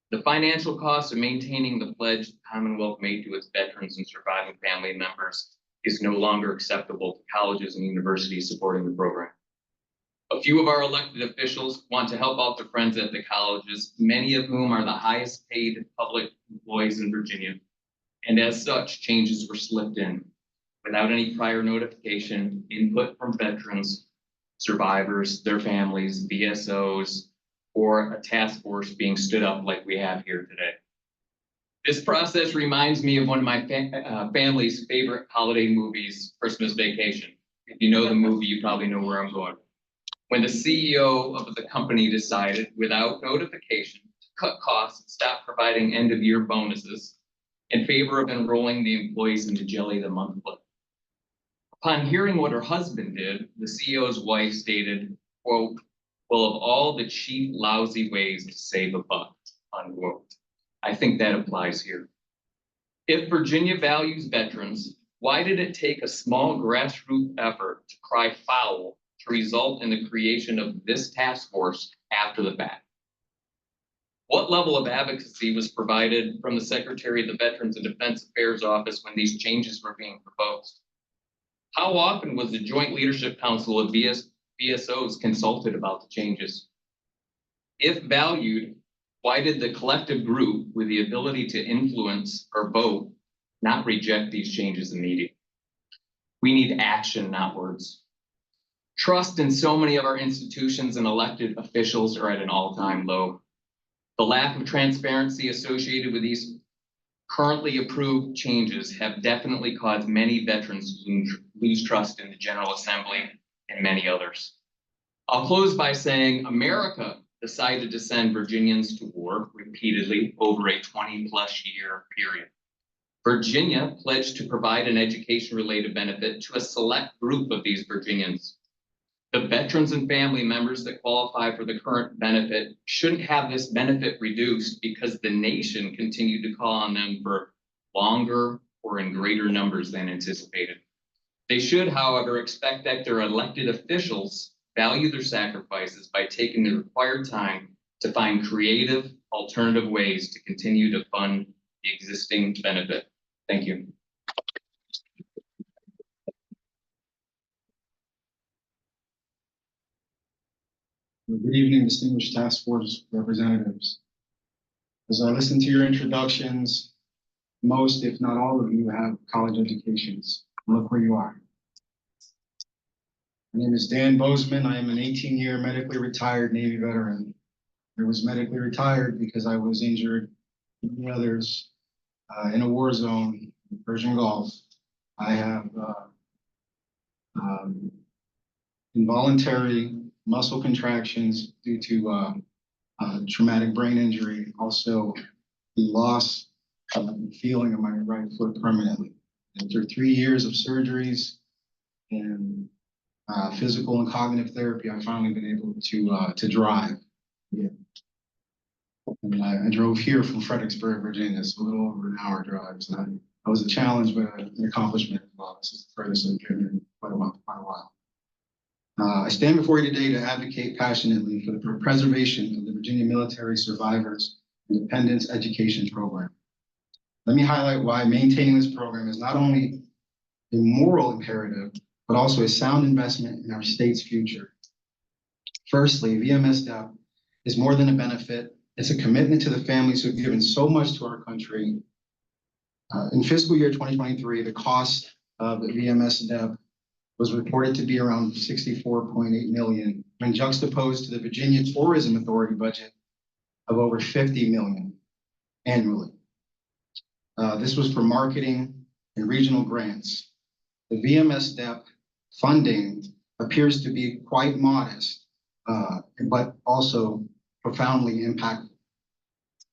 The financial cost of maintaining the pledge the Commonwealth made to its veterans and surviving family members is no longer acceptable to colleges and universities supporting the program. A few of our elected officials want to help out their friends at the colleges, many of whom are the highest paid public employees in Virginia. And as such, changes were slipped in without any prior notification, input from veterans, survivors, their families, VSOs, or a task force being stood up like we have here today. This process reminds me of one of my family's favorite holiday movies, Christmas Vacation. If you know the movie, you probably know where I'm going. when the CEO of the company decided without notification to cut costs and stop providing end-of-year bonuses in favor of enrolling the employees into Jelly the Monthly. Upon hearing what her husband did, the CEO's wife stated, quote, "Well, of all the cheap, lousy ways to save a buck," unquote. I think that applies here. If Virginia values veterans, why did it take a small grassroots effort to cry foul to result in the creation of this task force after the fact? What level of advocacy was provided from the Secretary of the Veterans and Defense Affairs Office when these changes were being proposed? How often was the Joint Leadership Council of VSOs consulted about the changes? If valued, why did the collective group with the ability to influence or vote not reject these changes immediately? We need action, not words. Trust in so many of our institutions and elected officials are at an all-time low. The lack of transparency associated with these currently approved changes have definitely caused many veterans to lose trust in the General Assembly and many others. I'll close by saying America decided to send Virginians to war repeatedly over a 20+ year period. Virginia pledged to provide an education-related benefit to a select group of these Virginians. The veterans and family members that qualify for the current benefit shouldn't have this benefit reduced because the nation continued to call on them for longer or in greater numbers than anticipated. They should, however, expect that their elected officials value their sacrifices by taking the required time to find creative, alternative ways to continue to fund the existing benefit. Thank you. Good evening, distinguished task force representatives. As I listen to your introductions, most, if not all of you, have college educations. Look where you are. My name is Dan Bozeman. I am an 18-year medically retired Navy veteran. I was medically retired because I was injured, like others, in a war zone in the Persian Gulf. I have involuntary muscle contractions due to traumatic brain injury, also the loss of the feeling of my right foot permanently. After 3 years of surgeries and physical and cognitive therapy, I've finally been able to drive. Yeah. And I drove here from Fredericksburg, Virginia. It's a little over an hour drive. So that was a challenge, but an accomplishment as well. This is the furthest I've driven in quite a while. I stand before you today to advocate passionately for the preservation of the Virginia Military Survivors and Dependents Education Program. Let me highlight why maintaining this program is not only a moral imperative, but also a sound investment in our state's future. Firstly, VMSDEP is more than a benefit. It's a commitment to the families who have given so much to our country. In fiscal year 2023, the cost of the VMSDEP was reported to be around $64.8 million, when juxtaposed to the Virginia Tourism Authority budget of over $50 million annually. This was for marketing and regional grants. The VMSDEP funding appears to be quite modest, but also profoundly impactful.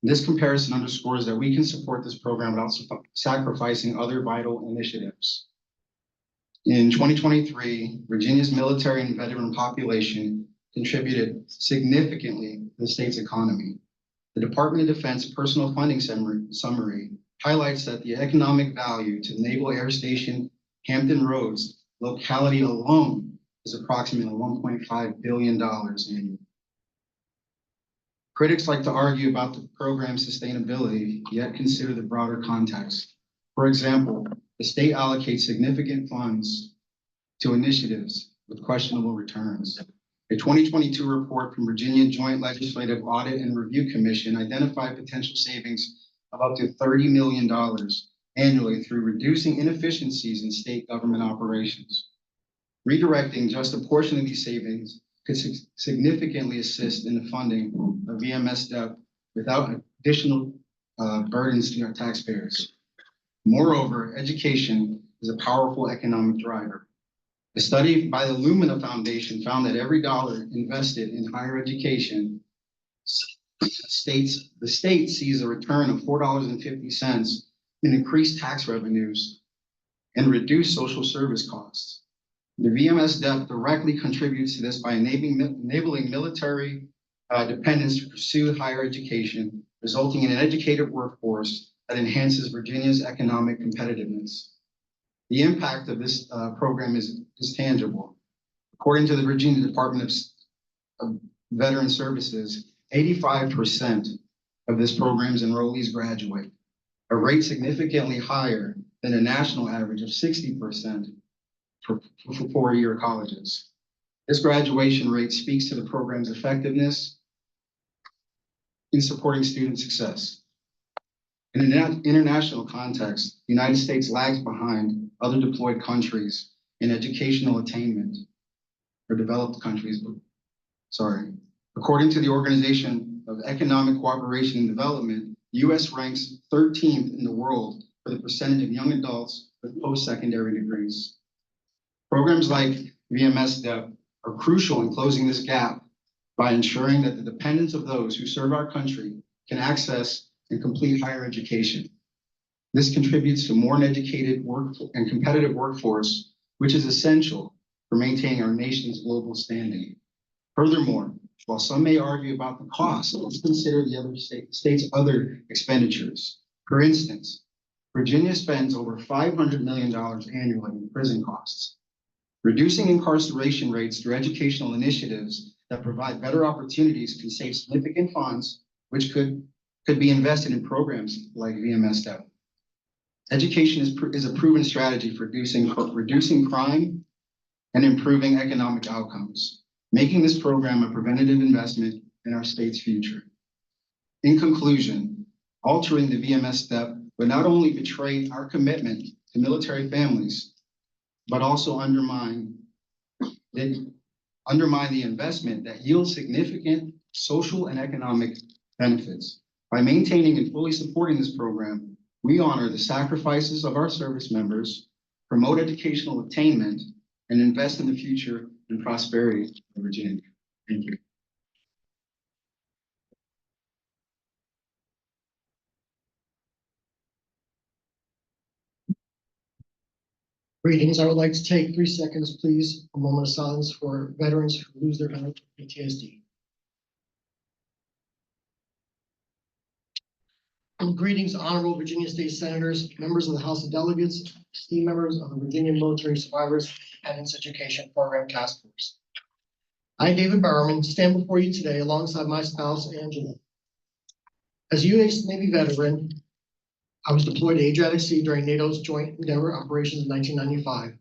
This comparison underscores that we can support this program without sacrificing other vital initiatives. In 2023, Virginia's military and veteran population contributed significantly to the state's economy. The Department of Defense Personal Funding Summary highlights that the economic value to Naval Air Station Hampton Roads locality alone is approximately $1.5 billion annually. Critics like to argue about the program's sustainability, yet consider the broader context. For example, the state allocates significant funds to initiatives with questionable returns. A 2022 report from Virginia Joint Legislative Audit and Review Commission identified potential savings of up to $30 million annually through reducing inefficiencies in state government operations. Redirecting just a portion of these savings could significantly assist in the funding of VMSDEP without additional burdens to our taxpayers. Moreover, education is a powerful economic driver. A study by the Lumina Foundation found that every dollar invested in higher education, the state sees a return of $4.50 in increased tax revenues and reduced social service costs. The VMSDEP directly contributes to this by enabling military dependents to pursue higher education, resulting in an educated workforce that enhances Virginia's economic competitiveness. The impact of this program is tangible. According to the Virginia Department of Veteran Services, 85% of this program's enrollees graduate, a rate significantly higher than a national average of 60% for four-year colleges. This graduation rate speaks to the program's effectiveness in supporting student success. In an international context, the United States lags behind other deployed countries in educational attainment, or developed countries, According to the Organization of Economic Cooperation and Development, the US ranks 13th in the world for the percentage of young adults with post-secondary degrees. Programs like VMSDEP are crucial in closing this gap by ensuring that the dependents of those who serve our country can access and complete higher education. This contributes to more educated and competitive workforce, which is essential for maintaining our nation's global standing. Furthermore, while some may argue about the cost, let's consider the other states' other expenditures. For instance, Virginia spends over $500 million annually in prison costs. Reducing incarceration rates through educational initiatives that provide better opportunities can save significant funds, which could be invested in programs like VMSDEP. Education is a proven strategy for reducing crime and improving economic outcomes, making this program a preventative investment in our state's future. In conclusion, altering the VMSDEP would not only betray our commitment to military families, but also undermine the investment that yields significant social and economic benefits. By maintaining and fully supporting this program, we honor the sacrifices of our service members, promote educational attainment, and invest in the future and prosperity of Virginia. Thank you. Greetings. I would like to take 3 seconds, please, a moment of silence for veterans who lose their veterans with PTSD. And greetings, honorable Virginia State Senators, members of the House of Delegates, esteemed members of the Virginia Military Survivors Dependents Education Program Task Force. I, David Bowerman, stand before you today alongside my spouse, Angela. As a U.S. Navy veteran, I was deployed to Adriatic Sea during NATO's joint endeavor operations in 1995,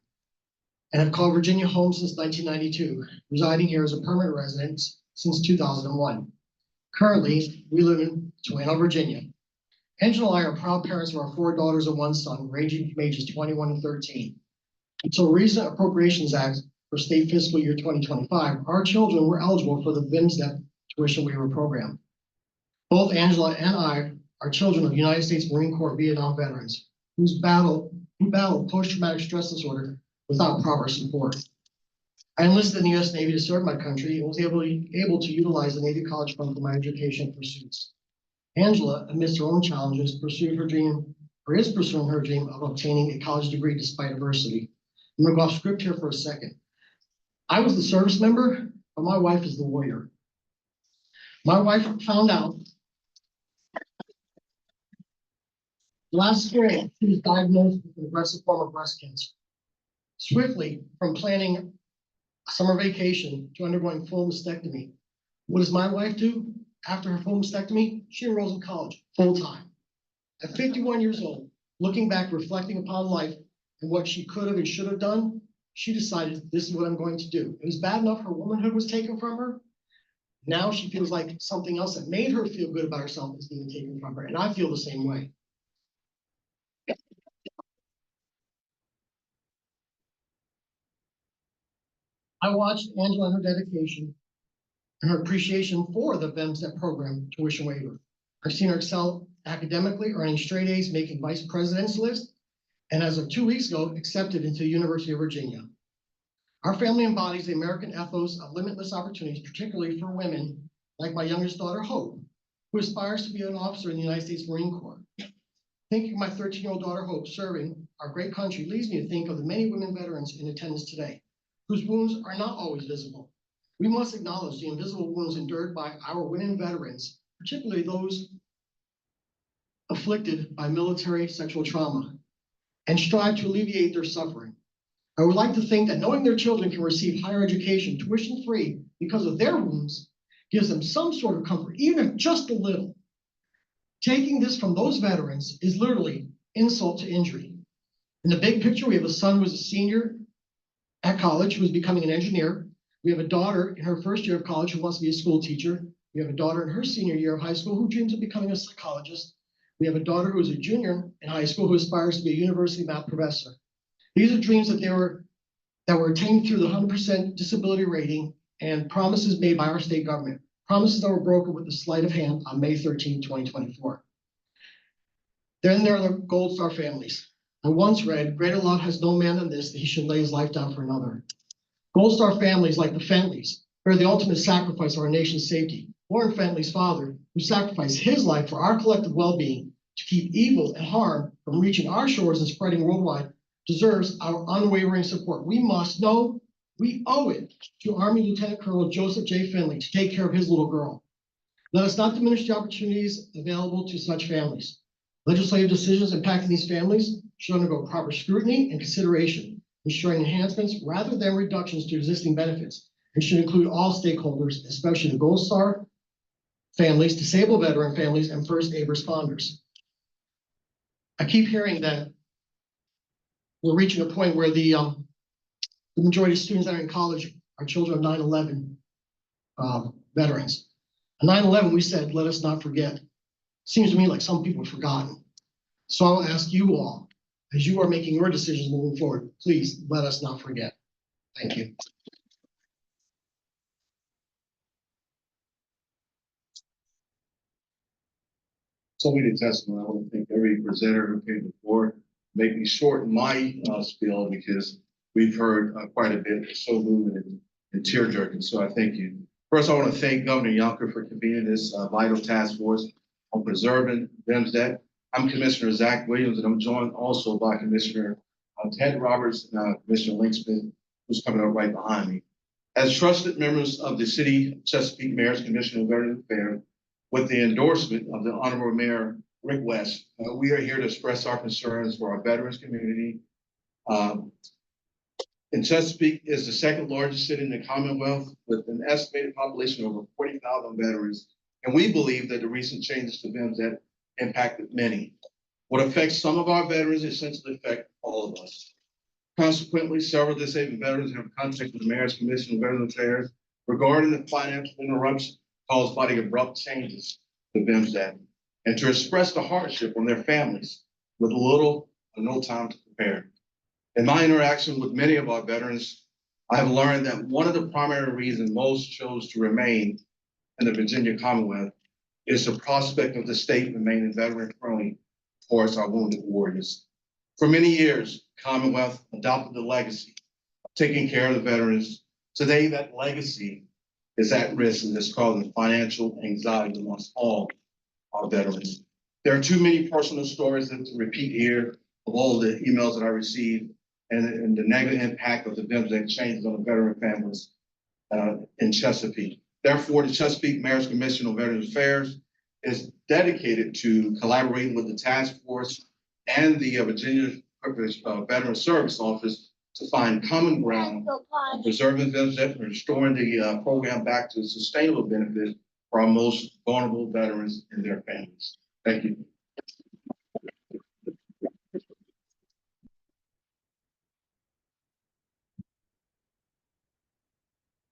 and have called Virginia home since 1992, residing here as a permanent resident since 2001. Currently, we live in Toano, Virginia. Angela and I are proud parents of our 4 daughters and 1 son, ranging from ages 21 and 13. Until recent Appropriations Act for state fiscal year 2025, our children were eligible for the VMSDEP tuition waiver program. Both Angela and I are children of United States Marine Corps Vietnam veterans who battled post-traumatic stress disorder without proper support. I enlisted in the U.S. Navy to serve my country and was able to utilize the Navy College Fund for my education pursuits. Angela, amidst her own challenges, is pursuing her dream of obtaining a college degree despite adversity. I'm going to go off script here for a second. I was the service member, but my wife is the warrior. My wife found out last spring she was diagnosed with an aggressive form of breast cancer. Swiftly, from planning a summer vacation to undergoing full mastectomy, what does my wife do? After her full mastectomy, she enrolls in college full-time. At 51 years old, looking back, reflecting upon life and what she could have and should have done, she decided, this is what I'm going to do. It was bad enough her womanhood was taken from her. Now she feels like something else that made her feel good about herself is being taken from her. And I feel the same way. I watched Angela and her dedication and her appreciation for the VMSDEP program tuition waiver. I've seen her excel academically, earning straight A's, making vice president's list, and as of 2 weeks ago, accepted into the University of Virginia. Our family embodies the American ethos of limitless opportunities, particularly for women, like my youngest daughter, Hope, who aspires to be an officer in the United States Marine Corps. Thinking of my 13-year-old daughter, Hope, serving our great country leads me to think of the many women veterans in attendance today, whose wounds are not always visible. We must acknowledge the invisible wounds endured by our women veterans, particularly those afflicted by military sexual trauma, and strive to alleviate their suffering. I would like to think that knowing their children can receive higher education tuition-free because of their wounds gives them some sort of comfort, even if just a little. Taking this from those veterans is literally insult to injury. In the big picture, we have a son who is a senior at college who is becoming an engineer. We have a daughter in her first year of college who wants to be a school teacher. We have a daughter in her senior year of high school who dreams of becoming a psychologist. We have a daughter who is a junior in high school who aspires to be a university math professor. These are dreams that were attained through the 100% disability rating and promises made by our state government. Promises that were broken with the sleight of hand on May 13, 2024. Then there are the Gold Star families. I once read, greater love has no man than this, that he should lay his life down for another. Gold Star families like the Fentleys are the ultimate sacrifice of our nation's safety. Warren Fentley's father, who sacrificed his life for our collective well-being to keep evil and harm from reaching our shores and spreading worldwide, deserves our unwavering support. We must know we owe it to Army Lieutenant Colonel Joseph J. Finley to take care of his little girl. Let us not diminish the opportunities available to such families. Legislative decisions impacting these families should undergo proper scrutiny and consideration, ensuring enhancements rather than reductions to existing benefits, and should include all stakeholders, especially the Gold Star families, disabled veteran families, and first aid responders. I keep hearing that we're reaching a point where the majority of students that are in college are children of 9/11 veterans. On 9/11, we said, let us not forget. Seems to me like some people have forgotten. So I'll ask you all, as you are making your decisions moving forward, please let us not forget. Thank you. So many testimony. I want to thank every presenter who came before. Make me shorten my spiel because we've heard quite a bit. It's so moving and tear jerking. So I thank you. First, I want to thank Governor Youngkin for convening this vital task force on preserving VMSDEP. I'm Commissioner Zach Williams, and I'm joined also by Commissioner Ted Roberts and Commissioner Linksmith, who's coming up right behind me. As trusted members of the City of Chesapeake Mayor's Commission on Veteran Affairs, with the endorsement of the Honorable Mayor Rick West, we are here to express our concerns for our veterans community. And Chesapeake is the second largest city in the Commonwealth with an estimated population of over 40,000 veterans. And we believe that the recent changes to VMSDEP impacted many. What affects some of our veterans essentially affect all of us. Consequently, several disabled veterans have contacted the Mayor's Commission on Veteran Affairs regarding the financial interruption caused by the abrupt changes to VMSDEP and to express the hardship on their families with little or no time to prepare. In my interaction with many of our veterans, I have learned that one of the primary reasons most chose to remain in the Virginia Commonwealth is the prospect of the state remaining veteran-friendly towards our wounded warriors. For many years, Commonwealth adopted the legacy of taking care of the veterans. Today, that legacy is at risk and is causing financial anxiety amongst all our veterans. There are too many personal stories to repeat here of all the emails that I received and the negative impact of the VMSDEP changes on the veteran families in Chesapeake. Therefore, the Chesapeake Mayor's Commission on Veterans Affairs is dedicated to collaborating with the task force and the Virginia Veteran Service Office to find common ground on preserving VMSDEP and restoring the program back to sustainable benefit for our most vulnerable veterans and their families. Thank you.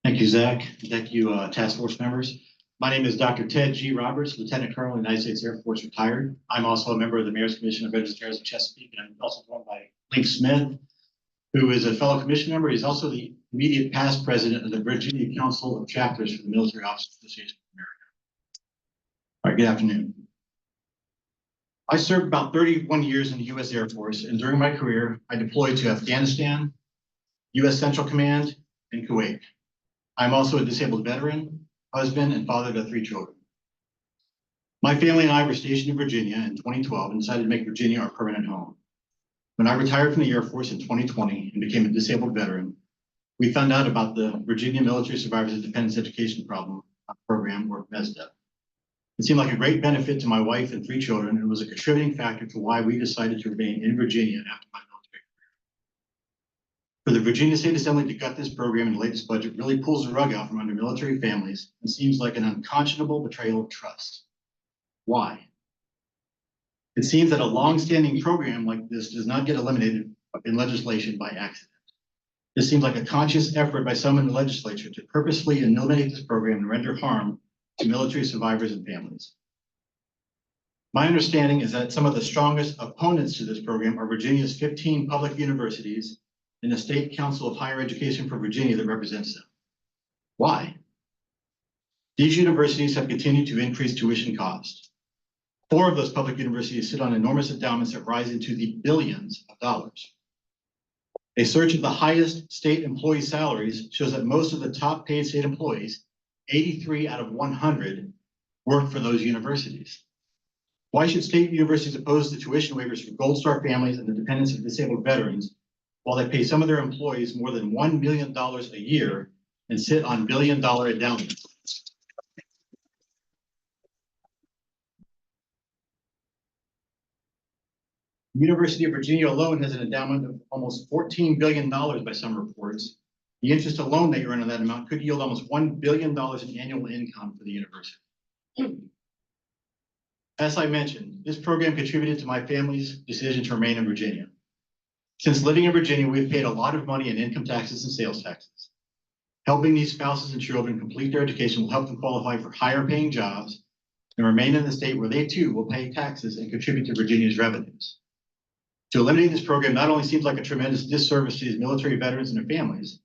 Thank you, Zach. Thank you, task force members. My name is Dr. Ted G. Roberts, Lieutenant Colonel, United States Air Force, retired. I'm also a member of the Mayor's Commission on Veterans Affairs of Chesapeake, and I'm also joined by Link Smith, who is a fellow commission member. He's also the immediate past president of the Virginia Council of Chapters for the Military Officers Association of America. All right, good afternoon. I served about 31 years in the U.S. Air Force, and during my career, I deployed to Afghanistan, U.S. Central Command, in Kuwait. I'm also a disabled veteran, husband, and father to 3 children. My family and I were stationed in Virginia in 2012 and decided to make Virginia our permanent home. When I retired from the Air Force in 2020 and became a disabled veteran, we found out about the Virginia Military Survivors of Dependents Education Program, or VMSDEP. It seemed like a great benefit to my wife and 3 children, and was a contributing factor to why we decided to remain in Virginia after my military career. For the Virginia State Assembly to gut this program in the latest budget really pulls the rug out from under military families and seems like an unconscionable betrayal of trust. Why? It seems that a long-standing program like this does not get eliminated in legislation by accident. This seems like a conscious effort by some in the legislature to purposefully eliminate this program and render harm to military survivors and families. My understanding is that some of the strongest opponents to this program are Virginia's 15 public universities and the State Council of Higher Education for Virginia that represents them. Why? These universities have continued to increase tuition costs. 4 of those public universities sit on enormous endowments that rise into the billions of dollars. A search of the highest state employee salaries shows that most of the top paid state employees, 83 out of 100, work for those universities. Why should state universities oppose the tuition waivers for Gold Star families and the dependents of disabled veterans while they pay some of their employees more than $1 million a year and sit on billion-dollar endowments? The University of Virginia alone has an endowment of almost $14 billion by some reports. The interest alone they earn on that amount could yield almost $1 billion in annual income for the university. As I mentioned, this program contributed to my family's decision to remain in Virginia. Since living in Virginia, we've paid a lot of money in income taxes and sales taxes. Helping these spouses and children complete their education will help them qualify for higher paying jobs and remain in the state where they too will pay taxes and contribute to Virginia's revenues. To eliminate this program not only seems like a tremendous disservice to these military veterans and their families,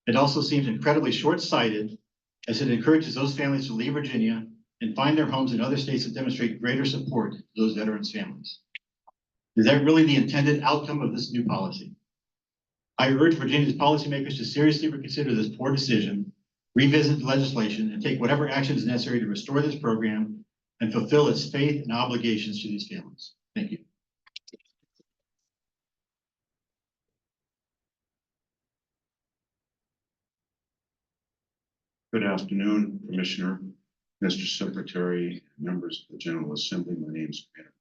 it also seems incredibly short-sighted as it encourages those families to leave Virginia and find their homes in other states that demonstrate greater support to those veterans' families. Is that really the intended outcome of this new policy? I urge Virginia's policymakers to seriously reconsider this poor decision, revisit the legislation, and take whatever action is necessary to restore this program and fulfill its faith and obligations to these families. Thank you. Good afternoon, Commissioner, Mr. Secretary, members of the General Assembly. My name is Commander.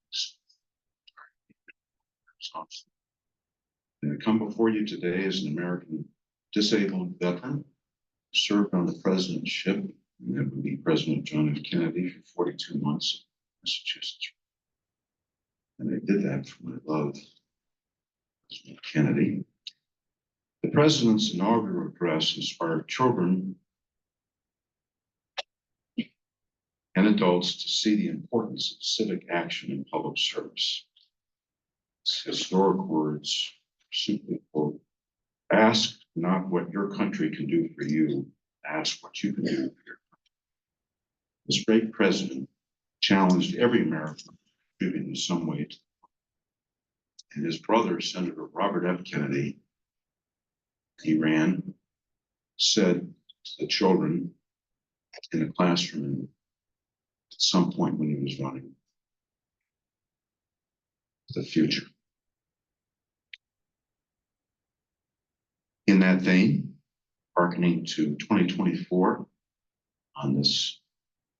And I come before you today as an American disabled veteran, served on the president's ship, and that would be President John F. Kennedy for 42 months in Massachusetts. And I did that for my love, President Kennedy. The president's inaugural address inspired children and adults to see the importance of civic action in public service. His historic words simply quote, "Ask not what your country can do for you, ask what you can do for your country." This great president challenged every American to contribute in some way. And his brother, Senator Robert F. Kennedy, he ran, said to the children in the classroom at some point when he was running, the future. In that vein, hearkening to 2024, on this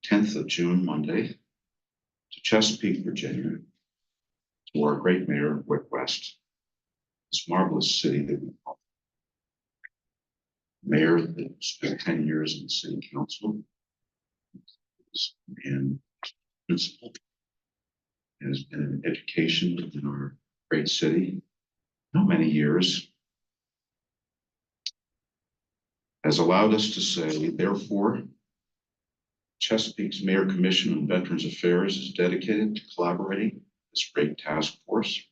10th of June, Monday, to Chesapeake, Virginia, to our great mayor, Wick West, this marvelous city that we call mayor that spent 10 years in the city council and principal, has been in education in our great city, not many years, has allowed us to say, therefore, Chesapeake's Mayor Commission on Veterans Affairs is dedicated to collaborating with this great task force.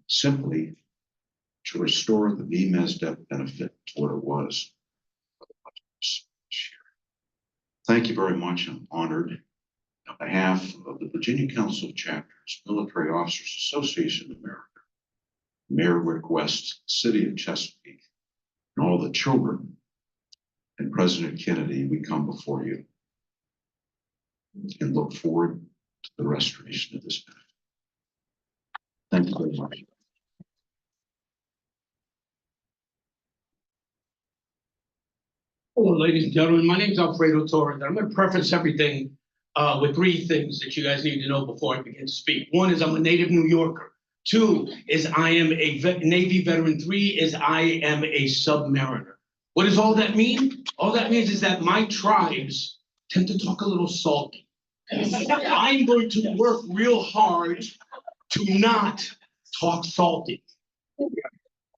Simply to restore the VMSDEP benefit to what it was this year. Thank you very much. I'm honored On behalf of the Virginia Council of Chapters, Military Officers Association of America, Mayor Rick West, City of Chesapeake, and all the children and President Kennedy, we come before you and look forward to the restoration of this benefit. Thank you very much. Hello, ladies and gentlemen. My name is Alfredo Torres. I'm going to preface everything with three things that you guys need to know before I begin to speak. One is I'm a native New Yorker. Two is I am a Navy veteran. Three is I am a submariner. What does all that mean? All that means is that my tribes tend to talk a little salty. I'm going to work real hard to not talk salty.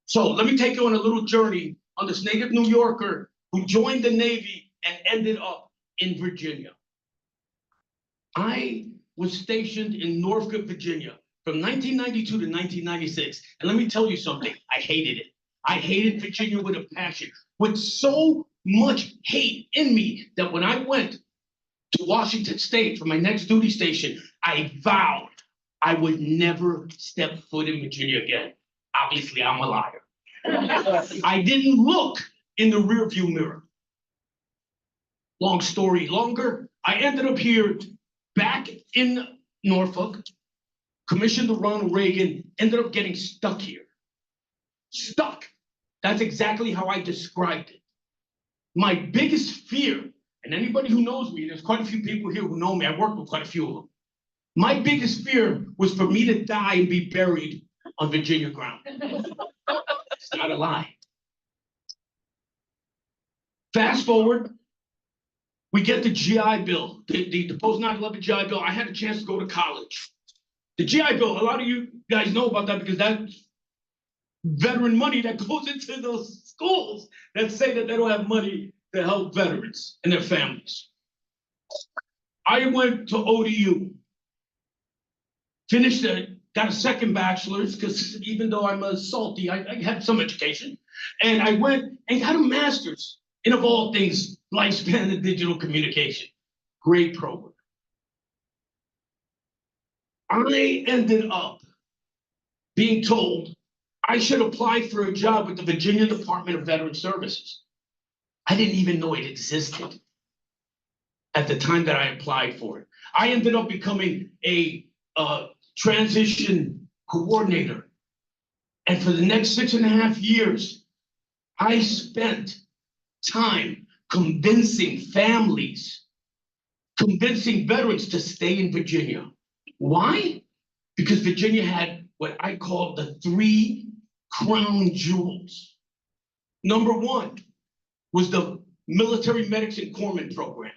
So let me take you on a little journey on this native New Yorker who joined the Navy and ended up in Virginia. I was stationed in Norfolk, Virginia from 1992 to 1996. And let me tell you something, I hated it. I hated Virginia with a passion, with so much hate in me that when I went to Washington State for my next duty station, I vowed I would never step foot in Virginia again. Obviously, I'm a liar. I didn't look in the rearview mirror. Long story longer, I ended up here back in Norfolk, commissioned to Ronald Reagan, ended up getting stuck here. Stuck. That's exactly how I described it. My biggest fear, and anybody who knows me, there's quite a few people here who know me, I worked with quite a few of them. My biggest fear was for me to die and be buried on Virginia ground. It's not a lie. Fast forward, we get the GI Bill, the post 9/11 GI Bill. I had a chance to go to college. The GI Bill, a lot of you guys know about that because that's veteran money that goes into those schools that say that they don't have money to help veterans and their families. I went to ODU, finished it, got a second bachelor's because even though I'm a salty, I had some education. And I went and got a master's in, of all things, lifespan and digital communication. Great program. I ended up being told I should apply for a job with the Virginia Department of Veteran Services. I didn't even know it existed at the time that I applied for it. I ended up becoming a transition coordinator. And for the next 6.5 years, I spent time convincing families, convincing veterans to stay in Virginia. Why? Because Virginia had what I call the 3 crown jewels. Number 1 was the Military Medics and Corpsmen program,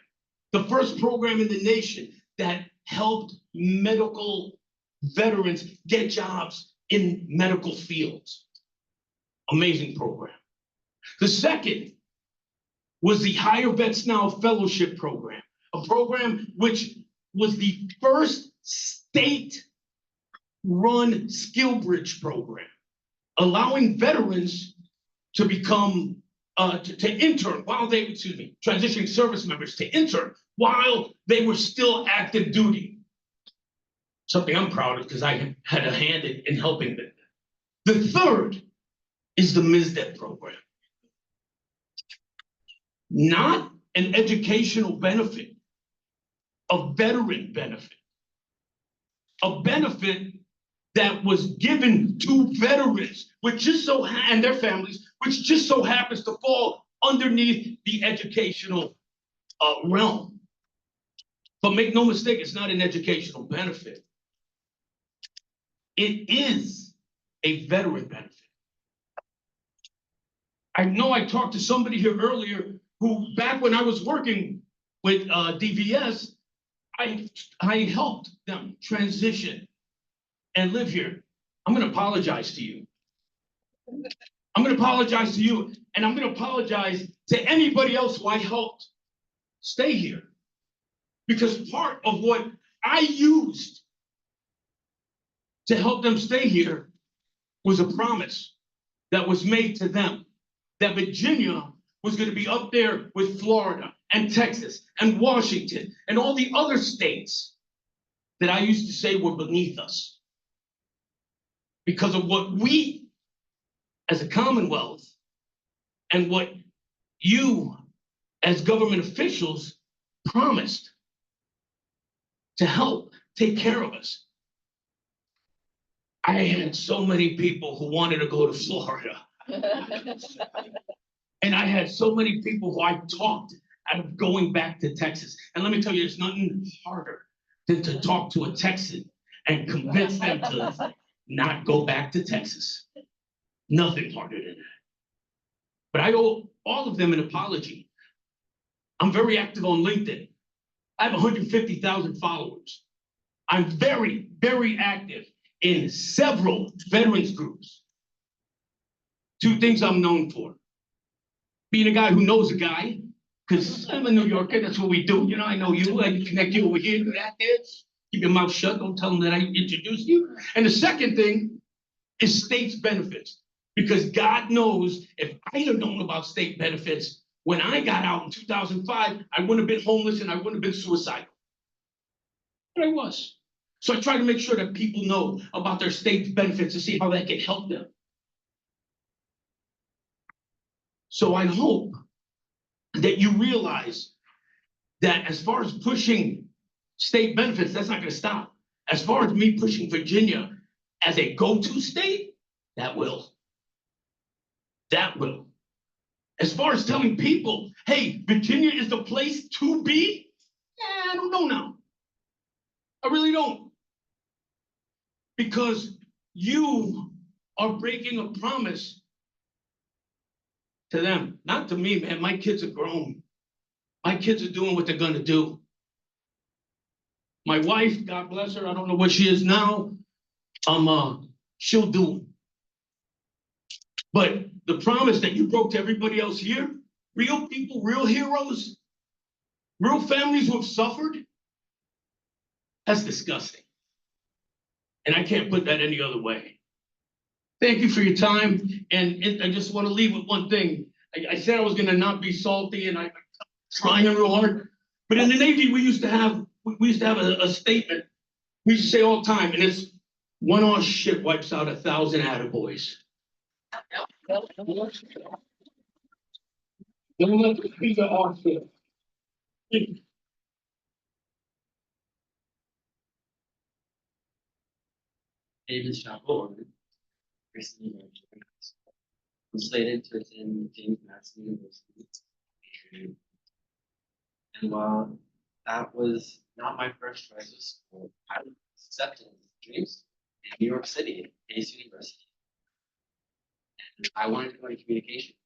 the first program in the nation that helped medical veterans get jobs in medical fields. Amazing program. The second was the Higher Vets Now Fellowship Program, a program which was the first state-run skill bridge program, allowing veterans to become, to intern while they, transitioning service members to intern while they were still active duty. Something I'm proud of because I had a hand in helping them. The third is the VMSDEP program. Not an educational benefit, a veteran benefit. A benefit that was given to veterans, which just so and their families, which just so happens to fall underneath the educational realm. But make no mistake, it's not an educational benefit. It is a veteran benefit. I know I talked to somebody here earlier who, back when I was working with DVS, I helped them transition and live here. I'm going to apologize to you. I'm going to apologize to you, and I'm going to apologize to anybody else who I helped stay here. Because part of what I used to help them stay here was a promise that was made to them that Virginia was gonna be up there with Florida and Texas and Washington and all the other states that I used to say were beneath us. Because of what we, as a Commonwealth, and what you, as government officials, promised to help take care of us. I had so many people who wanted to go to Florida. And I had so many people who I talked out of going back to Texas. And let me tell you, there's nothing harder than to talk to a Texan and convince them to not go back to Texas. Nothing harder than that. But I owe all of them an apology. I'm very active on LinkedIn. I have 150,000 followers. I'm very, very active in several veterans groups. Two things I'm known for. Being a guy who knows a guy, because I'm a New Yorker, that's what we do. You know, I know you, I can connect you over here, do that there. Keep your mouth shut, don't tell them that I introduced you. And the second thing is states benefits. Because God knows if I'd have known about state benefits when I got out in 2005, I wouldn't have been homeless and I wouldn't have been suicidal. But I was. So I try to make sure that people know about their state benefits to see how that can help them. So I hope that you realize that as far as pushing state benefits, that's not going to stop. As far as me pushing Virginia as a go-to state, that will. That will. As far as telling people, hey, Virginia is the place to be, yeah, I don't know now. I really don't. Because you are breaking a promise to them, not to me, man. My kids are grown. My kids are doing what they're gonna do. My wife, God bless her, I don't know what she is now. She'll do. But the promise that you broke to everybody else here, real people, real heroes, real families who have suffered, that's disgusting. And I can't put that any other way. Thank you for your time. And I just want to leave with one thing. I said I was going to not be salty, and I'm trying real hard. But in the Navy, we used to have a statement. We used to say all the time, and it's one off ship wipes out 1,000 attaboys. Don't let the speaker off ship. David Chapeau, recently graduated. I'm slated to attend James Madison University. And while that was not my first choice of school, I was accepted into Dreams in New York City, Case University. And I wanted to go into communications,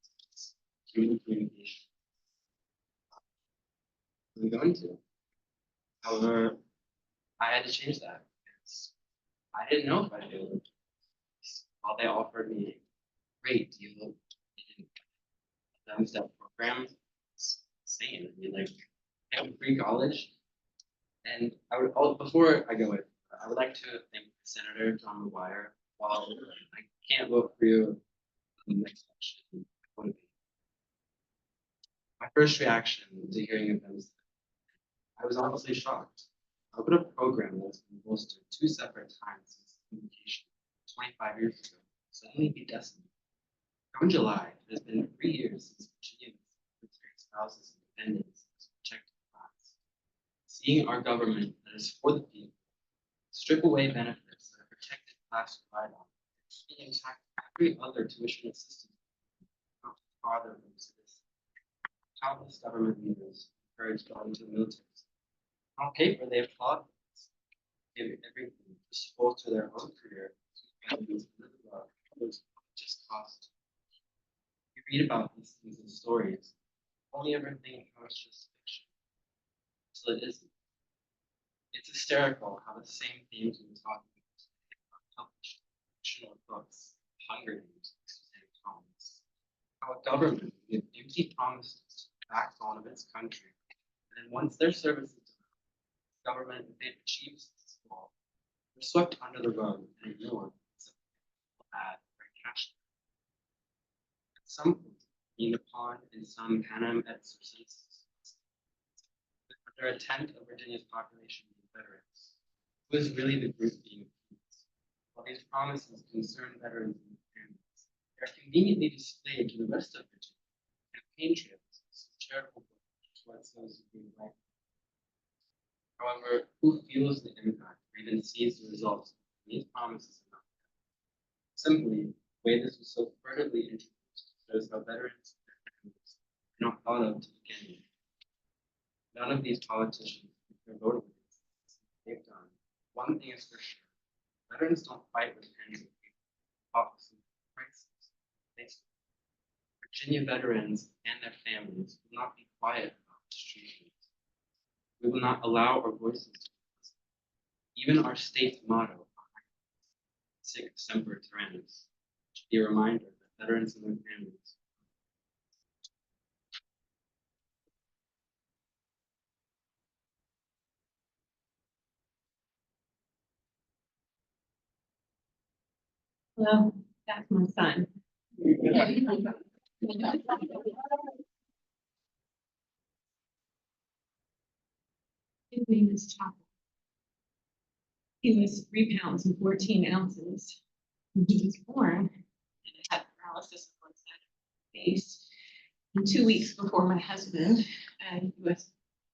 human communication. I'm going to. However, I had to change that because I didn't know if I'd be able to. While they offered me a great deal in the VMSDEP program, it's insane. I mean, like, I have free college. And before I go in, I would like to thank Senator John McGuire. While I can't vote for you in the next election, I would be. My first reaction to hearing of VMSDEP, I was honestly shocked. How could a program that's been bolstered 2 separate times since communication 25 years ago suddenly be decimated? From July, it has been 3 years since Virginians, military spouses, and dependents as protected class. Seeing our government that is for the people strip away benefits that a protected class relied on, and intact every other tuition assistance not farther from citizens. Countless government leaders encouraged going to the military. On paper, they have fought give everything to support to their own career, families, live above, others just cost. You read about these things in stories, only ever think how it's just fiction. So it isn't. It's hysterical how the same themes we were talking about are published fictional books, Hunger Games, and comics. How a government will give empty promises to the backbone of its country, and then once their service is done, the government, if it achieves its goal, they're swept under the rug and ignored as a bad or cash. At some point, being upon in some panem et circenses. Under a tenth of Virginia's population being veterans, who is really the group being appeased? While these promises concern veterans and their families, they are conveniently displayed to the rest of Virginia. Campaign trails, charitable work towards those who bring life. However, who feels the impact or even sees the results of these promises are not there? Simply, the way this was so furtively introduced shows how veterans and their families are not thought of to begin with. None of these politicians, if they're voting against this, they've done. One thing is for sure, veterans don't fight with pens and paper, offices, crises. They speak. Virginia veterans and their families will not be quiet about this treatment. We will not allow our voices to be listened. Even our state's motto, Sic Semper Tyrannis, should be a reminder that veterans and their families. Hello, that's my son. His name is Chapel. He was 3 pounds and 14 ounces when he was born and had paralysis on one side of the face. And 2 weeks before my husband, a U.S.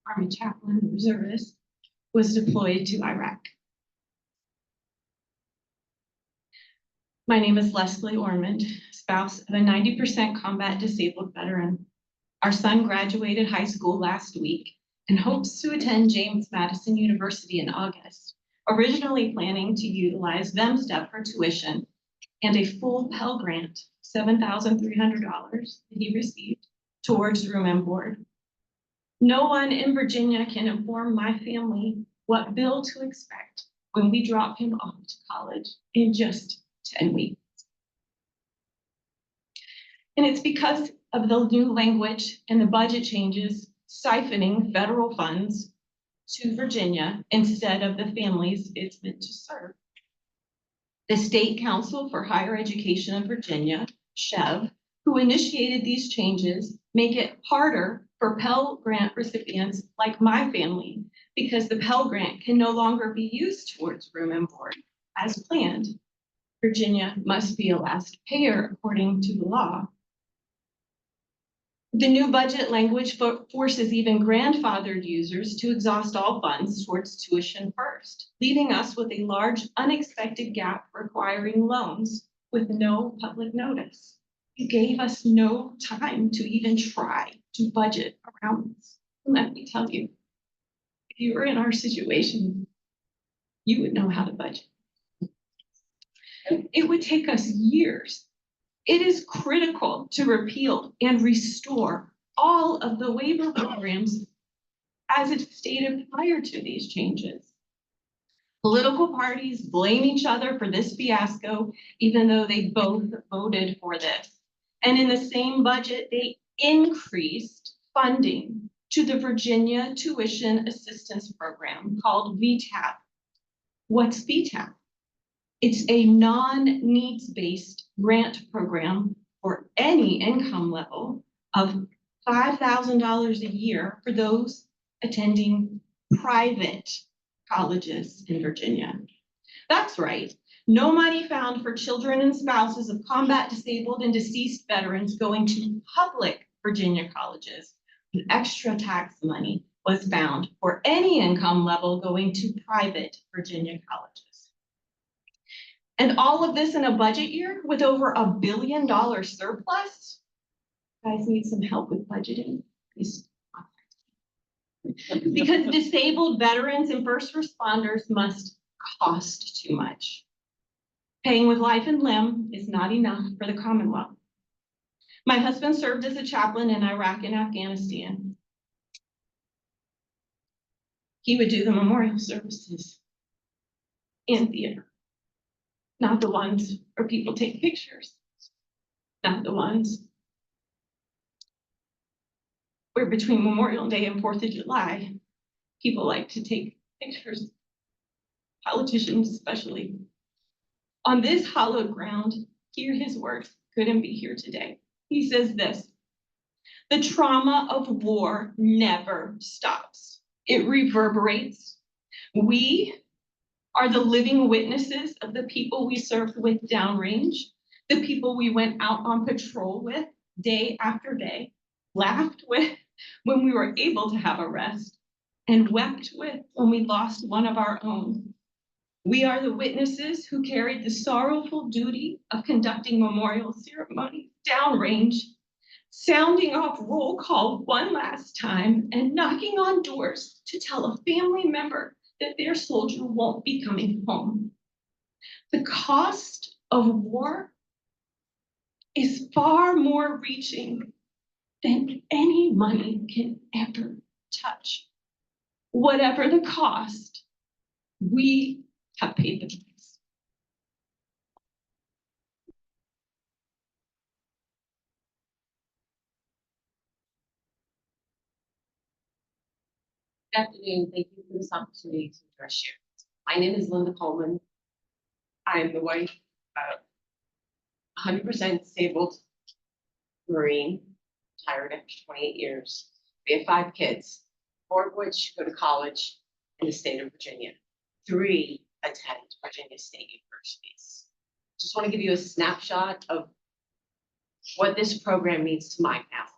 Army chaplain reservist, was deployed to Iraq. My name is Leslie Ormond, spouse of a 90% combat disabled veteran. Our son graduated high school last week and hopes to attend James Madison University in August, originally planning to utilize VMSDEP for tuition and a full Pell Grant, $7,300 that he received towards room and board. No one in Virginia can inform my family what bill to expect when we drop him off to college in just 10 weeks. And it's because of the new language and the budget changes siphoning federal funds to Virginia instead of the families it's meant to serve. The State Council for Higher Education of Virginia, SHEV, who initiated these changes, make it harder for Pell Grant recipients like my family because the Pell Grant can no longer be used towards room and board as planned. Virginia must be a last payer according to the law. The new budget language forces even grandfathered users to exhaust all funds towards tuition first, leaving us with a large unexpected gap requiring loans with no public notice. You gave us no time to even try to budget around this. And let me tell you, if you were in our situation, you would know how to budget. It would take us years. It is critical to repeal and restore all of the waiver programs as it's stated prior to these changes. Political parties blame each other for this fiasco, even though they both voted for this. And in the same budget, they increased funding to the Virginia Tuition Assistance Program called VTAP. What's VTAP? It's a non-needs-based grant program for any income level of $5,000 a year for those attending private colleges in Virginia. That's right. No money found for children and spouses of combat disabled and deceased veterans going to public Virginia colleges. The extra tax money was found for any income level going to private Virginia colleges. And all of this in a budget year with over $1 billion surplus? You guys need some help with budgeting? Please contact me. Because disabled veterans and first responders must cost too much. Paying with life and limb is not enough for the Commonwealth. My husband served as a chaplain in Iraq and Afghanistan. He would do the memorial services in theater. Not the ones where people take pictures. Not the ones where between Memorial Day and 4th of July, people like to take pictures, politicians especially. On this hallowed ground, hear his words, couldn't be here today. He says this, The trauma of war never stops. It reverberates. We are the living witnesses of the people we served with downrange, the people we went out on patrol with day after day, laughed with when we were able to have a rest, and wept with when we lost one of our own. We are the witnesses who carried the sorrowful duty of conducting memorial ceremonies downrange, sounding off roll call one last time and knocking on doors to tell a family member that their soldier won't be coming home. The cost of war is far more reaching than any money can ever touch. Whatever the cost, we have paid the price. Good afternoon. Thank you for this opportunity to address you. My name is Linda Coleman. I am the wife of 100% disabled Marine, retired after 28 years. We have 5 kids, 4 of which go to college in the state of Virginia. 3 attend Virginia State Universities. Just want to give you a snapshot of what this program means to my family.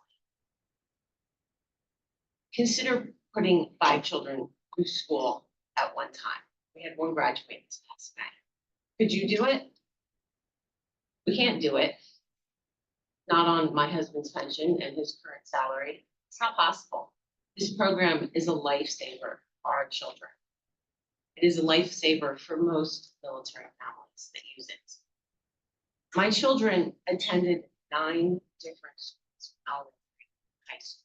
Consider putting 5 children through school at one time. We had 1 graduate this past May. Could you do it? We can't do it. Not on my husband's pension and his current salary. It's not possible. This program is a lifesaver for our children. It is a lifesaver for most military families that use it. My children attended 9 different schools from elementary to high school.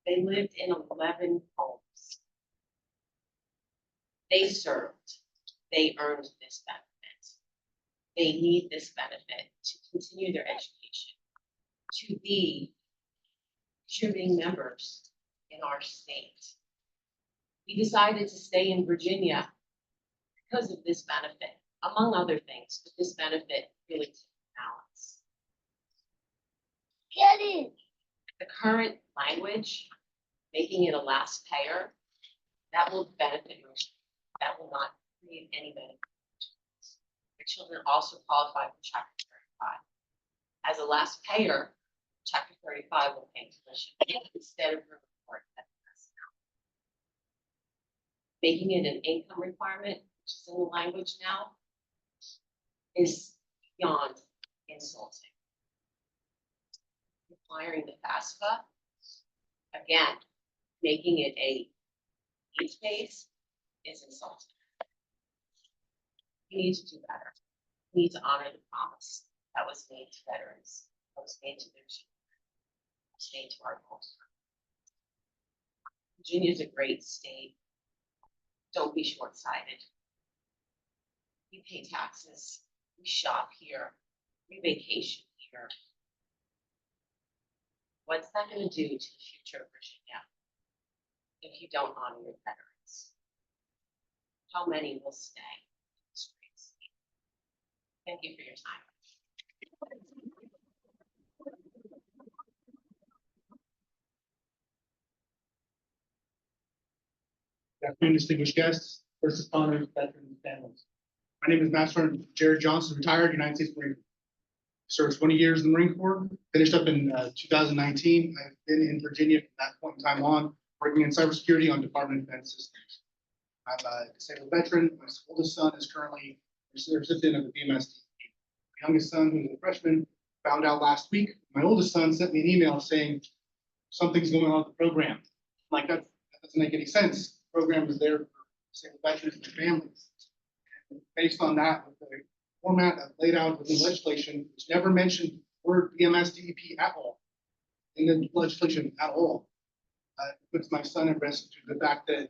They lived in 11 homes. They served. They earned this benefit. They need this benefit to continue their education, to be contributing members in our state. We decided to stay in Virginia because of this benefit, among other things, but this benefit really took balance. Get it. The current language, making it a last payer, that will benefit most. That will not create any benefit. Your children also qualify for Chapter 35. As a last payer, Chapter 35 will pay tuition instead of her report at the rest now. Making it an income requirement, which is in the language now, is beyond insulting. Requiring the FAFSA, again, making it a needs-based is insulting. We need to do better. We need to honor the promise that was made to veterans, that was made to their children, that was made to our homes. Virginia is a great state. Don't be short-sighted. We pay taxes. We shop here. We vacation here. What's that going to do to the future of Virginia if you don't honor your veterans? How many will stay in the streets? Thank you for your time. Good afternoon, distinguished guests, first responders, veterans, and families. My name is Master Sergeant Jared Johnson, retired United States Marine Corps. Served 20 years in the Marine Corps, finished up in 2019. I've been in Virginia from that point in time on, working in cybersecurity on Department of Defense systems. I'm a disabled veteran. My oldest son is currently a recipient of the VMSDEP. My youngest son, who's a freshman, found out last week. My oldest son sent me an email saying something's going on with the program. I'm like, that doesn't make any sense. The program is there for disabled veterans and their families. And based on that, with the format that's laid out within legislation, which never mentioned the word VMSDEP at all in the legislation at all, puts my son at risk to the fact that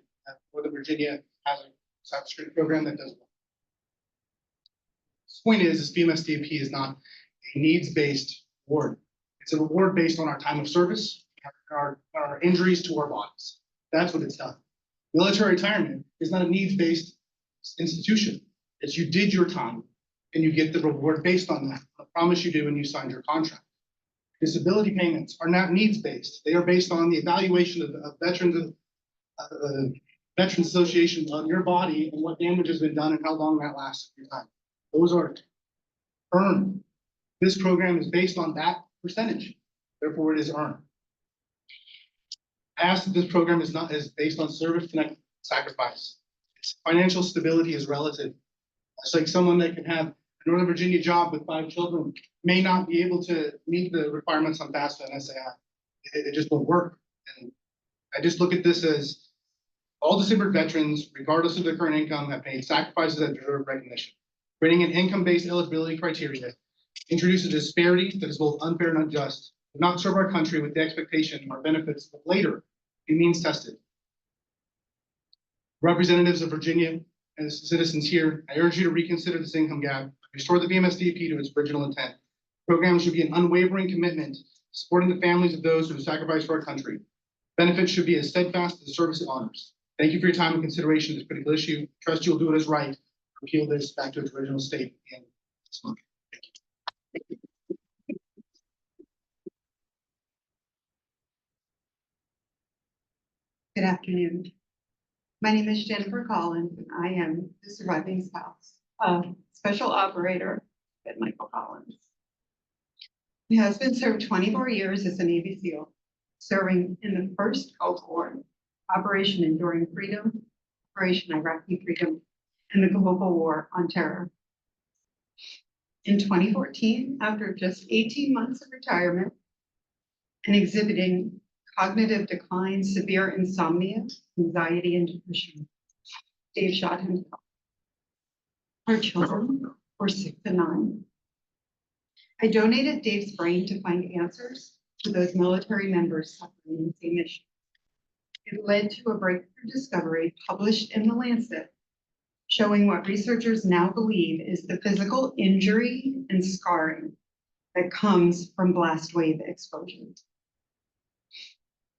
Northern Virginia has a cybersecurity program that does well. The point is VMSDEP is not a needs-based award. It's a reward based on our time of service, our injuries to our bodies. That's what it's done. Military retirement is not a needs-based institution. It's you did your time and you get the reward based on that. I promise you do when you signed your contract. Disability payments are not needs-based. They are based on the evaluation of veterans, Veterans Association on your body and what damage has been done and how long that lasts in your time. Those are earned. This program is based on that percentage. Therefore, it is earned. I ask that this program is based on service-connected sacrifice. Financial stability is relative. It's like someone that can have a Northern Virginia job with 5 children may not be able to meet the requirements on FAFSA and SAI. It just won't work. And I just look at this as all disabled veterans, regardless of their current income, have made sacrifices that deserve recognition. Creating an income-based eligibility criteria introduces a disparity that is both unfair and unjust. Do not serve our country with the expectation our benefits will later be means tested. Representatives of Virginia and citizens here, I urge you to reconsider this income gap, restore the VMSDEP to its original intent. The program should be an unwavering commitment supporting the families of those who have sacrificed for our country. Benefits should be as steadfast as the service it honors. Thank you for your time and consideration of this critical issue. Trust you'll do it as right. Repeal this back to its original state in this month. Good afternoon. My name is Jennifer Collins, and I am the surviving spouse of Special Operator at Michael Collins. My husband served 24 years as a Navy SEAL, serving in the first Gulf War, Operation Enduring Freedom, Operation Iraqi Freedom, and the Global War on Terror. In 2014, after just 18 months of retirement and exhibiting cognitive decline, severe insomnia, anxiety, and depression, Dave shot himself. Our children were 6 and 9. I donated Dave's brain to find answers to those military members suffering the same issue. It led to a breakthrough discovery published in The Lancet, showing what researchers now believe is the physical injury and scarring that comes from blast wave exposure.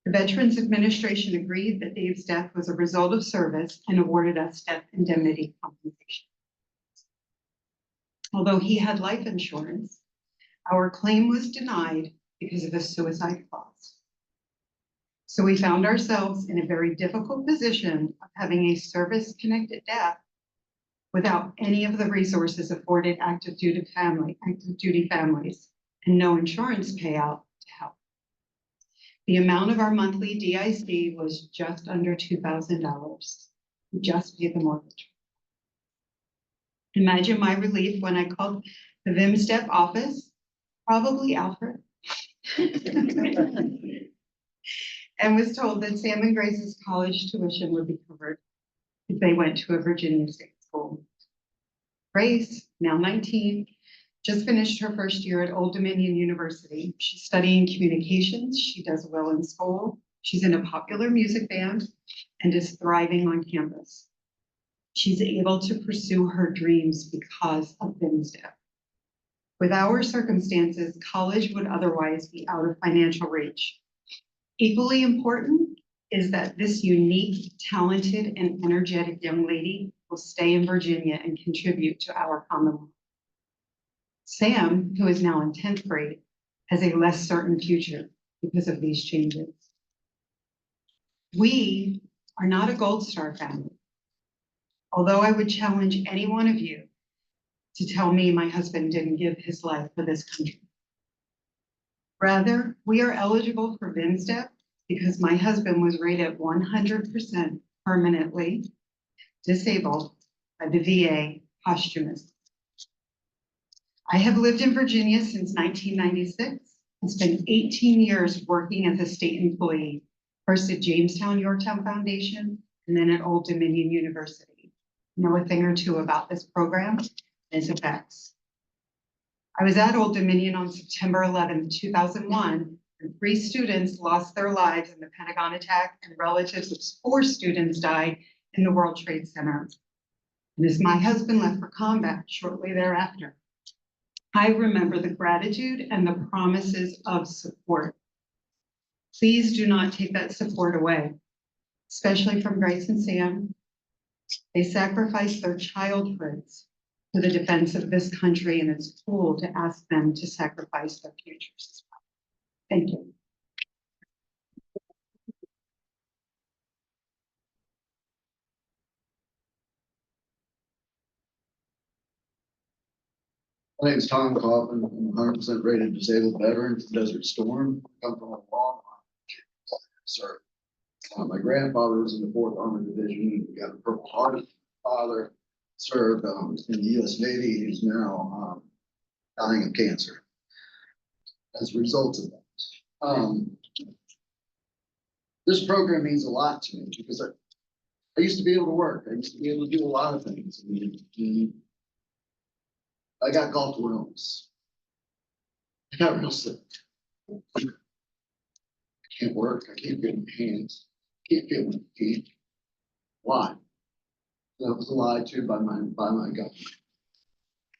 The Veterans Administration agreed that Dave's death was a result of service and awarded us death indemnity compensation. Although he had life insurance, our claim was denied because of a suicide clause. So we found ourselves in a very difficult position of having a service-connected death without any of the resources afforded active duty families, and no insurance payout to help. The amount of our monthly DIC was just under $2,000. We just paid the mortgage. Imagine my relief when I called the VMSDEP office, probably Alfred, and was told that Sam and Grace's college tuition would be covered if they went to a Virginia State school. Grace, now 19, just finished her first year at Old Dominion University. She's studying communications. She does well in school. She's in a popular music band and is thriving on campus. She's able to pursue her dreams because of VMSDEP. With our circumstances, college would otherwise be out of financial reach. Equally important is that this unique, talented, and energetic young lady will stay in Virginia and contribute to our Commonwealth. Sam, who is now in 10th grade, has a less certain future because of these changes. We are not a Gold Star family. Although I would challenge any one of you to tell me my husband didn't give his life for this country. Rather, we are eligible for VMSDEP because my husband was rated 100% permanently disabled by the VA posthumously. I have lived in Virginia since 1996 and spent 18 years working as a state employee, first at Jamestown Yorktown Foundation and then at Old Dominion University. Know a thing or two about this program and its effects. I was at Old Dominion on September 11, 2001, when 3 students lost their lives in the Pentagon attack and relatives of 4 students died in the World Trade Center. And as my husband left for combat shortly thereafter, I remember the gratitude and the promises of support. Please do not take that support away, especially from Grace and Sam. They sacrificed their childhoods for the defense of this country, and it's cruel to ask them to sacrifice their futures as well. Thank you. My name is Tom Coffin. I'm 100% rated disabled veteran from Desert Storm. I come from a long line, sir. My grandfather was in the 4th Armored Division. He got a Purple Heart. Father served in the U.S. Navy. He's now dying of cancer as a result of that. This program means a lot to me because I used to be able to work. I used to be able to do a lot of things. I got golf illness. I got real sick. I can't work. I can't feel my hands. Can't feel my feet. Why? I was lied to by my government.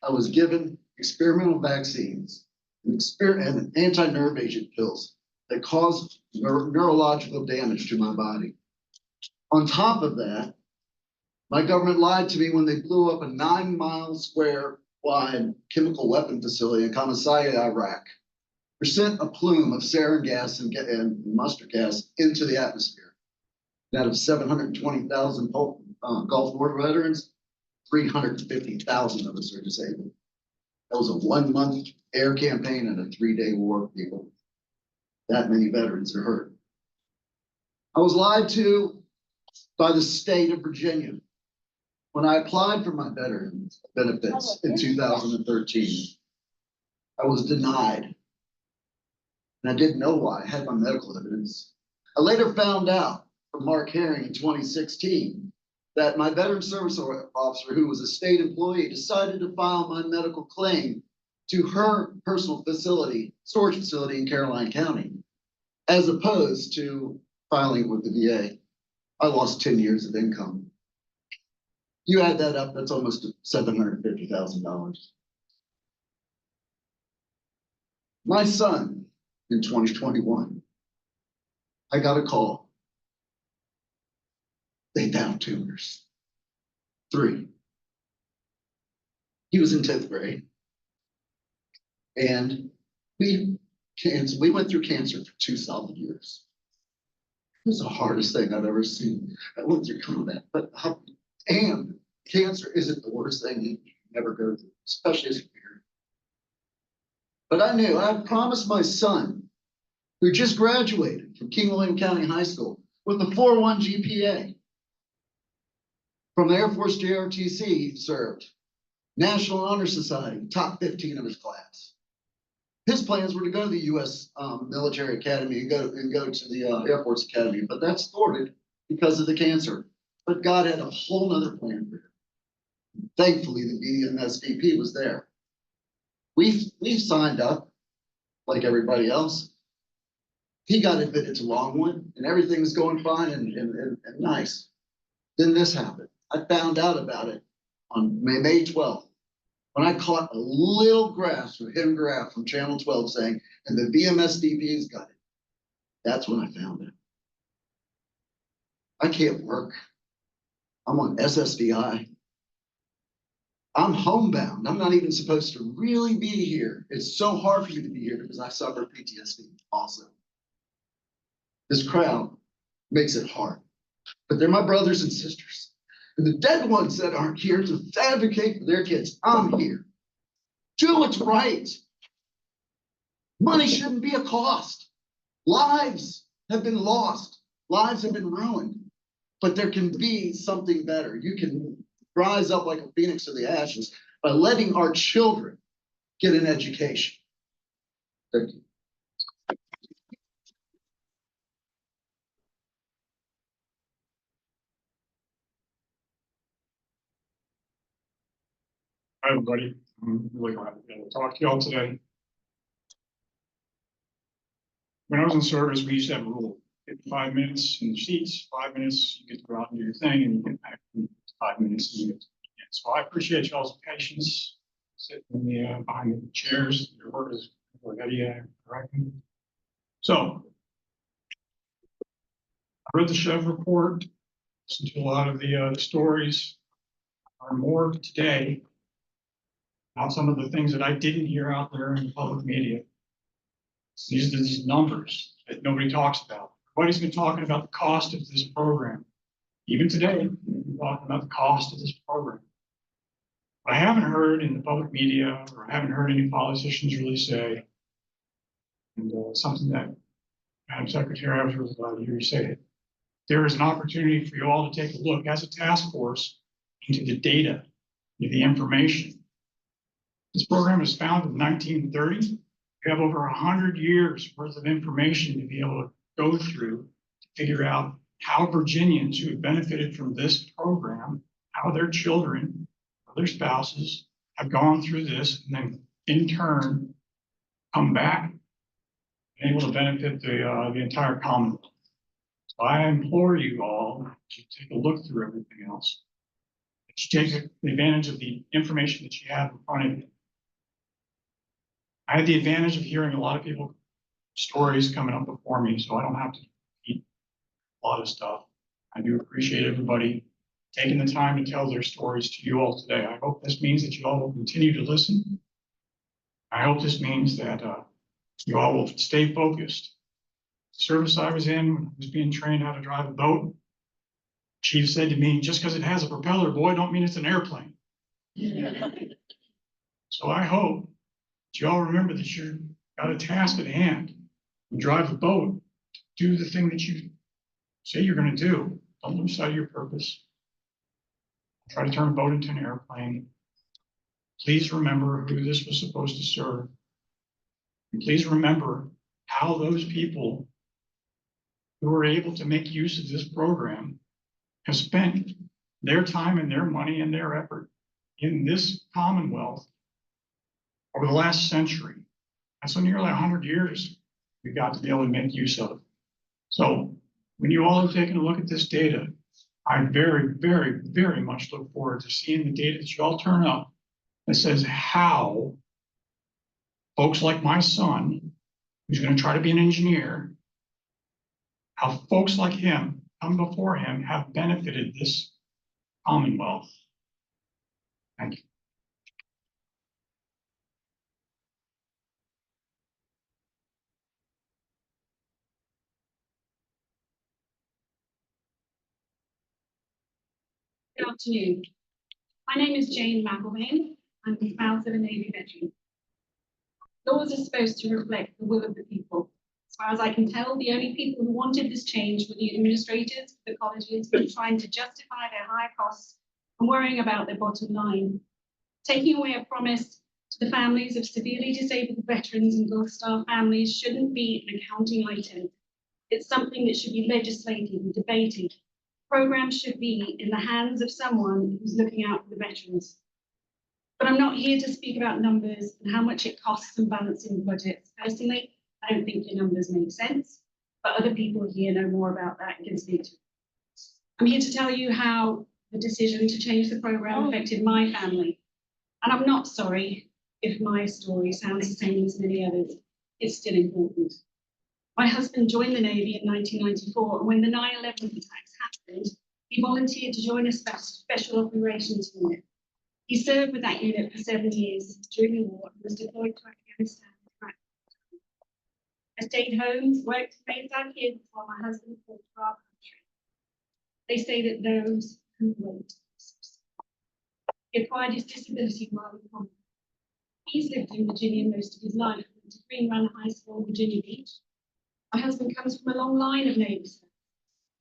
I was given experimental vaccines and anti-nerve agent pills that caused neurological damage to my body. On top of that, my government lied to me when they blew up a 9-mile square wide chemical weapon facility in Commissariat, Iraq. They sent a plume of sarin gas and mustard gas into the atmosphere. And out of 720,000 Gulf War veterans, 350,000 of us are disabled. That was a 1-month air campaign and a 3-day war, people. That many veterans are hurt. I was lied to by the state of Virginia. When I applied for my veterans benefits in 2013, I was denied. And I didn't know why. I had my medical evidence. I later found out from Mark Herring in 2016 that my veteran service officer, who was a state employee, decided to file my medical claim to her personal facility, storage facility in Caroline County, as opposed to filing with the VA. I lost 10 years of income. You add that up, that's almost $750,000. My son, in 2021, I got a call. They found tumors. 3. He was in 10th grade. And we went through cancer for 2 solid years. It was the hardest thing I've ever seen. I went through combat, but cancer isn't the worst thing you can ever go through, especially as a parent. But I knew I had promised my son, who just graduated from King William County High School with a 4.1 GPA. From the Air Force JRTC, he served. National Honor Society, top 15 of his class. His plans were to go to the U.S. Military Academy and go to the Air Force Academy, but that's thwarted because of the cancer. But God had a whole nother plan for him. Thankfully, the VMSDEP was there. We've signed up like everybody else. He got admitted to Longwood and everything was going fine and nice. Then this happened. I found out about it on May 12th. When I caught a little hidden graph from Channel 12 saying, and the VMSDEP's got it. That's when I found it. I can't work. I'm on SSDI. I'm homebound. I'm not even supposed to really be here. It's so hard for me to be here because I suffer PTSD also. This crowd makes it hard, but they're my brothers and sisters. And the dead ones that aren't here to advocate for their kids, I'm here. Do what's right. Money shouldn't be a cost. Lives have been lost. Lives have been ruined. But there can be something better. You can rise up like a phoenix of the ashes by letting our children get an education. Thank you. Hi, everybody. I'm really glad to be able to talk to y'all today. When I was in service, we used to have a rule. 5 minutes in the sheets, 5 minutes, you get to go out and do your thing, and you get back in 5 minutes. And you get to begin. So I appreciate y'all's patience sitting in the behind the chairs. Your work is ready, correct? So I read the Chev report, listened to a lot of the stories. Learned more today about some of the things that I didn't hear out there in the public media. These are these numbers that nobody talks about. Everybody's been talking about the cost of this program. Even today, we've been talking about the cost of this program. What I haven't heard in the public media, or I haven't heard any politicians really say, and something that Madam Secretary, I was really glad to hear you say it. There is an opportunity for you all to take a look as a task force into the data, into the information. This program was founded in 1930. You have over 100 years worth of information to be able to go through to figure out how Virginians who have benefited from this program, how their children, or their spouses have gone through this, and then in turn come back and able to benefit the entire Commonwealth. So I implore you all to take a look through everything else. That you take advantage of the information that you have in front of you. I had the advantage of hearing a lot of people's stories coming up before me, so I don't have to repeat a lot of stuff. I do appreciate everybody taking the time to tell their stories to you all today. I hope this means that you all will continue to listen. I hope this means that you all will stay focused. The service I was in, when I was being trained how to drive a boat, Chief said to me, just because it has a propeller, boy, don't mean it's an airplane. So I hope that you all remember that you've got a task at hand. You drive a boat, do the thing that you say you're going to do. Don't lose sight of your purpose. Try to turn a boat into an airplane. Please remember who this was supposed to serve. And please remember how those people who were able to make use of this program have spent their time and their money and their effort in this Commonwealth over the last century. And so nearly 100 years we've got to be able to make use of it. So when you all have taken a look at this data, I very, very, very much look forward to seeing the data that you all turn up that says how folks like my son, who's going to try to be an engineer, how folks like him come before him have benefited this Commonwealth. Thank you. Good afternoon. My name is Jane McElvain. I'm the spouse of a Navy veteran. Laws are supposed to reflect the will of the people. As far as I can tell, the only people who wanted this change were the administrators, the colleges, who were trying to justify their high costs and worrying about their bottom line. Taking away a promise to the families of severely disabled veterans and Gulf Star families shouldn't be an accounting item. It's something that should be legislated and debated. Programs should be in the hands of someone who's looking out for the veterans. But I'm not here to speak about numbers and how much it costs and balancing budgets. Personally, I don't think your numbers make sense, but other people here know more about that and can speak to it. I'm here to tell you how the decision to change the program affected my family. And I'm not sorry if my story sounds the same as many others. It's still important. My husband joined the Navy in 1994, and when the 9/11 attacks happened, he volunteered to join a special operations unit. He served with that unit for 7 years during the war and was deployed to Afghanistan. I stayed home, worked, raised our kids while my husband fought for our country. They say that those who wait. He acquired his disability while in combat. He's lived in Virginia most of his life, went to Green Run High School, Virginia Beach. My husband comes from a long line of Navy service.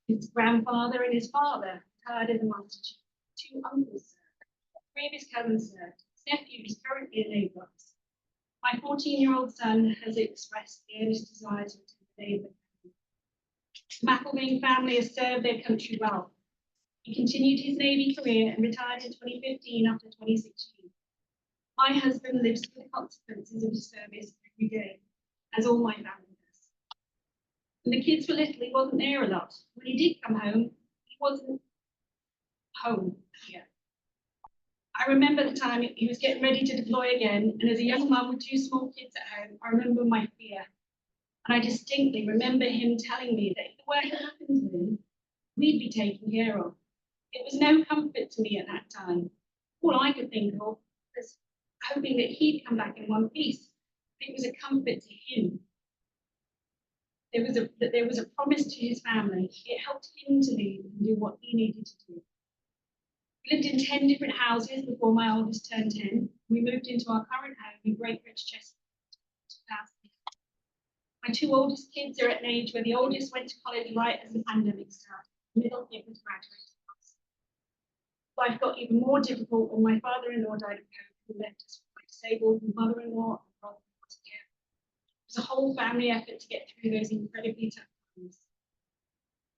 His grandfather and his father retired as a master chief. 2 uncles served. 3 of his cousins served. His nephew is currently a naval officer. My 14-year-old son has expressed the earnest desire to attend the Naval Academy. The McElvain family has served their country well. He continued his Navy career and retired in 2015 after 26 years. My husband lives with the consequences of his service every day, as all my family does. When the kids were little, he wasn't there a lot. When he did come home, he wasn't home yet. I remember the time he was getting ready to deploy again, and as a young mum with 2 small kids at home, I remember my fear. And I distinctly remember him telling me that if the worst happened to him, we'd be taken care of. It was no comfort to me at that time. All I could think of was hoping that he'd come back in one piece. It was a comfort to him. there was a promise to his family. It helped him to leave and do what he needed to do. We lived in 10 different houses before my oldest turned 10. We moved into our current home in Great Bridge, Chester. My two oldest kids are at an age where the oldest went to college right as the pandemic started. The middle kid was graduating. Life got even more difficult when my father-in-law died of COVID and left us with my disabled mother-in-law and brother-in-law together. It was a whole family effort to get through those incredibly tough times.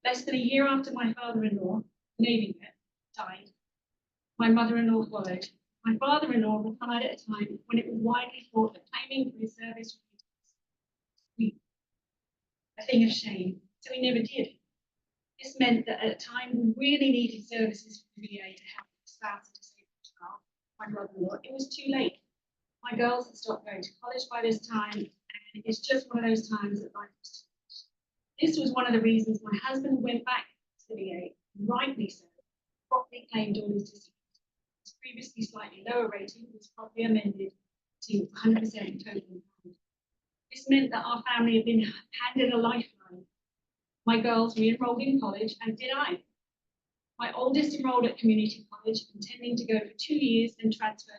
Less than a year after my father-in-law, Navy vet, died, my mother-in-law followed. My father-in-law retired at a time when it was widely thought that claiming for his service was a thing of shame, so he never did. This meant that at a time we really needed services from the VA to help the spouse of a disabled child, my brother-in-law, it was too late. My girls had stopped going to college by this time, and it's just one of those times that life was too much. This was one of the reasons my husband went back to the VA, rightly so, properly claimed all his disability. His previously slightly lower rating was properly amended to 100% total employment. This meant that our family had been handed a lifeline. My girls re-enrolled in college, and did I. My oldest enrolled at community college, intending to go for 2 years, then transferred.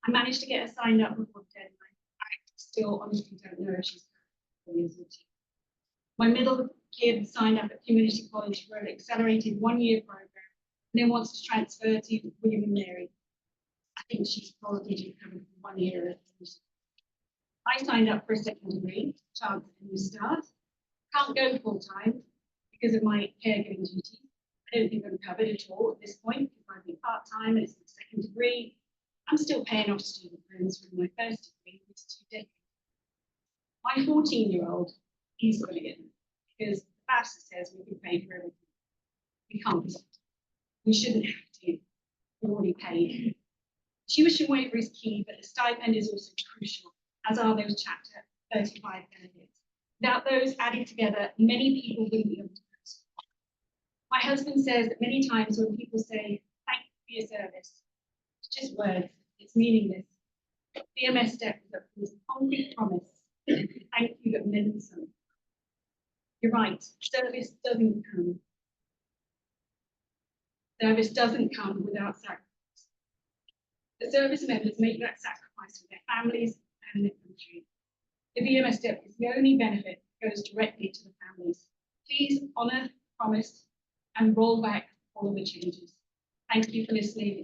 I managed to get her signed up before the deadline. I still honestly don't know if she's my middle kid signed up at community college for an accelerated 1-year program, and then wants to transfer to William and Mary. I think she's probably due coming from 1 year. I signed up for a second degree, chance at a new start. Can't go full time because of my caregiving duties. I don't think I'm covered at all at this point because I've been part time and it's my second degree. I'm still paying off student loans from my first degree, which is 2 decades. My 14-year-old, he's going to get them because the FAFSA says we can pay for everything. We can't. We shouldn't have to. We're already paid. Tuition waiver is key, but the stipend is also crucial, as are those Chapter 35 benefits. Without those added together, many people wouldn't be able to go to school. My husband says that many times when people say, thank you for your service, it's just words, it's meaningless. VMSDEP was a concrete promise. Thank you that meant something. You're right, service doesn't come. Service doesn't come without sacrifice. The service members make that sacrifice for their families and their country. The VMSDEP is the only benefit that goes directly to the families. Please honour, promise, and roll back all of the changes. Thank you for listening.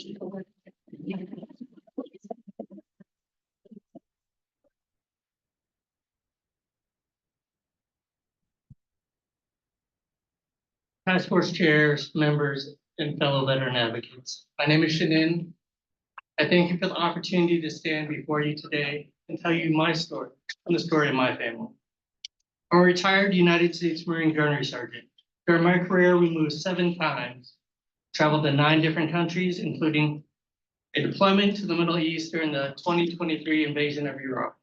Task force chairs, members, and fellow veteran advocates. My name is Shannon. I thank you for the opportunity to stand before you today and tell you my story and the story of my family. I'm a retired United States Marine Gunnery Sergeant. During my career, we moved 7 times, traveled to 9 different countries, including a deployment to the Middle East during the 2023 invasion of Europe.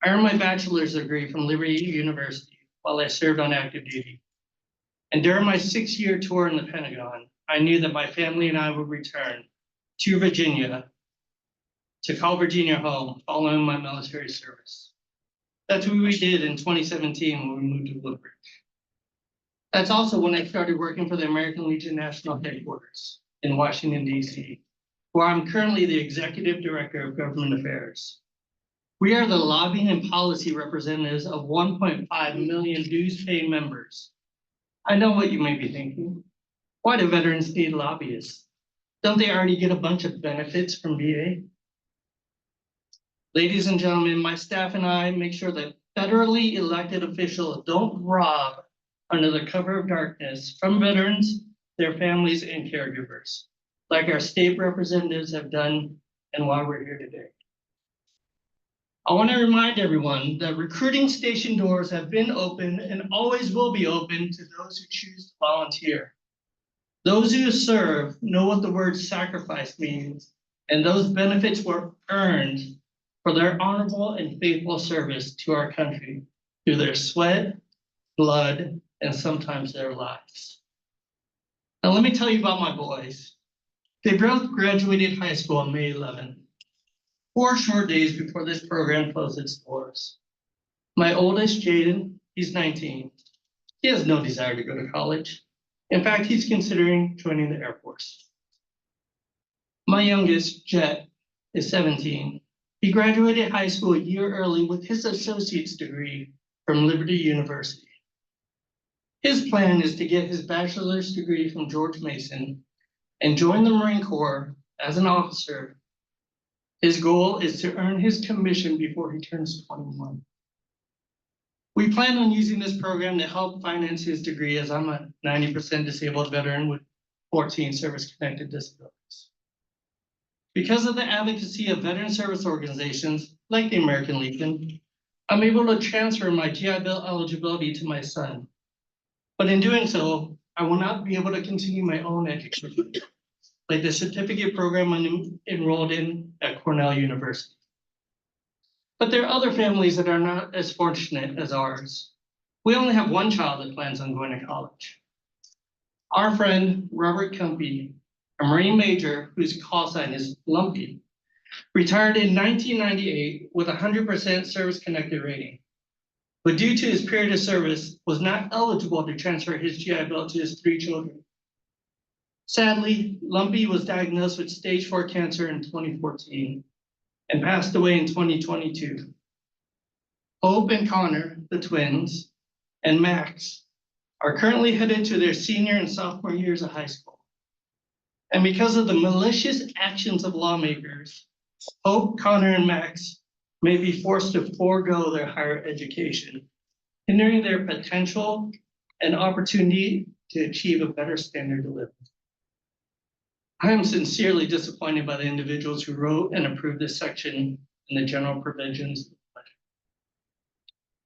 I earned my bachelor's degree from Liberty University while I served on active duty. And during my 6-year tour in the Pentagon, I knew that my family and I would return to Virginia, to call Virginia home following my military service. That's what we did in 2017 when we moved to Woodbridge. That's also when I started working for the American Legion National Headquarters in Washington, D.C., where I'm currently the Executive Director of Government Affairs. We are the lobbying and policy representatives of 1.5 million dues-paying members. I know what you may be thinking. Why do veterans need lobbyists? Don't they already get a bunch of benefits from VA? Ladies and gentlemen, my staff and I make sure that federally elected officials don't rob under the cover of darkness from veterans, their families, and caregivers, like our state representatives have done and why we're here today. I want to remind everyone that recruiting station doors have been open and always will be open to those who choose to volunteer. Those who serve know what the word sacrifice means, and those benefits were earned for their honorable and faithful service to our country through their sweat, blood, and sometimes their lives. Now let me tell you about my boys. They both graduated high school on May 11th. 4 short days before this program closed its doors. My oldest, Jaden, he's 19. He has no desire to go to college. In fact, he's considering joining the Air Force. My youngest, Jet, is 17. He graduated high school a year early with his associate's degree from Liberty University. His plan is to get his bachelor's degree from George Mason and join the Marine Corps as an officer. His goal is to earn his commission before he turns 21. We plan on using this program to help finance his degree, as I'm a 90% disabled veteran with 14 service-connected disabilities. Because of the advocacy of veteran service organizations like the American Legion, I'm able to transfer my GI Bill eligibility to my son. But in doing so, I will not be able to continue my own education, like the certificate program I'm enrolled in at Cornell University. But there are other families that are not as fortunate as ours. We only have one child that plans on going to college. Our friend, Robert Cumpy, a Marine major whose call sign is Lumpy, retired in 1998 with a 100% service-connected rating, but due to his period of service, was not eligible to transfer his GI Bill to his 3 children. Sadly, Lumpy was diagnosed with stage 4 cancer in 2014 and passed away in 2022. Hope and Connor, the twins, and Max are currently headed to their senior and sophomore years of high school. And because of the malicious actions of lawmakers, Hope, Connor, and Max may be forced to forego their higher education, hindering their potential and opportunity to achieve a better standard of living. I am sincerely disappointed by the individuals who wrote and approved this section in the general provisions.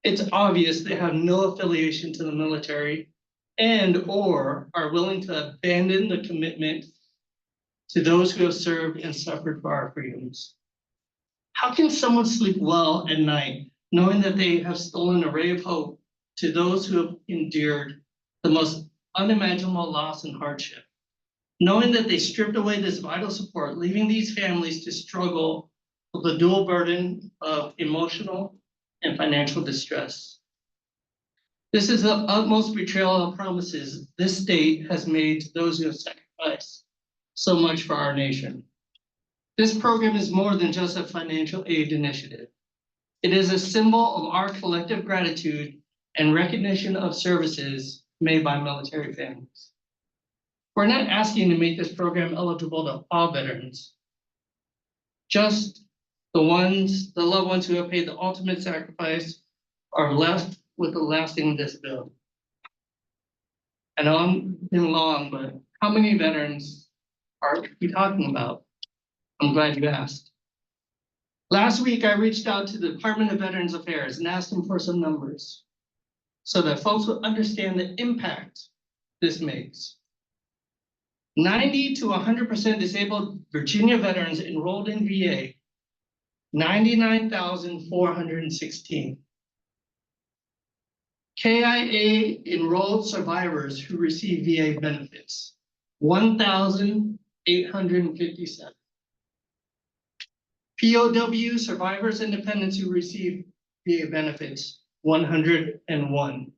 It's obvious they have no affiliation to the military and/or are willing to abandon the commitment to those who have served and suffered for our freedoms. How can someone sleep well at night knowing that they have stolen a ray of hope to those who have endured the most unimaginable loss and hardship? Knowing that they stripped away this vital support, leaving these families to struggle with the dual burden of emotional and financial distress. This is the utmost betrayal of promises this state has made to those who have sacrificed so much for our nation. This program is more than just a financial aid initiative. It is a symbol of our collective gratitude and recognition of services made by military families. We're not asking to make this program eligible to all veterans, just the loved ones who have paid the ultimate sacrifice are left with a lasting disability. I know I've been long, but how many veterans are we talking about? I'm glad you asked. Last week, I reached out to the Department of Veterans Affairs and asked them for some numbers so that folks will understand the impact this makes. 90 to 100% disabled Virginia veterans enrolled in VA, 99,416. KIA enrolled survivors who receive VA benefits, 1,857. POW survivors and dependents who receive VA benefits, 101.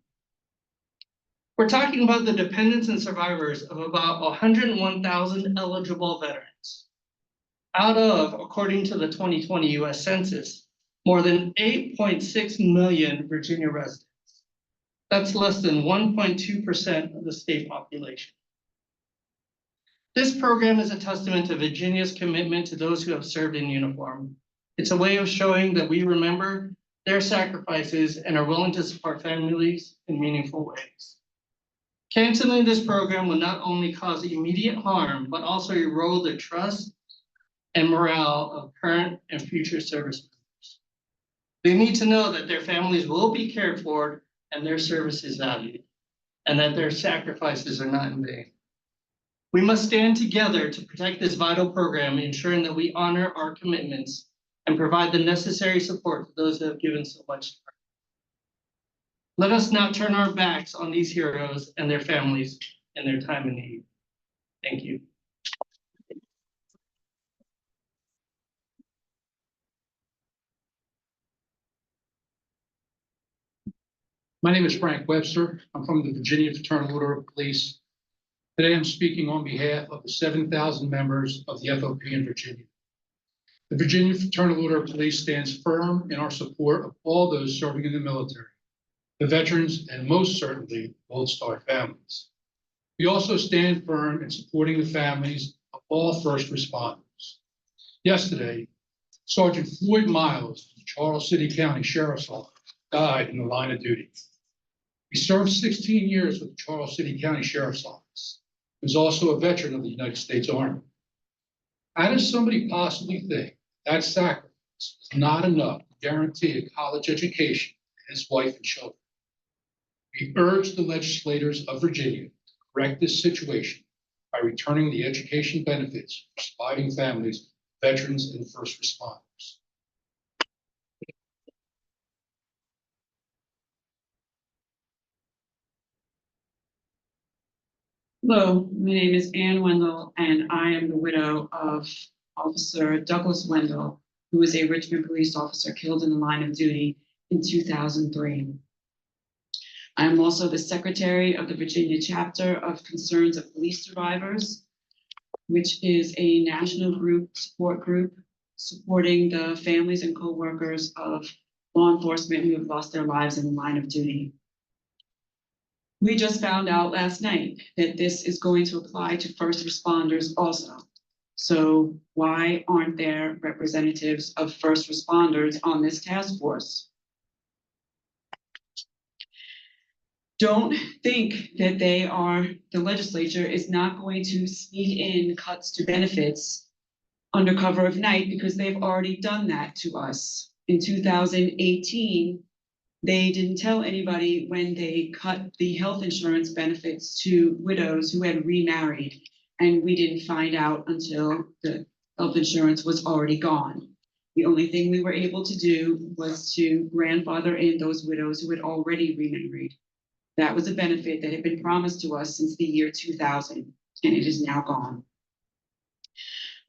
We're talking about the dependents and survivors of about 101,000 eligible veterans. Out of, according to the 2020 US Census, more than 8.6 million Virginia residents. That's less than 1.2% of the state population. This program is a testament to Virginia's commitment to those who have served in uniform. It's a way of showing that we remember their sacrifices and are willing to support families in meaningful ways. Canceling this program will not only cause immediate harm, but also erode the trust and morale of current and future service members. They need to know that their families will be cared for and their service is valued, and that their sacrifices are not in vain. We must stand together to protect this vital program, ensuring that we honor our commitments and provide the necessary support for those who have given so much. Let us not turn our backs on these heroes and their families in their time of need. Thank you. My name is Frank Webster. I'm from the Virginia Fraternal Order of Police. Today I'm speaking on behalf of the 7,000 members of the FOP in Virginia. The Virginia Fraternal Order of Police stands firm in our support of all those serving in the military, the veterans, and most certainly Gold Star families. We also stand firm in supporting the families of all first responders. Yesterday, Sergeant Floyd Miles of the Charles City County Sheriff's Office died in the line of duty. He served 16 years with the Charles City County Sheriff's Office. He was also a veteran of the United States Army. How does somebody possibly think that sacrifice is not enough to guarantee a college education to his wife and children? We urge the legislators of Virginia to correct this situation by returning the education benefits for surviving families, veterans, and first responders. Hello, my name is Ann Wendell, and I am the widow of Officer Douglas Wendell, who was a Richmond police officer killed in the line of duty in 2003. I am also the secretary of the Virginia chapter of Concerns of Police Survivors, which is a national support group supporting the families and co-workers of law enforcement who have lost their lives in the line of duty. We just found out last night that this is going to apply to first responders also. So why aren't there representatives of first responders on this task force? Don't think that the legislature is not going to sneak in cuts to benefits under cover of night, because they've already done that to us. In 2018, they didn't tell anybody when they cut the health insurance benefits to widows who had remarried, and we didn't find out until the health insurance was already gone. The only thing we were able to do was to grandfather in those widows who had already remarried. That was a benefit that had been promised to us since the year 2000, and it is now gone.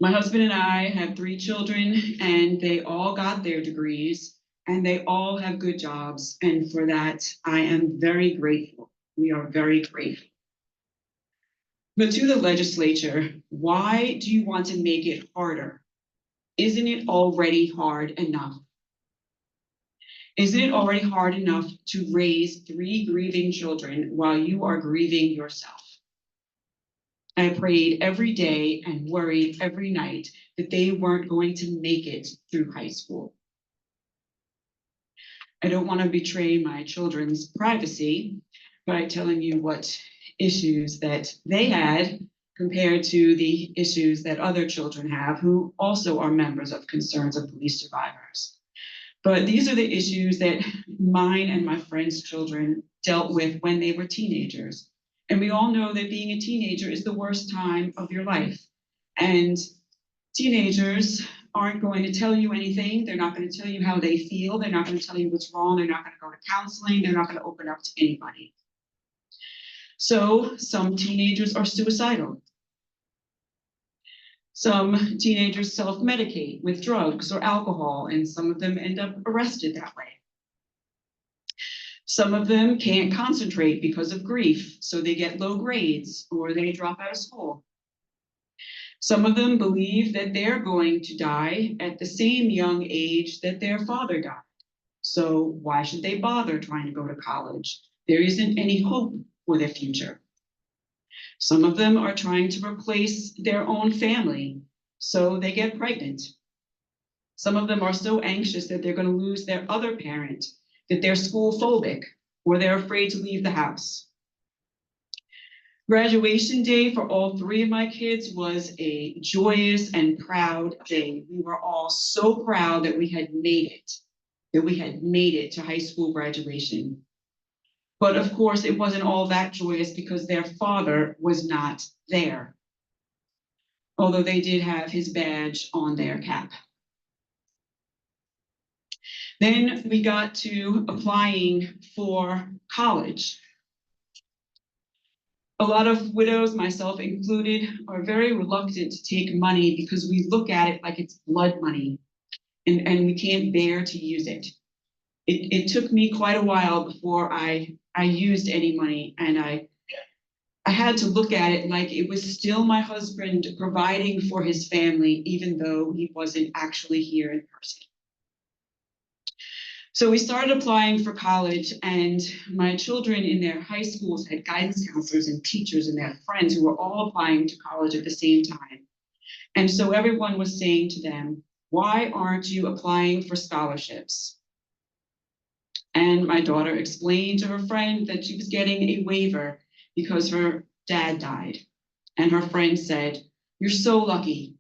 My husband and I have 3 children, and they all got their degrees, and they all have good jobs. And for that, I am very grateful. We are very grateful. But to the legislature, why do you want to make it harder? Isn't it already hard enough? Isn't it already hard enough to raise 3 grieving children while you are grieving yourself? I prayed every day and worried every night that they weren't going to make it through high school. I don't want to betray my children's privacy by telling you what issues that they had compared to the issues that other children have who also are members of Concerns of Police Survivors. But these are the issues that mine and my friends' children dealt with when they were teenagers. And we all know that being a teenager is the worst time of your life. And teenagers aren't going to tell you anything. They're not going to tell you how they feel. They're not going to tell you what's wrong. They're not going to go to counseling. They're not going to open up to anybody. So some teenagers are suicidal. Some teenagers self-medicate with drugs or alcohol, and some of them end up arrested that way. Some of them can't concentrate because of grief, so they get low grades or they drop out of school. Some of them believe that they're going to die at the same young age that their father died. So why should they bother trying to go to college? There isn't any hope for their future. Some of them are trying to replace their own family, so they get pregnant. Some of them are so anxious that they're going to lose their other parent, that they're school phobic, or they're afraid to leave the house. Graduation day for all 3 of my kids was a joyous and proud day. We were all so proud that we had made it to high school graduation. But of course, it wasn't all that joyous because their father was not there, although they did have his badge on their cap. Then we got to applying for college. A lot of widows, myself included, are very reluctant to take money because we look at it like it's blood money, and we can't bear to use it. it took me quite a while before I used any money, and I had to look at it like it was still my husband providing for his family, even though he wasn't actually here in person. So we started applying for college, and my children in their high schools had guidance counselors and teachers and their friends who were all applying to college at the same time. And so everyone was saying to them, "Why aren't you applying for scholarships?" And my daughter explained to her friend that she was getting a waiver because her dad died. And her friend said, "You're so lucky."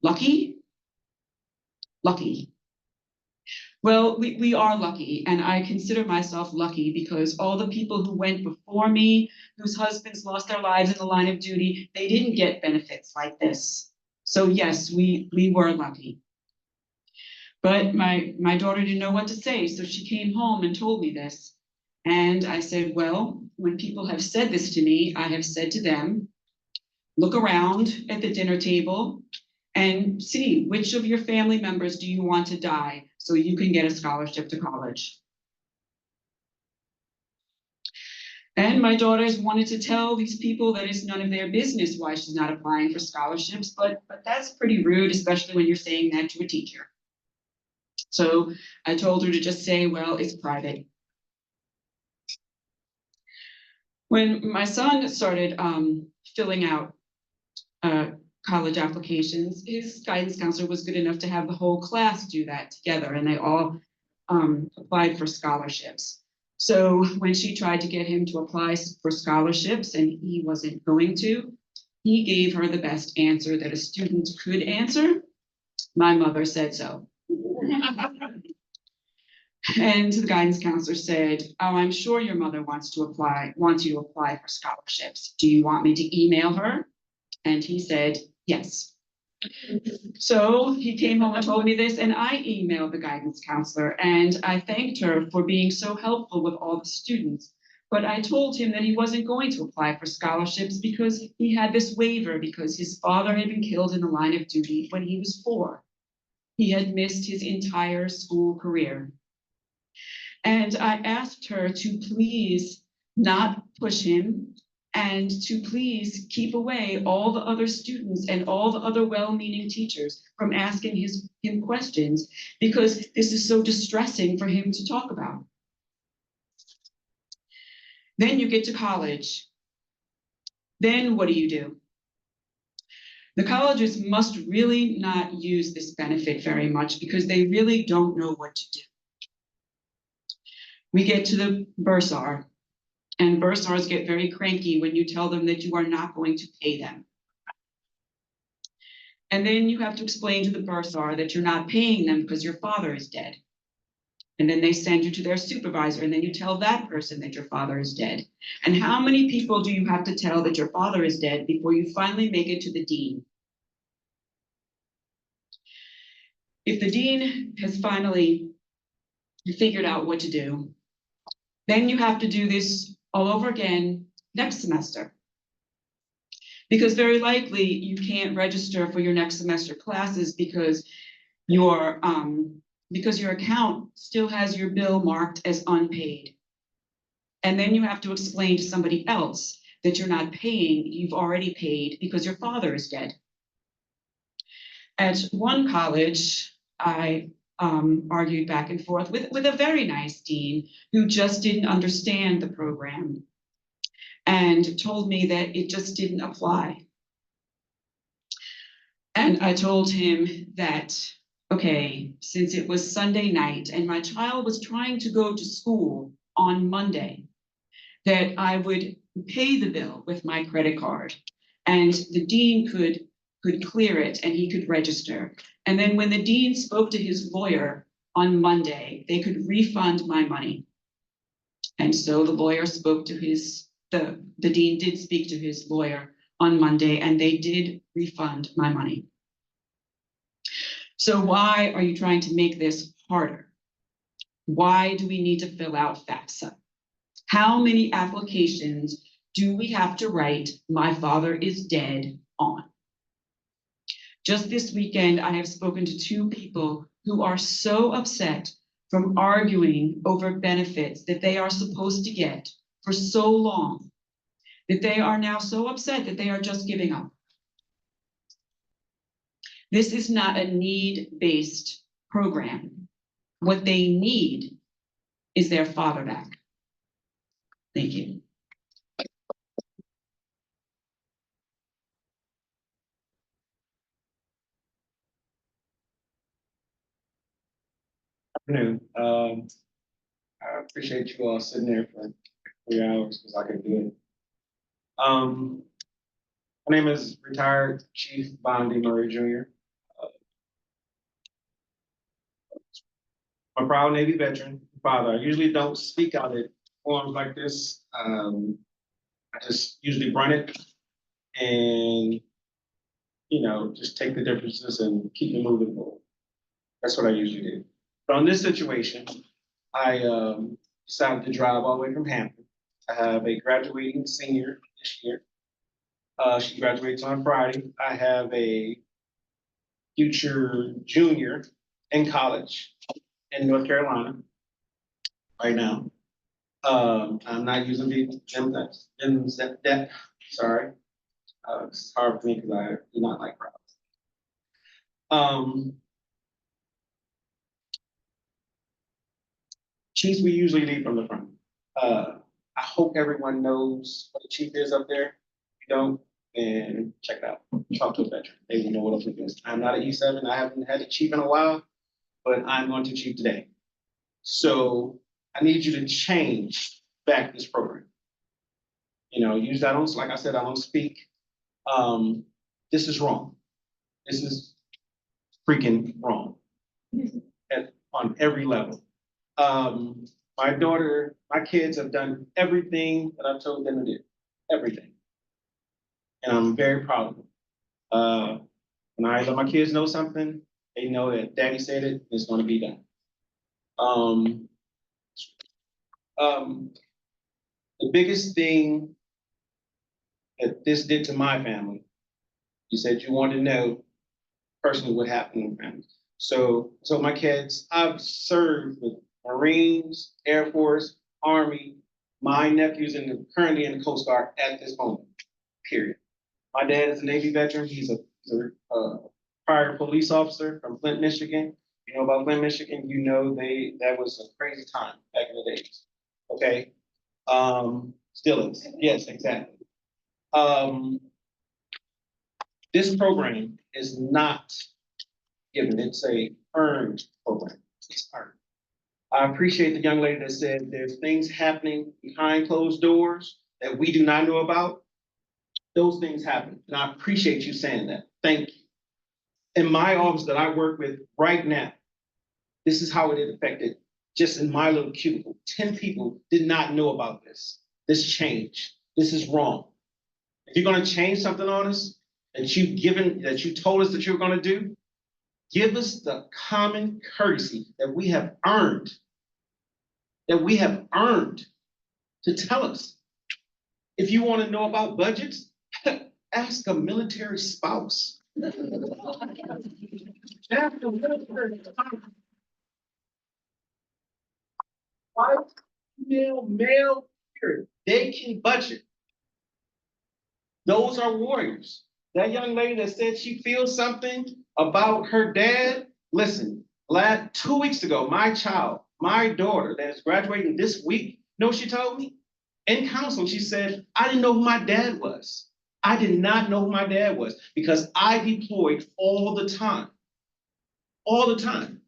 Lucky? Lucky. Well, we are lucky, and I consider myself lucky because all the people who went before me, whose husbands lost their lives in the line of duty, they didn't get benefits like this. So yes, we were lucky. But my daughter didn't know what to say, so she came home and told me this. And I said, well, when people have said this to me, I have said to them, look around at the dinner table and see which of your family members do you want to die so you can get a scholarship to college. And my daughters wanted to tell these people that it's none of their business why she's not applying for scholarships, but that's pretty rude, especially when you're saying that to a teacher. So I told her to just say, well, it's private. When my son started filling out college applications, his guidance counselor was good enough to have the whole class do that together, and they all applied for scholarships. So when she tried to get him to apply for scholarships and he wasn't going to, he gave her the best answer that a student could answer. My mother said so. And the guidance counselor said, oh, I'm sure your mother wants you to apply for scholarships. Do you want me to email her? And he said, yes. So he came home and told me this, and I emailed the guidance counselor, and I thanked her for being so helpful with all the students. But I told him that he wasn't going to apply for scholarships because he had this waiver because his father had been killed in the line of duty when he was 4. He had missed his entire school career. And I asked her to please not push him and to please keep away all the other students and all the other well-meaning teachers from asking him questions because this is so distressing for him to talk about. Then you get to college. Then what do? The colleges must really not use this benefit very much because they really don't know what to do. We get to the bursar, and bursars get very cranky when you tell them that you are not going to pay them. And then you have to explain to the bursar that you're not paying them because your father is dead. And then they send you to their supervisor, and then you tell that person that your father is dead. And how many people do you have to tell that your father is dead before you finally make it to the dean? If the dean has finally figured out what to do, then you have to do this all over again next semester. Because very likely you can't register for your next semester classes because your account still has your bill marked as unpaid. And then you have to explain to somebody else that you're not paying, you've already paid because your father is dead. At one college, I argued back and forth with a very nice dean who just didn't understand the program and told me that it just didn't apply. And I told him that, okay, since it was Sunday night and my child was trying to go to school on Monday, that I would pay the bill with my credit card and the dean could clear it and he could register. And then when the dean spoke to his lawyer on Monday, they could refund my money. And so the lawyer spoke to the dean did speak to his lawyer on Monday, and they did refund my money. So why are you trying to make this harder? Why do we need to fill out FAFSA? How many applications do we have to write "My father is dead" on? Just this weekend, I have spoken to 2 people who are so upset from arguing over benefits that they are supposed to get for so long, that they are now so upset that they are just giving up. This is not a need-based program. What they need is their father back. Thank you. Afternoon. I appreciate you all sitting there for 3 hours because I could do it. My name is retired Chief Bondi Murray Jr. I'm a proud Navy veteran, father. I usually don't speak out at forums like this. I just usually run it and, you know, just take the differences and keep it moving forward. That's what I usually do. But on this situation, I decided to drive all the way from Hampton. I have a graduating senior this year. She graduates on Friday. I have a future junior in college in North Carolina right now. I'm not using VMSDEP, sorry. It's hard for me because I do not like crowds. Chiefs, we usually lead from the front. I hope everyone knows what the chief is up there. If you don't, then check it out. Talk to a veteran. They will know what I'm doing. I'm not an E7. I haven't had a chief in a while, but I'm going to chief today. So I need you to change back this program. You know, usually I don't, like I said, I don't speak. This is wrong. This is freaking wrong on every level. My kids have done everything that I've told them to do, everything. And I'm very proud of them. When I let my kids know something, they know that daddy said it, it's gonna be done. The biggest thing that this did to my family, you said you wanted to know personally what happened in the family. So my kids, I've served with Marines, Air Force, Army. My nephew's currently in the Coast Guard at this moment, period. My dad is a Navy veteran. He's a prior police officer from Flint, Michigan. You know about Flint, Michigan, you know that was a crazy time back in the days. Okay. Still is. Yes, exactly. This program is not given, it's a earned program. It's earned. I appreciate the young lady that said there's things happening behind closed doors that we do not know about. Those things happen, and I appreciate you saying that. Thank you. In my office that I work with right now, this is how it affected just in my little cubicle. 10 people did not know about this. This changed. This is wrong. If you're going to change something on us that you told us that you're going to do, give us the common courtesy that we have earned, to tell us. If you want to know about budgets, ask a military spouse. Ask a military spouse. Male, period. They can budget. Those are warriors. That young lady that said she feels something about her dad, listen, 2 weeks ago, my daughter that is graduating this week, know what she told me? In counseling, she said, I didn't know who my dad was. I did not know who my dad was because I deployed all the time. All the time.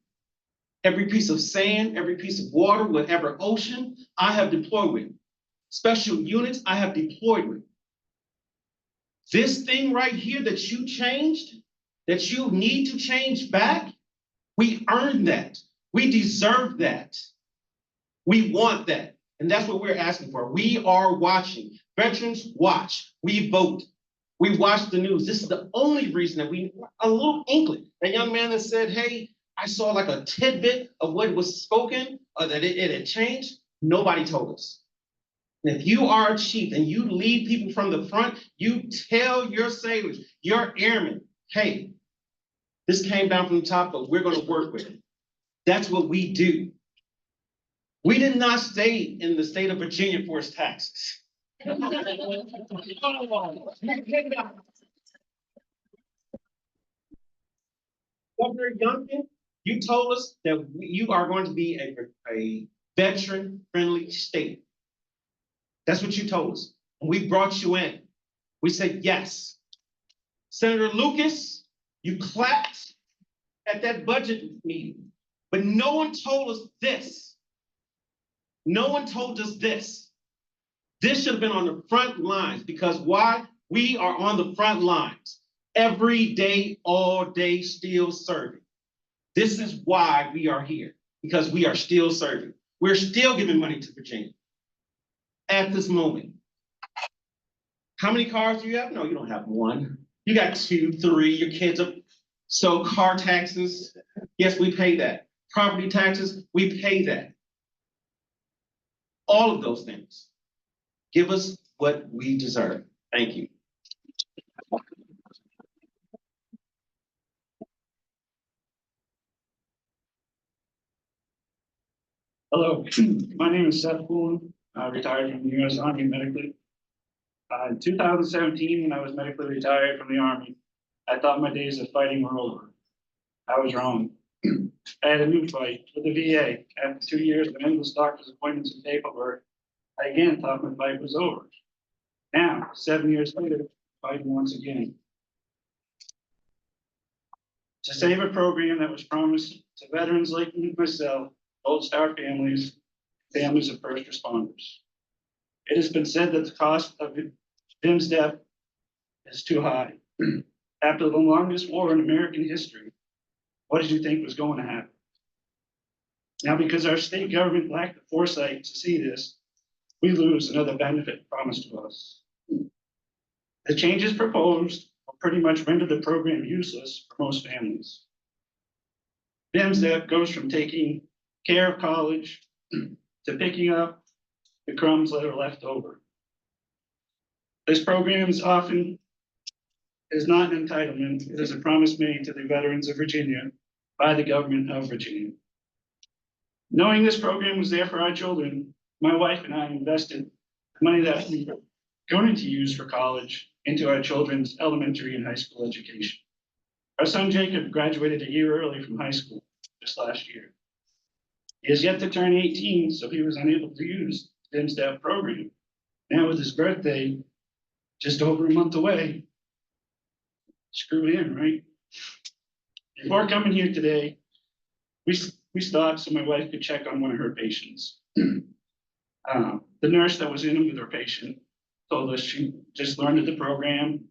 Every piece of sand, every piece of water, whatever ocean, I have deployed with. Special units, I have deployed with. This thing right here that you changed, that you need to change back, we earned that. We deserve that. We want that. And that's what we're asking for. We are watching. Veterans watch. We vote. We watch the news. This is the only reason that a little inkling. That young man that said, hey, I saw like a tidbit of what was spoken, or that it had changed. Nobody told us. And if you are a chief and you lead people from the front, you tell your sailors, your airmen, hey, this came down from the top, but we're going to work with it. That's what we do. We did not stay in the state of Virginia for its taxes. Governor Youngkin, you told us that you are going to be a veteran-friendly state. That's what you told us. And we brought you in. We said yes. Senator Lucas, you clapped at that budget meeting, but no one told us this. No one told us this. This should have been on the front lines because why? We are on the front lines every day, all day, still serving. This is why we are here, because we are still serving. We're still giving money to Virginia at this moment. How many cars do you have? No, you don't have one. You got 2, 3, your kids are, so car taxes, yes, we pay that. Property taxes, we pay that. All of those things. Give us what we deserve. Thank you. Hello, my name is Seth Poulin. I retired from the U.S. Army medically. In 2017, when I was medically retired from the Army, I thought my days of fighting were over. I was wrong. I had a new fight with the VA. After 2 years of endless doctor's appointments and paperwork, I again thought my fight was over. Now, 7 years later, fighting once again. To save a program that was promised to veterans like myself, Gold Star families, families of first responders. It has been said that the cost of VMSDEP is too high. After the longest war in American history, what did you think was going to happen? Now, because our state government lacked the foresight to see this, we lose another benefit promised to us. The changes proposed will pretty much render the program useless for most families. VMSDEP goes from taking care of college to picking up the crumbs that are left over. This program is not an entitlement. It is a promise made to the veterans of Virginia by the government of Virginia. Knowing this program was there for our children, my wife and I invested money that we were going to use for college into our children's elementary and high school education. Our son Jacob graduated a year early from high school just last year. He has yet to turn 18, so he was unable to use the VMSDEP program. Now with his birthday just over a month away, screw him, right? Before coming here today, we stopped so my wife could check on one of her patients. The nurse that was in with her patient told us she just learned of the program,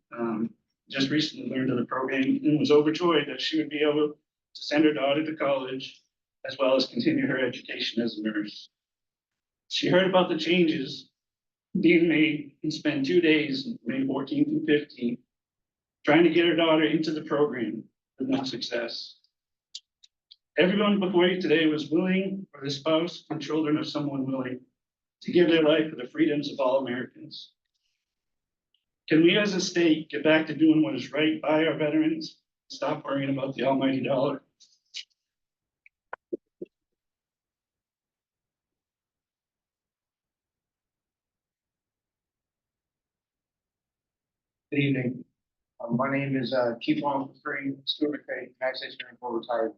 just recently learned of the program, and was overjoyed that she would be able to send her daughter to college as well as continue her education as a nurse. She heard about the changes being made and spent 2 days, May 14th and 15th, trying to get her daughter into the program with no success. Everyone before you today was willing, or the spouse and children of someone willing, to give their life for the freedoms of all Americans. Can we as a state get back to doing what is right by our veterans? Stop worrying about the almighty dollar. Good evening. My name is Chief Law Officer Stuart McKay, United States Marine Corps retired.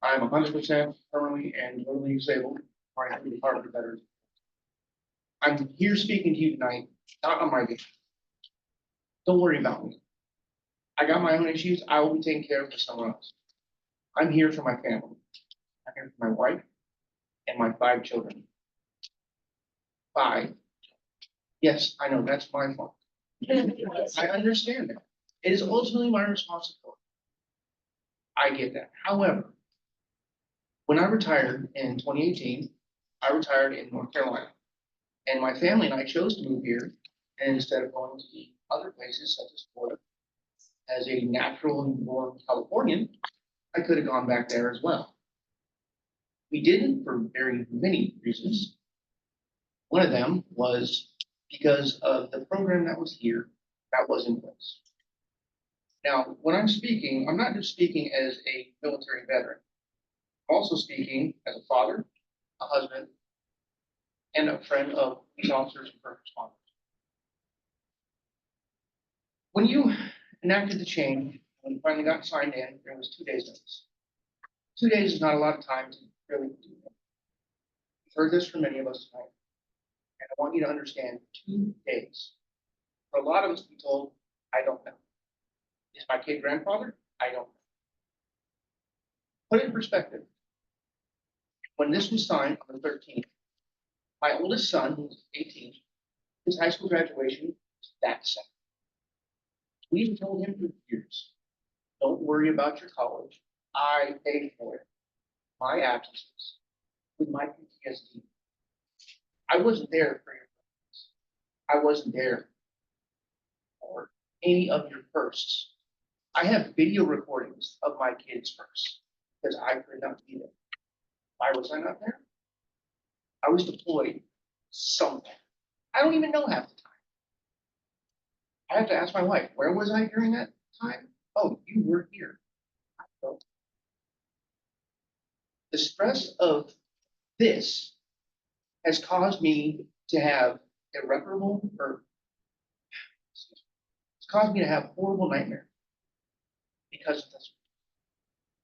I am 100% permanently and totally disabled, part of the Department of Veterans. I'm here speaking to you tonight, not on my behalf. Don't worry about me. I got my own issues. I will be taking care of for someone else. I'm here for my family. I'm here for my wife and my 5 children. 5. Yes, I know that's my fault. I understand that. It is ultimately my responsibility. I get that. However, when I retired in 2018, I retired in North Carolina. And my family and I chose to move here. And instead of going to other places such as Florida, as a natural and born Californian, I could have gone back there as well. We didn't for very many reasons. One of them was because of the program that was here, that was in place. Now, when I'm speaking, I'm not just speaking as a military veteran. Also speaking as a father, a husband, and a friend of police officers and first responders. When you enacted the change, when you finally got signed in, there was 2 days notice. 2 days is not a lot of time to really do it. You've heard this from many of us tonight. And I want you to understand 2 days. For a lot of us to be told, I don't know. Is my kid grandfather? I don't know. Put it in perspective. When this was signed on the 13th, my oldest son, who's 18, his high school graduation was that second. We've told him for years, don't worry about your college. I paid for it. My absences with my PTSD. I wasn't there for your birthdays. I wasn't there for any of your firsts. I have video recordings of my kids' firsts because I could not be there. Why was I not there? I was deployed somewhere. I don't even know half the time. I have to ask my wife, where was I during that time? Oh, you were here. I don't. The stress of this has caused me to have irreparable, or it's caused me to have horrible nightmares because of this.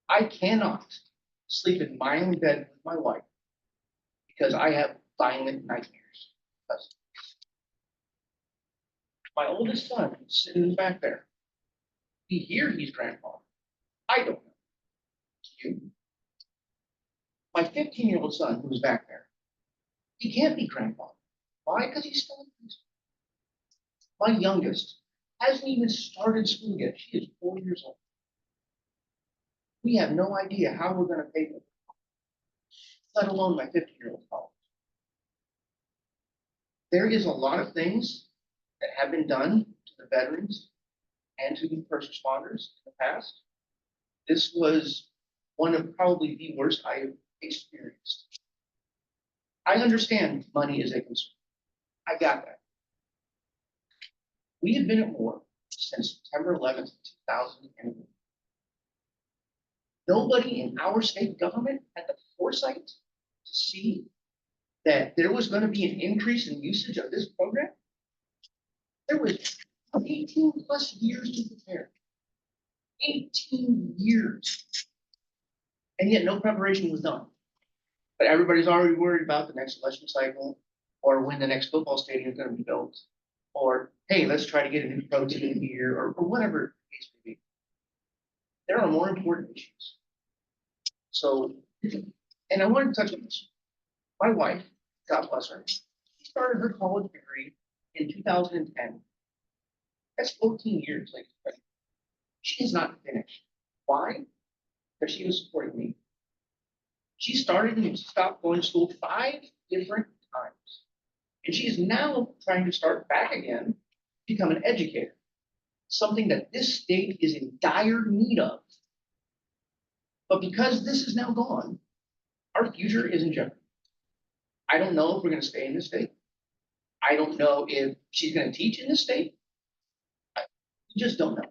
I cannot sleep in my own bed with my wife because I have violent nightmares. Because my oldest son is sitting back there. He hears he's grandfather. I don't know. You. My 15-year-old son who's back there, he can't be grandfather. Why? Because he's still in high school. My youngest hasn't even started school yet. She is 4 years old. We have no idea how we're going to pay for it, let alone my 15-year-old college. There is a lot of things that have been done to the veterans and to the first responders in the past. This was one of probably the worst I've experienced. I understand money is a concern. I got that. We have been at war since September 11th, 2001. Nobody in our state government had the foresight to see that there was going to be an increase in usage of this program. There was 18 plus years to prepare. 18 years. And yet no preparation was done. But everybody's already worried about the next election cycle, or when the next football stadium is going to be built, or hey, let's try to get a new pro team here, or whatever the case may be. There are more important issues. So, and I wanted to touch on this. My wife, God bless her, she started her college degree in 2010. That's 14 years later. She is not finished. Why? Because she was supporting me. She started and stopped going to school 5 different times. And she is now trying to start back again, become an educator. Something that this state is in dire need of. But because this is now gone, our future is in jeopardy. I don't know if we're going to stay in this state. I don't know if she's going to teach in this state. We just don't know.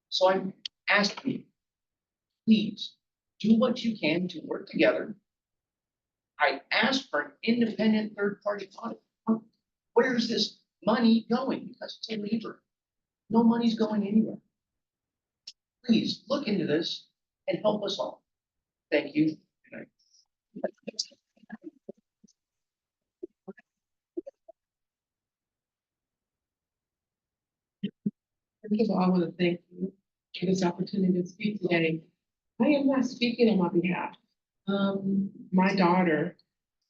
So I'm asking you, please do what you can to work together. I asked for an independent third-party audit. Where is this money going? Because it's a labor. No money's going anywhere. Please look into this and help us all. Thank you. Good night. First of all, I want to thank you for this opportunity to speak today. I am not speaking on my behalf. My daughter,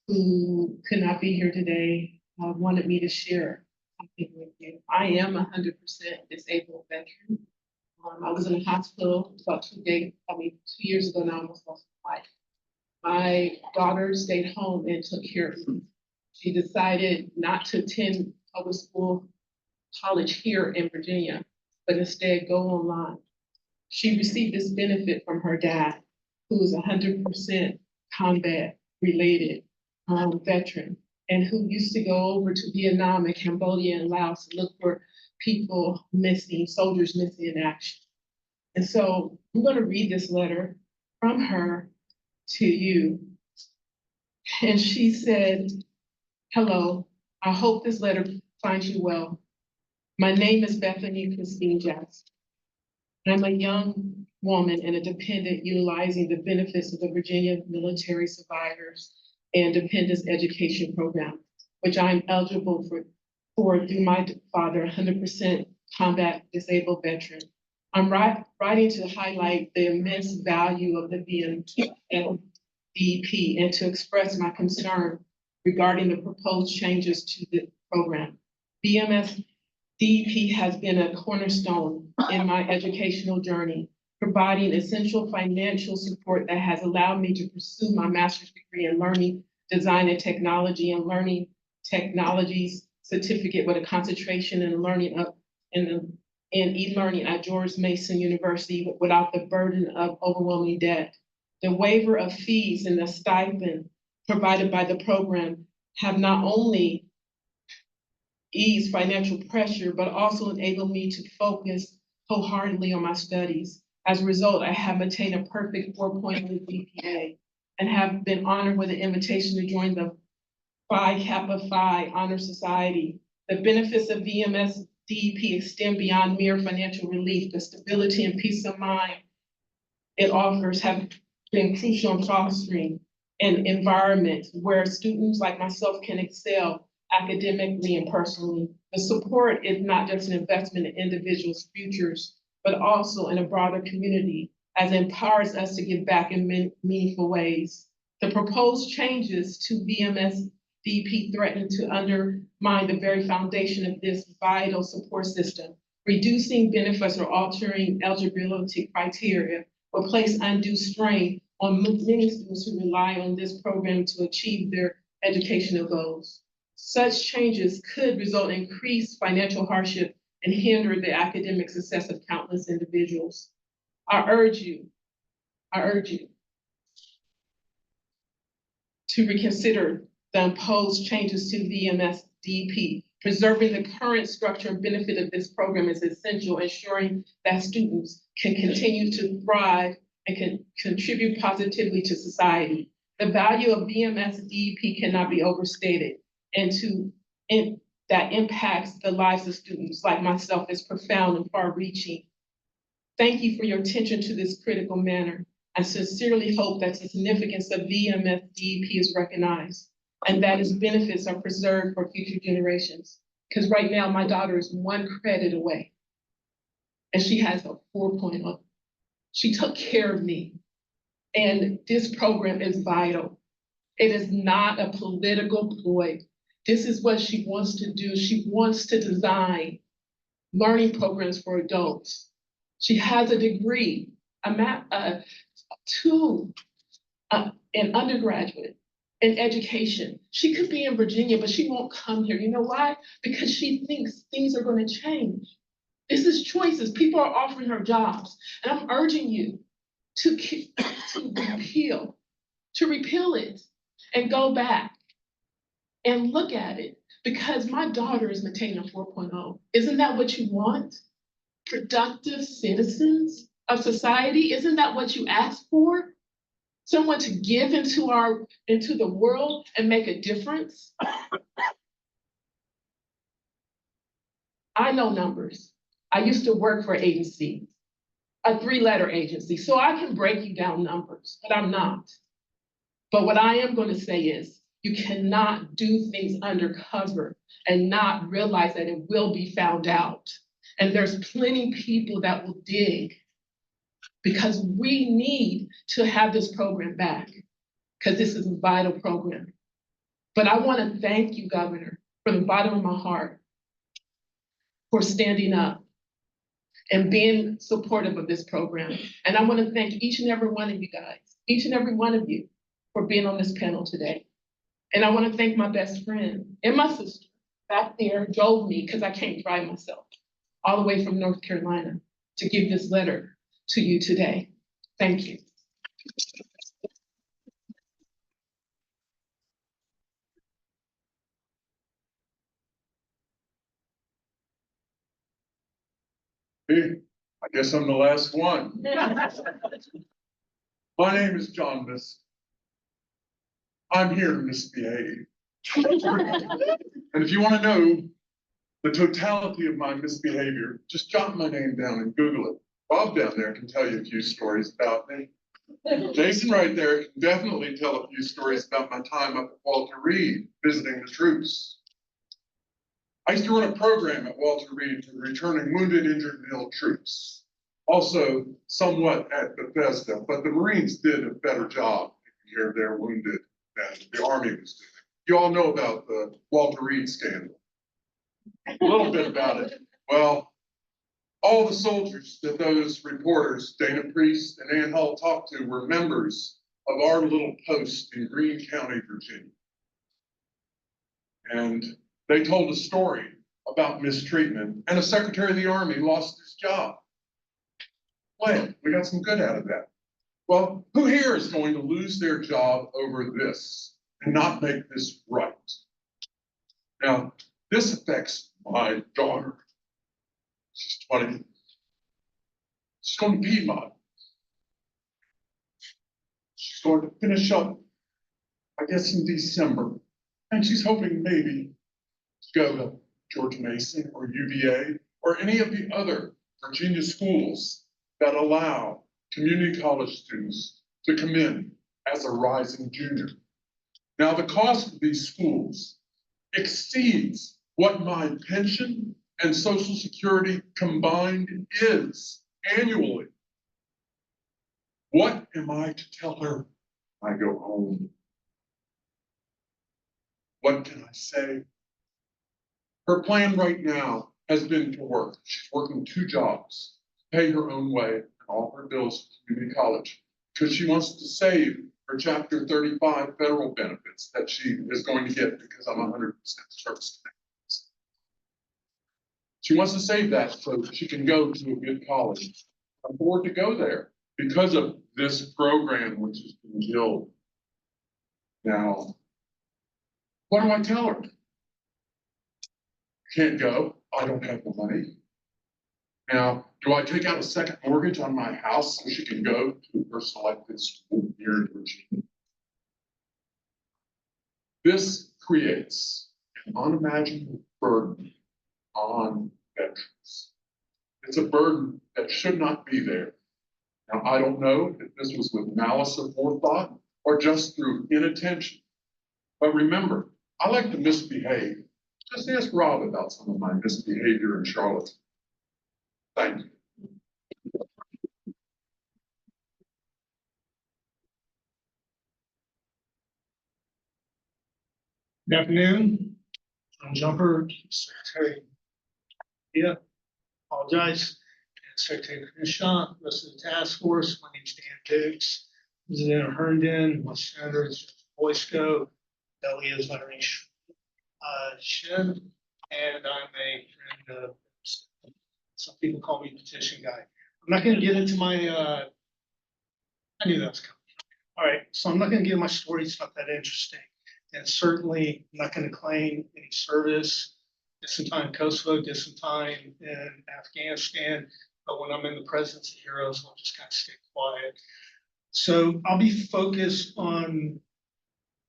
who could not be here today, wanted me to share something with you. I am a 100% disabled veteran. I was in the hospital about 2 years ago now, almost lost my life. My daughter stayed home and took care of me. She decided not to attend public school college here in Virginia, but instead go online. She received this benefit from her dad, who is 100% combat related veteran, and who used to go over to Vietnam and Cambodia and Laos and look for people missing, soldiers missing in action. And so I'm going to read this letter from her to you. And she said, hello, I hope this letter finds you well. My name is Bethany Christine Jackson. I'm a young woman and a dependent utilizing the benefits of the Virginia Military Survivors and Dependents Education Program, which I'm eligible for through my father, 100% combat disabled veteran. I'm writing to highlight the immense value of the VMSDEP and to express my concern regarding the proposed changes to the program. VMSDEP has been a cornerstone in my educational journey, providing essential financial support that has allowed me to pursue my master's degree in learning, design and technology and learning technologies certificate with a concentration in learning in e-learning at George Mason University without the burden of overwhelming debt. The waiver of fees and the stipend provided by the program have not only eased financial pressure, but also enabled me to focus wholeheartedly on my studies. As a result, I have attained a perfect 4.0 GPA and have been honored with an invitation to join the Phi Kappa Phi Honor Society. The benefits of VMSDEP extend beyond mere financial relief. The stability and peace of mind it offers have been crucial in fostering an environment where students like myself can excel academically and personally. The support is not just an investment in individuals' futures, but also in a broader community as it empowers us to give back in meaningful ways. The proposed changes to VMSDEP threaten to undermine the very foundation of this vital support system. Reducing benefits or altering eligibility criteria will place undue strain on many students who rely on this program to achieve their educational goals. Such changes could result in increased financial hardship and hinder the academic success of countless individuals. I urge you to reconsider the imposed changes to VMSDEP. Preserving the current structure and benefit of this program is essential, ensuring that students can continue to thrive and can contribute positively to society. The value of VMSDEP cannot be overstated, and that impacts the lives of students like myself is profound and far-reaching. Thank you for your attention to this critical matter. I sincerely hope that the significance of VMSDEP is recognized and that its benefits are preserved for future generations. Because right now, my daughter is one credit away and she has a 4.0. She took care of me. And this program is vital. It is not a political ploy. This is what she wants to do. She wants to design learning programs for adults. She has a degree, an undergraduate in education. She could be in Virginia, but she won't come here. You know why? Because she thinks things are going to change. This is choices. People are offering her jobs. And I'm urging you to repeal it and go back and look at it, because my daughter is maintaining a 4.0. Isn't that what you want? Productive citizens of society? Isn't that what you ask for? Someone to give into the world and make a difference? I know numbers. I used to work for an agency, a 3-letter agency, so I can break you down numbers, but I'm not. But what I am going to say is, you cannot do things undercover and not realize that it will be found out. And there's plenty people that will dig, because we need to have this program back, because this is a vital program. But I want to thank you, Governor, from the bottom of my heart, for standing up and being supportive of this program. And I want to thank each and every one of you guys, each and every one of you, for being on this panel today. And I want to thank my best friend and my sister back there drove me, because I can't drive myself, all the way from North Carolina to give this letter to you today. Thank you. Hey, I guess I'm the last one. My name is John Miss. I'm here to misbehave. And if you want to know the totality of my misbehavior, just jot my name down and Google it. Bob down there can tell you a few stories about me. Jason right there can definitely tell a few stories about my time up at Walter Reed visiting the troops. I used to run a program at Walter Reed for returning wounded, injured, and ill troops. Also, somewhat at Bethesda, but the Marines did a better job taking care of their wounded than the Army was doing. You all know about the Walter Reed scandal. A little bit about it. Well, all the soldiers that those reporters, Dana Priest and Ann Hull, talked to were members of our little post in Greene County, Virginia. And they told a story about mistreatment, and a Secretary of the Army lost his job. Well, we got some good out of that. Well, who here is going to lose their job over this and not make this right? Now, this affects my daughter. She's 20. She's going to be mine. She's going to finish up, I guess, in December. And she's hoping maybe to go to George Mason or UVA or any of the other Virginia schools that allow community college students to come in as a rising junior. Now, the cost of these schools exceeds what my pension and Social Security combined is annually. What am I to tell her when I go home? What can I say? Her plan right now has been to work. She's working 2 jobs, pay her own way, and all her bills at community college, because she wants to save her Chapter 35 federal benefits that she is going to get because I'm 100% service connected. She wants to save that so she can go to a good college, afford to go there because of this program which has been killed. Now, what do I tell her? Can't go. I don't have the money. Now, do I take out a second mortgage on my house so she can go to her selected school here in Virginia? This creates an unimaginable burden on veterans. It's a burden that should not be there. Now, I don't know if this was with malice of forethought or just through inattention. But remember, I like to misbehave. Just ask Rob about some of my misbehavior in Charlotte. Thank you. Good afternoon. I'm Jumper, Secretary. Yeah, apologize. And Secretary Crenshaw, rest of the task force. My name's Dan Dukes. President Herndon, my senator is Boy Scout. Ellie is Larry Shin, and I'm a friend of, some people call me petition guy. I'm not going to get into my, I knew that was coming. All right, so I'm not going to give my story. It's not that interesting. And certainly I'm not going to claim any service. Did some time in Kosovo, did some time in Afghanistan. But when I'm in the presence of heroes, I'll just kind of stay quiet. So I'll be focused on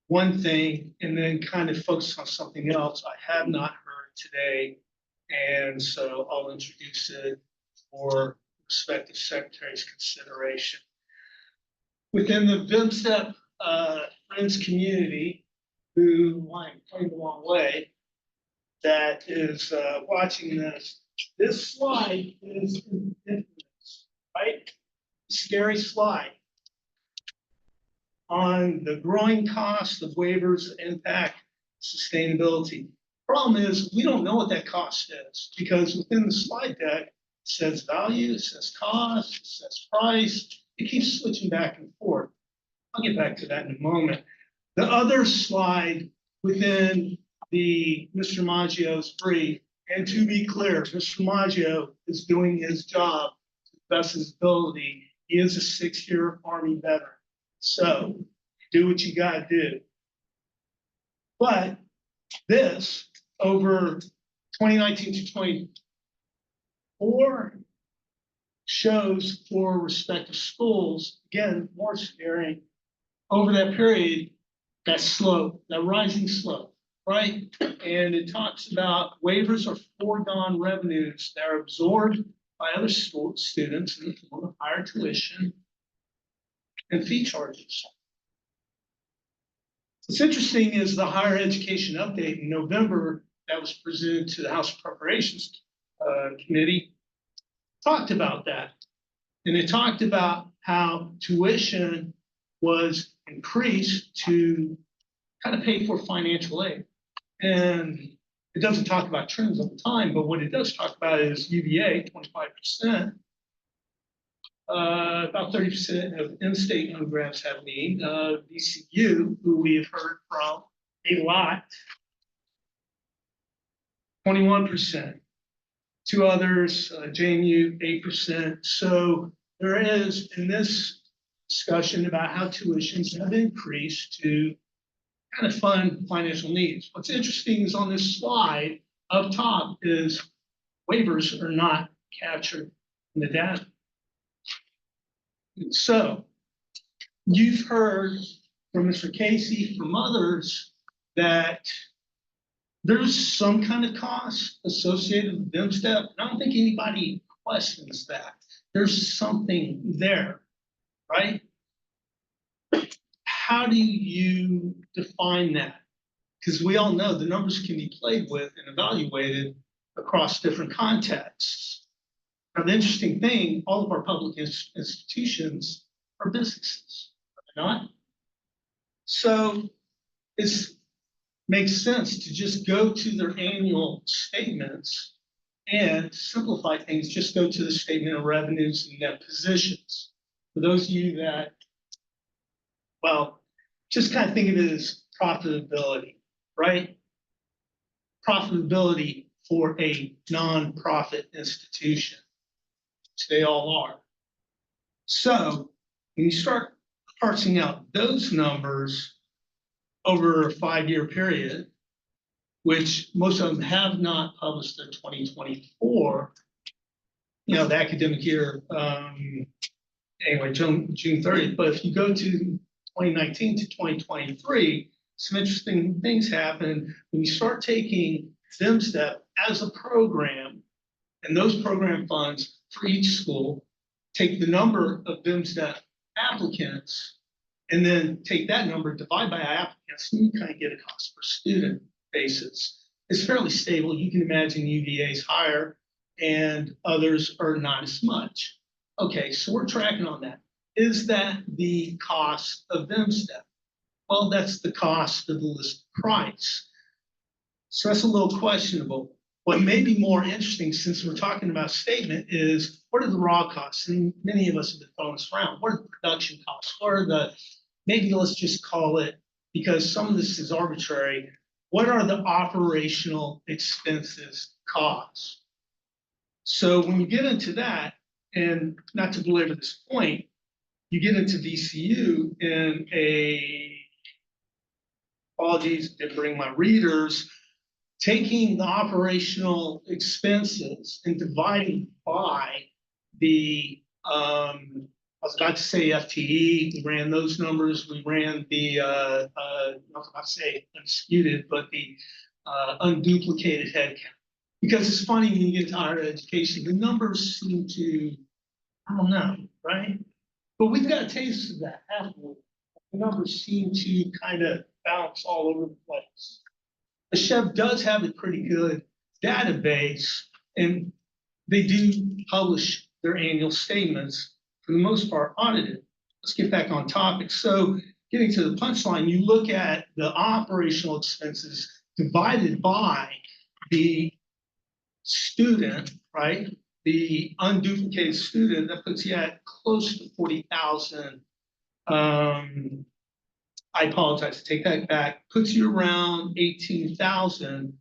one thing and then kind of focus on something else I have not heard today. And so I'll introduce it for respective secretary's consideration. Within the VMSDEP Friends community, who I'm playing the wrong way, that is watching this. This slide is infamous, right? Scary slide on the growing cost of waivers impact sustainability. Problem is, we don't know what that cost is because within the slide deck, it says value, it says cost, it says price. It keeps switching back and forth. I'll get back to that in a moment. The other slide within the Mr. Maggio's brief, and to be clear, Mr. Maggio is doing his job to the best of his ability. He is a 6-year Army veteran. So do what you gotta do. But this over 2019 to 24 shows for respective schools, again, more scaring over that period, that slope, that rising slope, right? And it talks about waivers or foregone revenues that are absorbed by other students in the form of higher tuition and fee charges. What's interesting is the higher education update in November that was presented to the House Appropriations Committee talked about that. And it talked about how tuition was increased to kind of pay for financial aid. And it doesn't talk about trends over time, but what it does talk about is UVA, 25%. About 30% of in-state undergrads have need. VCU, who we have heard from a lot, 21%. Two others, JMU, 8%. So there is, in this discussion about how tuitions have increased to kind of fund financial needs. What's interesting is on this slide up top is waivers are not captured in the data. So you've heard from Mr. Casey, from others, that there's some kind of cost associated with VMSDEP. I don't think anybody questions that. There's something there, right? How do you define that? Because we all know the numbers can be played with and evaluated across different contexts. Now, the interesting thing, all of our public institutions are businesses, are they not? So it makes sense to just go to their annual statements and simplify things, just go to the statement of revenues and net positions. For those of you that, well, just kind of think of it as profitability, right? Profitability for a nonprofit institution, which they all are. So when you start parsing out those numbers over a 5-year period, which most of them have not published their 2024, the academic year, anyway, June 30th. But if you go to 2019 to 2023, some interesting things happen when you start taking VMSDEP as a program, and those program funds for each school, take the number of VMSDEP applicants, and then take that number, divide by applicants, and you kind of get a cost per student basis. It's fairly stable. You can imagine UVA is higher and others are not as much. Okay, so we're tracking on that. Is that the cost of VMSDEP? Well, that's the cost of the list price. So that's a little questionable. What may be more interesting, since we're talking about statement, is what are the raw costs? And many of us have been throwing this around. What are the production costs? What are the, maybe let's just call it, because some of this is arbitrary, what are the operational expenses costs? So when you get into that, and not to belabor this point, you get into VCU in apologies, didn't bring my readers, taking the operational expenses and dividing by the, I was about to say FTE, we ran those numbers, we ran the, I was about to say undisputed, but the unduplicated headcount. Because it's funny when you get to higher education, the numbers seem to, I don't know, right? But we've got a taste of that, haven't we? The numbers seem to kind of bounce all over the place. The Chev does have a pretty good database, and they do publish their annual statements, for the most part, audited. Let's get back on topic. So getting to the punchline, you look at the operational expenses divided by the student, right? The unduplicated student, that puts you at close to 40,000. I apologize, take that back, puts you around 18,000.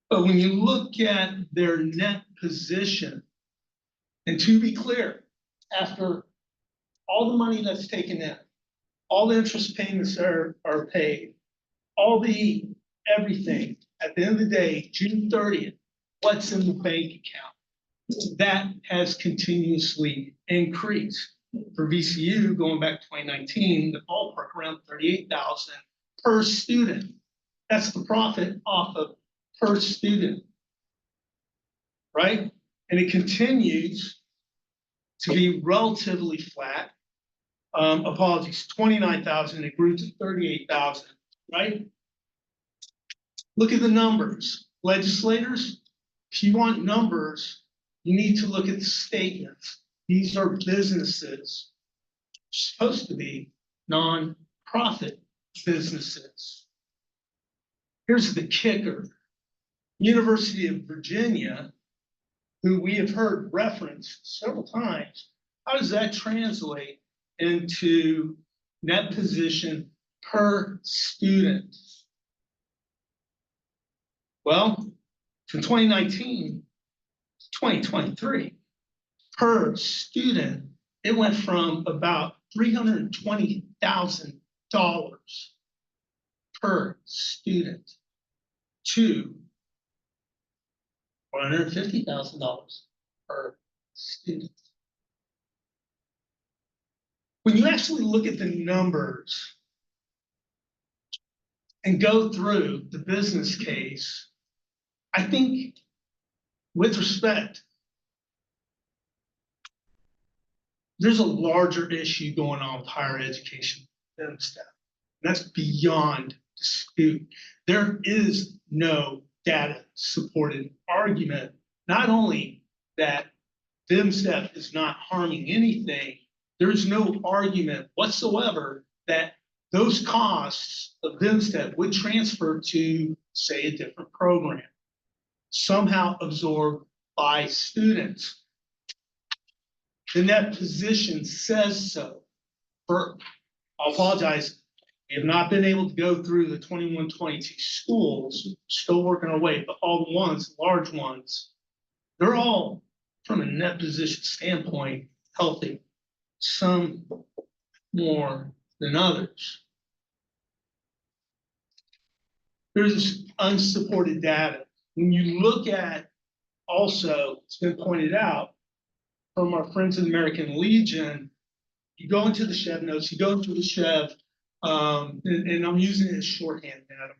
But when you look at their net position, and to be clear, after all the money that's taken in, all the interest payments are paid, all the everything, at the end of the day, June 30th, what's in the bank account? That has continuously increased. For VCU, going back to 2019, the ballpark around 38,000 per student. That's the profit off of per student. Right? And it continues to be relatively flat. Apologies, 29,000, it grew to 38,000, right? Look at the numbers. Legislators, if you want numbers, you need to look at the statements. These are businesses, supposed to be non-profit businesses. Here's the kicker. University of Virginia, who we have heard referenced several times, how does that translate into net position per student? Well, from 2019 to 2023, per student, it went from about $320,000 per student to $450,000 per student. When you actually look at the numbers and go through the business case, I think with respect, there's a larger issue going on with higher education than stuff. That's beyond dispute. There is no data supported argument, not only that VMSDEP is not harming anything, there's no argument whatsoever that those costs of VMSDEP would transfer to, say, a different program, somehow absorbed by students. The net position says so. I'll apologize, we have not been able to go through the 21-22 schools, still working our way, but all the ones, large ones, they're all, from a net position standpoint, healthy. Some more than others. There's unsupported data. When you look at, also, it's been pointed out from our friends in the American Legion, you go into the Chev notes, you go into the Chev, and I'm using it as shorthand, Adam,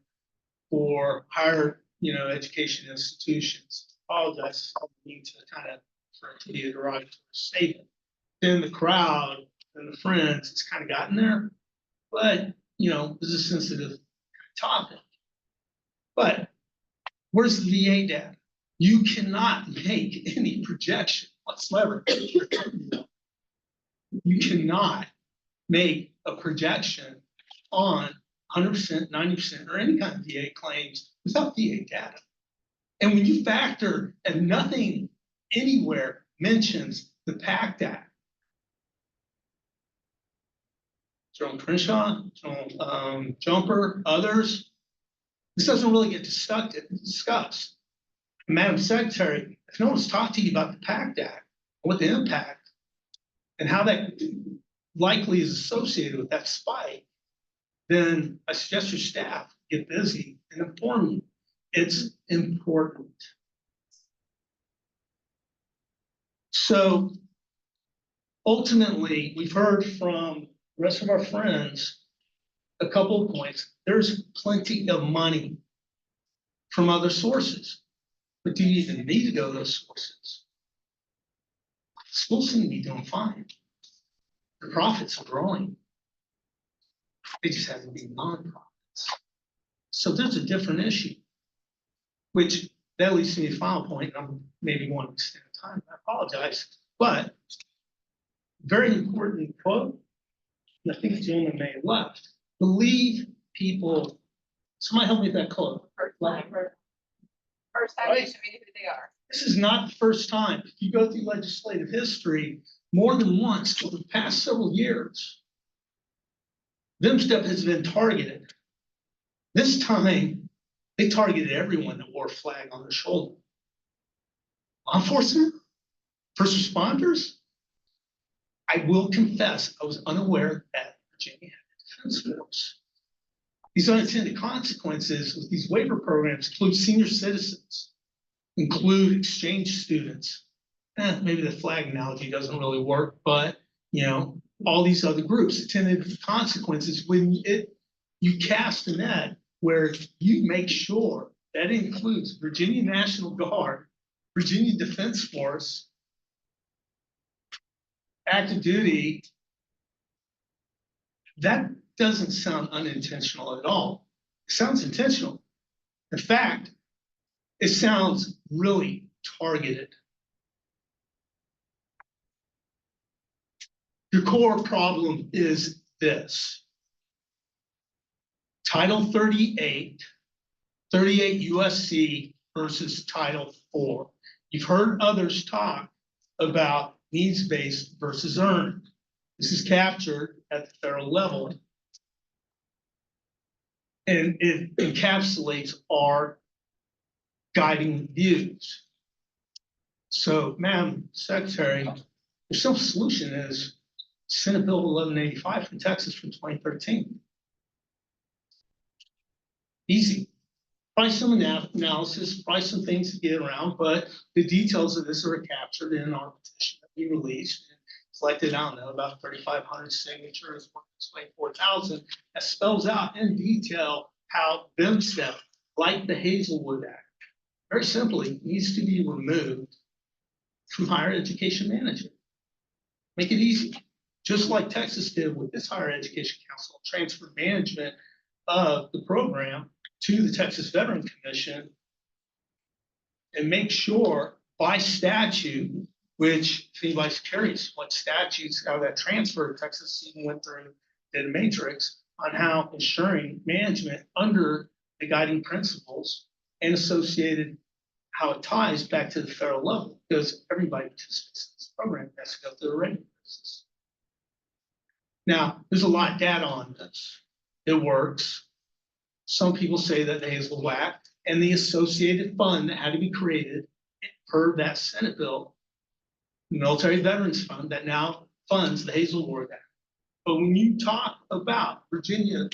for higher, education institutions. Apologize, I need to kind of refer to the derogatory statement. Then the crowd and the friends, it's kind of gotten there, but this is a sensitive topic. But where's the VA data? You cannot make any projection whatsoever. You cannot make a projection on 100%, 90%, or any kind of VA claims without VA data. And when you factor, and nothing anywhere mentions the PACT Act, Jerome Crenshaw, Jumper, others, this doesn't really get discussed. Madam Secretary, if no one's talked to you about the PACT Act, what the impact, and how that likely is associated with that spike, then I suggest your staff get busy and inform you. It's important. So ultimately, we've heard from the rest of our friends a couple of points. There's plenty of money from other sources, but do you even need to go to those sources? Schools seem to be doing fine. The profits are growing. They just have to be nonprofits. So there's a different issue, which that leads to me to a final point. I'm maybe going to extend time. I apologize, but very important quote. And I think the gentleman may have left. Believe people. Somebody help me with that quote. First time you should be who they are. This is not the first time. If you go through legislative history, more than once over the past several years, VMSDEP has been targeted. This time, they targeted everyone that wore a flag on their shoulder. Law enforcement, first responders. I will confess, I was unaware that Virginia had a defense force. These unintended consequences with these waiver programs include senior citizens, include exchange students. Maybe the flag analogy doesn't really work, but all these other groups, attended consequences when you cast a net where you make sure that includes Virginia National Guard, Virginia Defense Force, active duty. That doesn't sound unintentional at all. It sounds intentional. In fact, it sounds really targeted. Your core problem is this. Title 38 USC versus Title 4. You've heard others talk about needs-based versus earned. This is captured at the federal level. And it encapsulates our guiding views. So, Madam Secretary, the simple solution is Senate Bill 1185 from Texas from 2013. Easy. Probably some analysis, probably some things to get around, but the details of this are captured in our petition that we released and collected, I don't know, about 3,500 signatures, 24,000, that spells out in detail how VMSDEP, like the Hazelwood Act, very simply needs to be removed from higher education management. Make it easy. Just like Texas did with its Higher Education Council, transfer management of the program to the Texas Veteran Commission and make sure by statute, which if anybody's curious what statutes, how that transfer, Texas even went through, did a matrix on how ensuring management under the guiding principles and associated how it ties back to the federal level, because everybody participates in this program has to go through a regular process. Now, there's a lot of data on this. It works. Some people say that the Hazelwood Act and the associated fund that had to be created per that Senate bill, the Military Veterans Fund that now funds the Hazelwood Act. But when you talk about Virginia,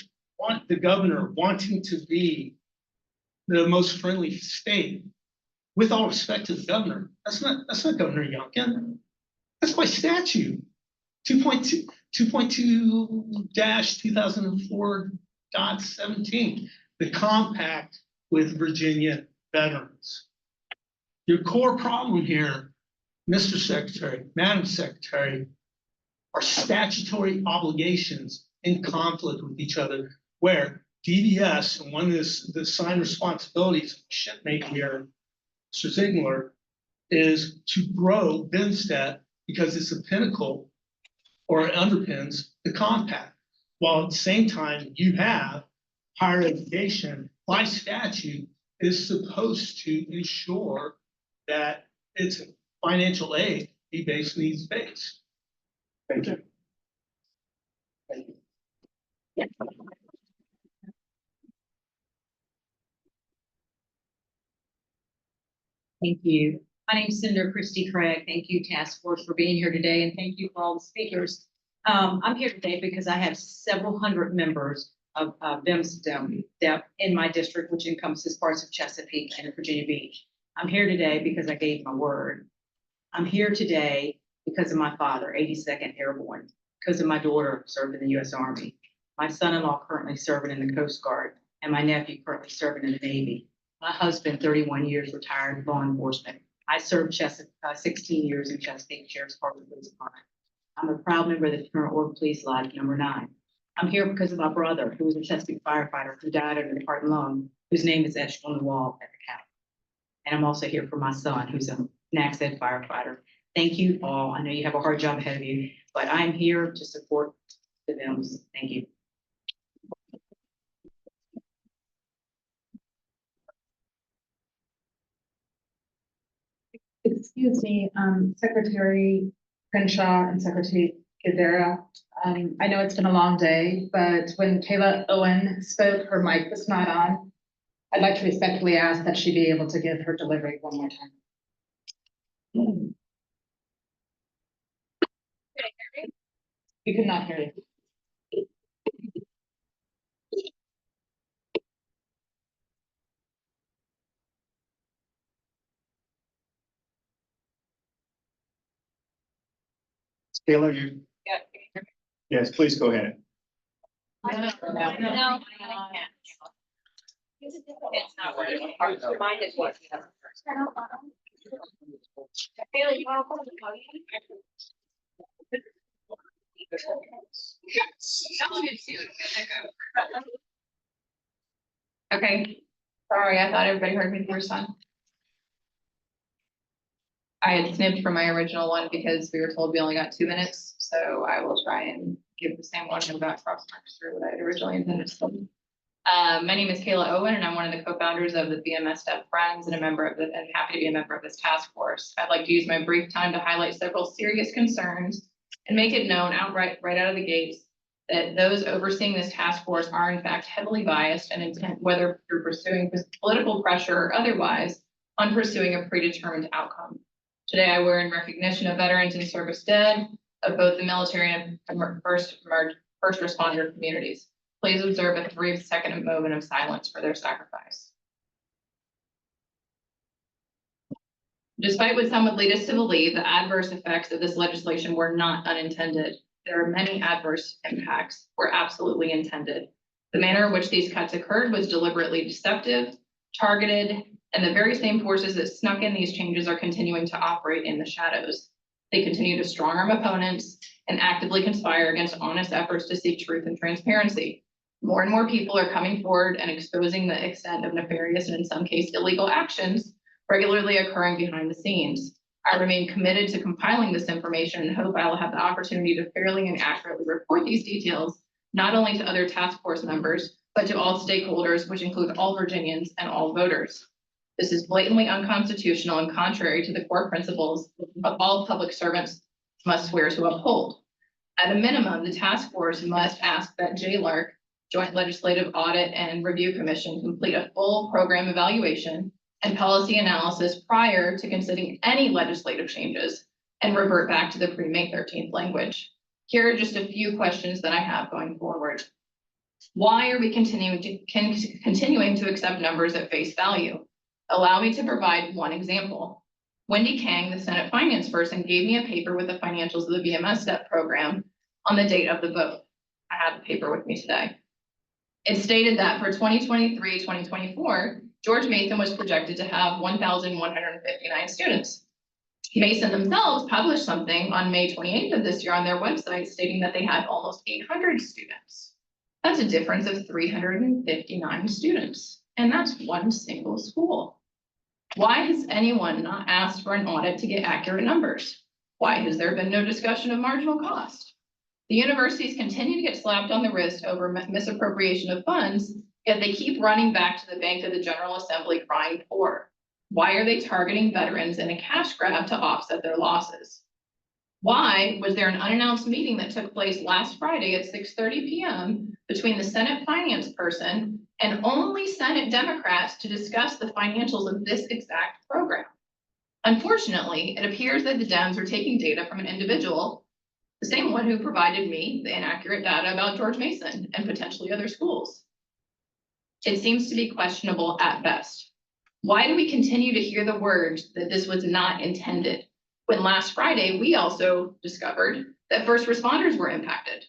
the governor wanting to be the most friendly state, with all respect to the governor, that's not Governor Youngkin. That's by statute. 2.2-2004.17, the compact with Virginia veterans. Your core problem here, Mr. Secretary, Madam Secretary, are statutory obligations in conflict with each other, where DVS, and one of the assigned responsibilities of shipmaking here, Mr. Ziegler, is to grow VMSDEP because it's a pinnacle or it underpins the compact. While at the same time, you have higher education by statute is supposed to ensure that its financial aid be based needs-based. Thank you. Thank you. Thank you. My name is Senator Christy Craig. Thank you, Task Force, for being here today, and thank you for all the speakers. I'm here today because I have several hundred members of VMSDEP in my district, which encompasses parts of Chesapeake and Virginia Beach. I'm here today because I gave my word. I'm here today because of my father, 82nd Airborne, because of my daughter served in the U.S. Army, my son-in-law currently serving in the Coast Guard, and my nephew currently serving in the Navy. My husband, 31 years retired law enforcement. I served 16 years in Chesapeake Sheriff's Department Police Department. I'm a proud member of the Fraternal Order Police Lodge number 9. I'm here because of my brother, who was a Chesapeake firefighter who died under the heart and lung, whose name is etched on the wall at the Capitol. And I'm also here for my son, who's a NACSED firefighter. Thank you all. I know you have a hard job ahead of you, but I'm here to support the VIMS. Thank you. Excuse me, Secretary Crenshaw and Secretary Guevara. I know it's been a long day, but when Kayla Owen spoke, her mic was not on. I'd like to respectfully ask that she be able to give her delivery one more time. We could not hear you. Taylor, you, yes, please go ahead. No. It's not working. Mine is what. Okay, sorry, I thought everybody heard me the first time. I had snipped from my original one because we were told we only got 2 minutes, so I will try and give the same one and back cross marks through what I had originally intended to say. My name is Kayla Owen, and I'm one of the co-founders of the VMSDEP Friends and and happy to be a member of this task force. I'd like to use my brief time to highlight several serious concerns and make it known right out of the gates that those overseeing this task force are in fact heavily biased and intent, whether through pursuing political pressure or otherwise, on pursuing a predetermined outcome. Today, I wear in recognition of veterans and service dead of both the military and first responder communities. Please observe a 3-second moment of silence for their sacrifice. Despite what some would lead us to believe, the adverse effects of this legislation were not unintended. There are many adverse impacts were absolutely intended. The manner in which these cuts occurred was deliberately deceptive, targeted, and the very same forces that snuck in these changes are continuing to operate in the shadows. They continue to strong-arm opponents and actively conspire against honest efforts to seek truth and transparency. More and more people are coming forward and exposing the extent of nefarious and in some cases illegal actions regularly occurring behind the scenes. I remain committed to compiling this information and hope I will have the opportunity to fairly and accurately report these details, not only to other task force members, but to all stakeholders, which include all Virginians and all voters. This is blatantly unconstitutional and contrary to the core principles of all public servants must swear to uphold. At a minimum, the task force must ask that JLARC, Joint Legislative Audit and Review Commission, complete a full program evaluation and policy analysis prior to considering any legislative changes and revert back to the pre-May 13th language. Here are just a few questions that I have going forward. Why are we continuing to accept numbers at face value? Allow me to provide one example. Wendy Kang, the Senate finance person, gave me a paper with the financials of the VMSDEP program on the date of the vote. I have the paper with me today. It stated that for 2023-2024, George Mason was projected to have 1,159 students. Mason themselves published something on May 28th of this year on their website stating that they had almost 800 students. That's a difference of 359 students, and that's one single school. Why has anyone not asked for an audit to get accurate numbers? Why has there been no discussion of marginal cost? The universities continue to get slapped on the wrist over misappropriation of funds, yet they keep running back to the Bank of the General Assembly crying poor. Why are they targeting veterans in a cash grab to offset their losses? Why was there an unannounced meeting that took place last Friday at 6:30 p.m. between the Senate finance person and only Senate Democrats to discuss the financials of this exact program? Unfortunately, it appears that the Dems are taking data from an individual, the same one who provided me the inaccurate data about George Mason and potentially other schools. It seems to be questionable at best. Why do we continue to hear the words that this was not intended, when last Friday we also discovered that first responders were impacted?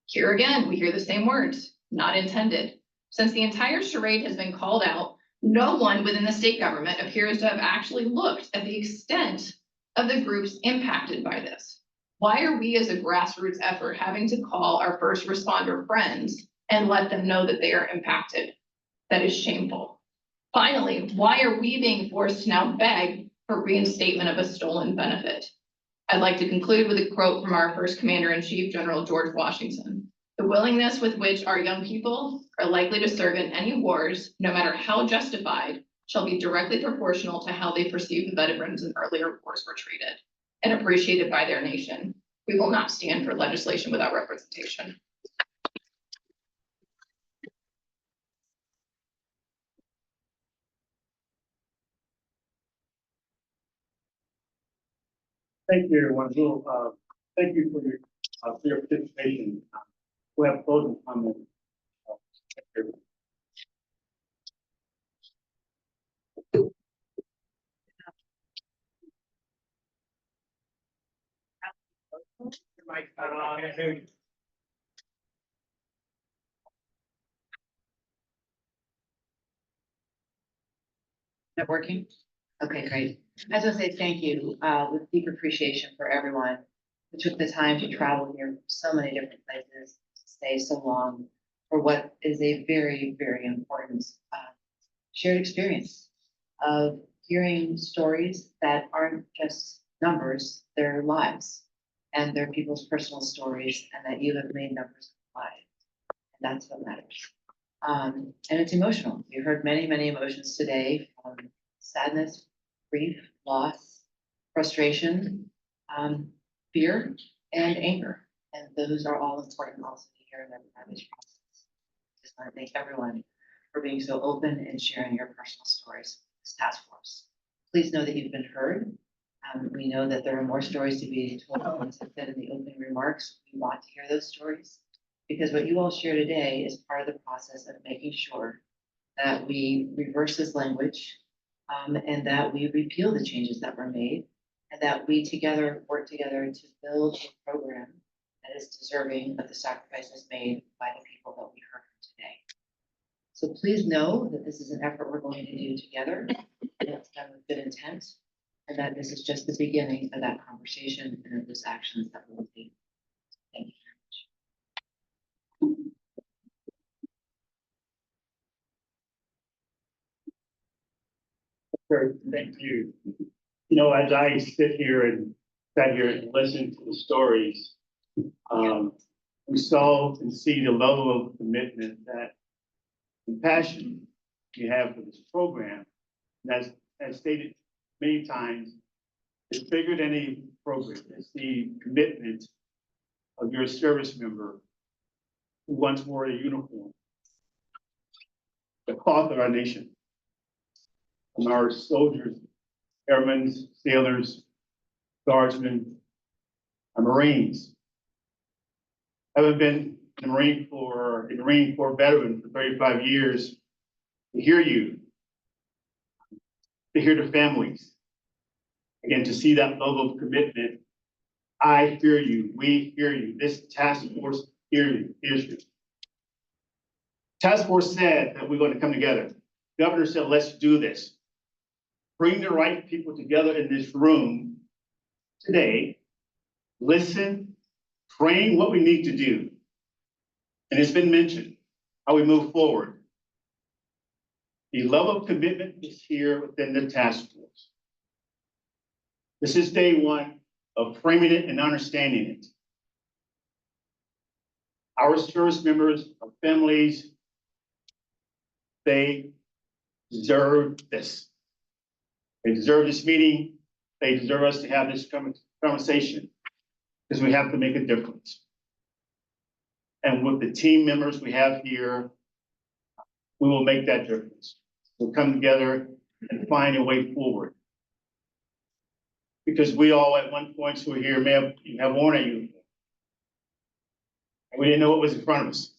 Here again, we hear the same words, not intended. Since the entire charade has been called out, no one within the state government appears to have actually looked at the extent of the groups impacted by this. Why are we as a grassroots effort having to call our first responder friends and let them know that they are impacted? That is shameful. Finally, why are we being forced to now beg for reinstatement of a stolen benefit? I'd like to conclude with a quote from our first Commander-in-Chief, General George Washington. The willingness with which our young people are likely to serve in any wars, no matter how justified, shall be directly proportional to how they perceive the veterans in earlier wars were treated and appreciated by their nation. We will not stand for legislation without representation. Thank you, everyone. Thank you for your participation. We have closing comments. Is it working? Okay, great. I just want to say thank you, with deep appreciation for everyone who took the time to travel here from so many different places, to stay so long for what is a very, very important shared experience of hearing stories that aren't just numbers, they're lives. And they're people's personal stories, and that you have made numbers of lives. And that's what matters. And it's emotional. You heard many, many emotions today, from sadness, grief, loss, frustration, fear, and anger. And those are all important also to hear in this process. Just want to thank everyone for being so open and sharing your personal stories with this task force. Please know that you've been heard. We know that there are more stories to be told. As I said in the opening remarks, we want to hear those stories, because what you all share today is part of the process of making sure that we reverse this language, and that we repeal the changes that were made, and that we together work together to build a program that is deserving of the sacrifices made by the people that we heard from today. So please know that this is an effort we're going to do together, and it's done with good intent, and that this is just the beginning of that conversation and of those actions that we will take. Thank you very much. Great, thank you. You know, as I sit here and sat here and listen to the stories, we saw and see the level of commitment that and passion you have for this program. And as stated many times, it's bigger than any program. It's the commitment of your service member who once wore a uniform, the cloth of our nation, from our soldiers, airmen, sailors, guardsmen, our Marines. Having been in the Marine Corps veteran for 35 years, to hear you, to hear the families, again, to see that level of commitment. I hear you, we hear you, this task force hears you. Task force said that we're going to come together. Governor said, let's do this. Bring the right people together in this room today, listen, frame what we need to do. And it's been mentioned how we move forward. The level of commitment is here within the task force. This is day one of framing it and understanding it. Our service members, our families, they deserve this. They deserve this meeting. They deserve us to have this conversation, because we have to make a difference. And with the team members we have here, we will make that difference. We'll come together and find a way forward. Because we all at one point who are here may have worn a uniform. And we didn't know what was in front of us.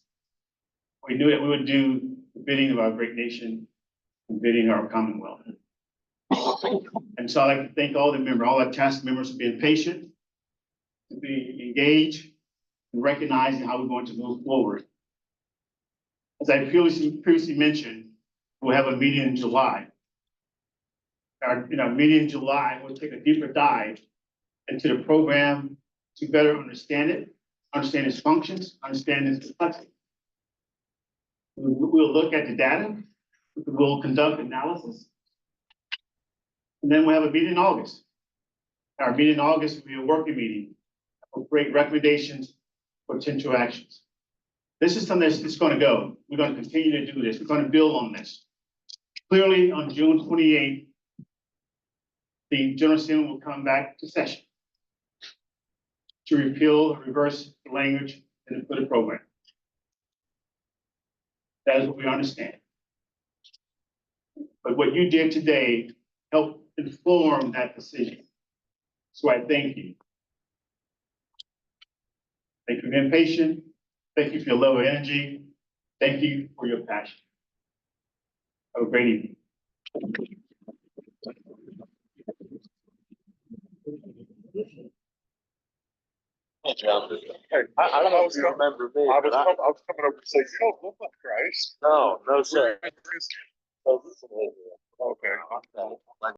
We knew that we would do the bidding of our great nation and bidding our Commonwealth. And so I'd like to thank all the members, all our task members for being patient, to be engaged, and recognizing how we're going to move forward. As I previously mentioned, we'll have a meeting in July. In our meeting in July, we'll take a deeper dive into the program to better understand it, understand its functions, understand its complexity. We'll look at the data, we'll conduct analysis, and then we'll have a meeting in August. Our meeting in August will be a working meeting. We'll create recommendations, potential actions. This is something that's going to go. We're going to continue to do this. We're going to build on this. Clearly, on June 28th, the General Assembly will come back to session to repeal or reverse the language in the program. That is what we understand. But what you did today helped inform that decision. So I thank you. Thank you for being patient. Thank you for your level of energy. Thank you for your passion. Have a great evening. Hey, I don't know if you remember me. I was coming over to say, oh, look like Christ. No, no, sir.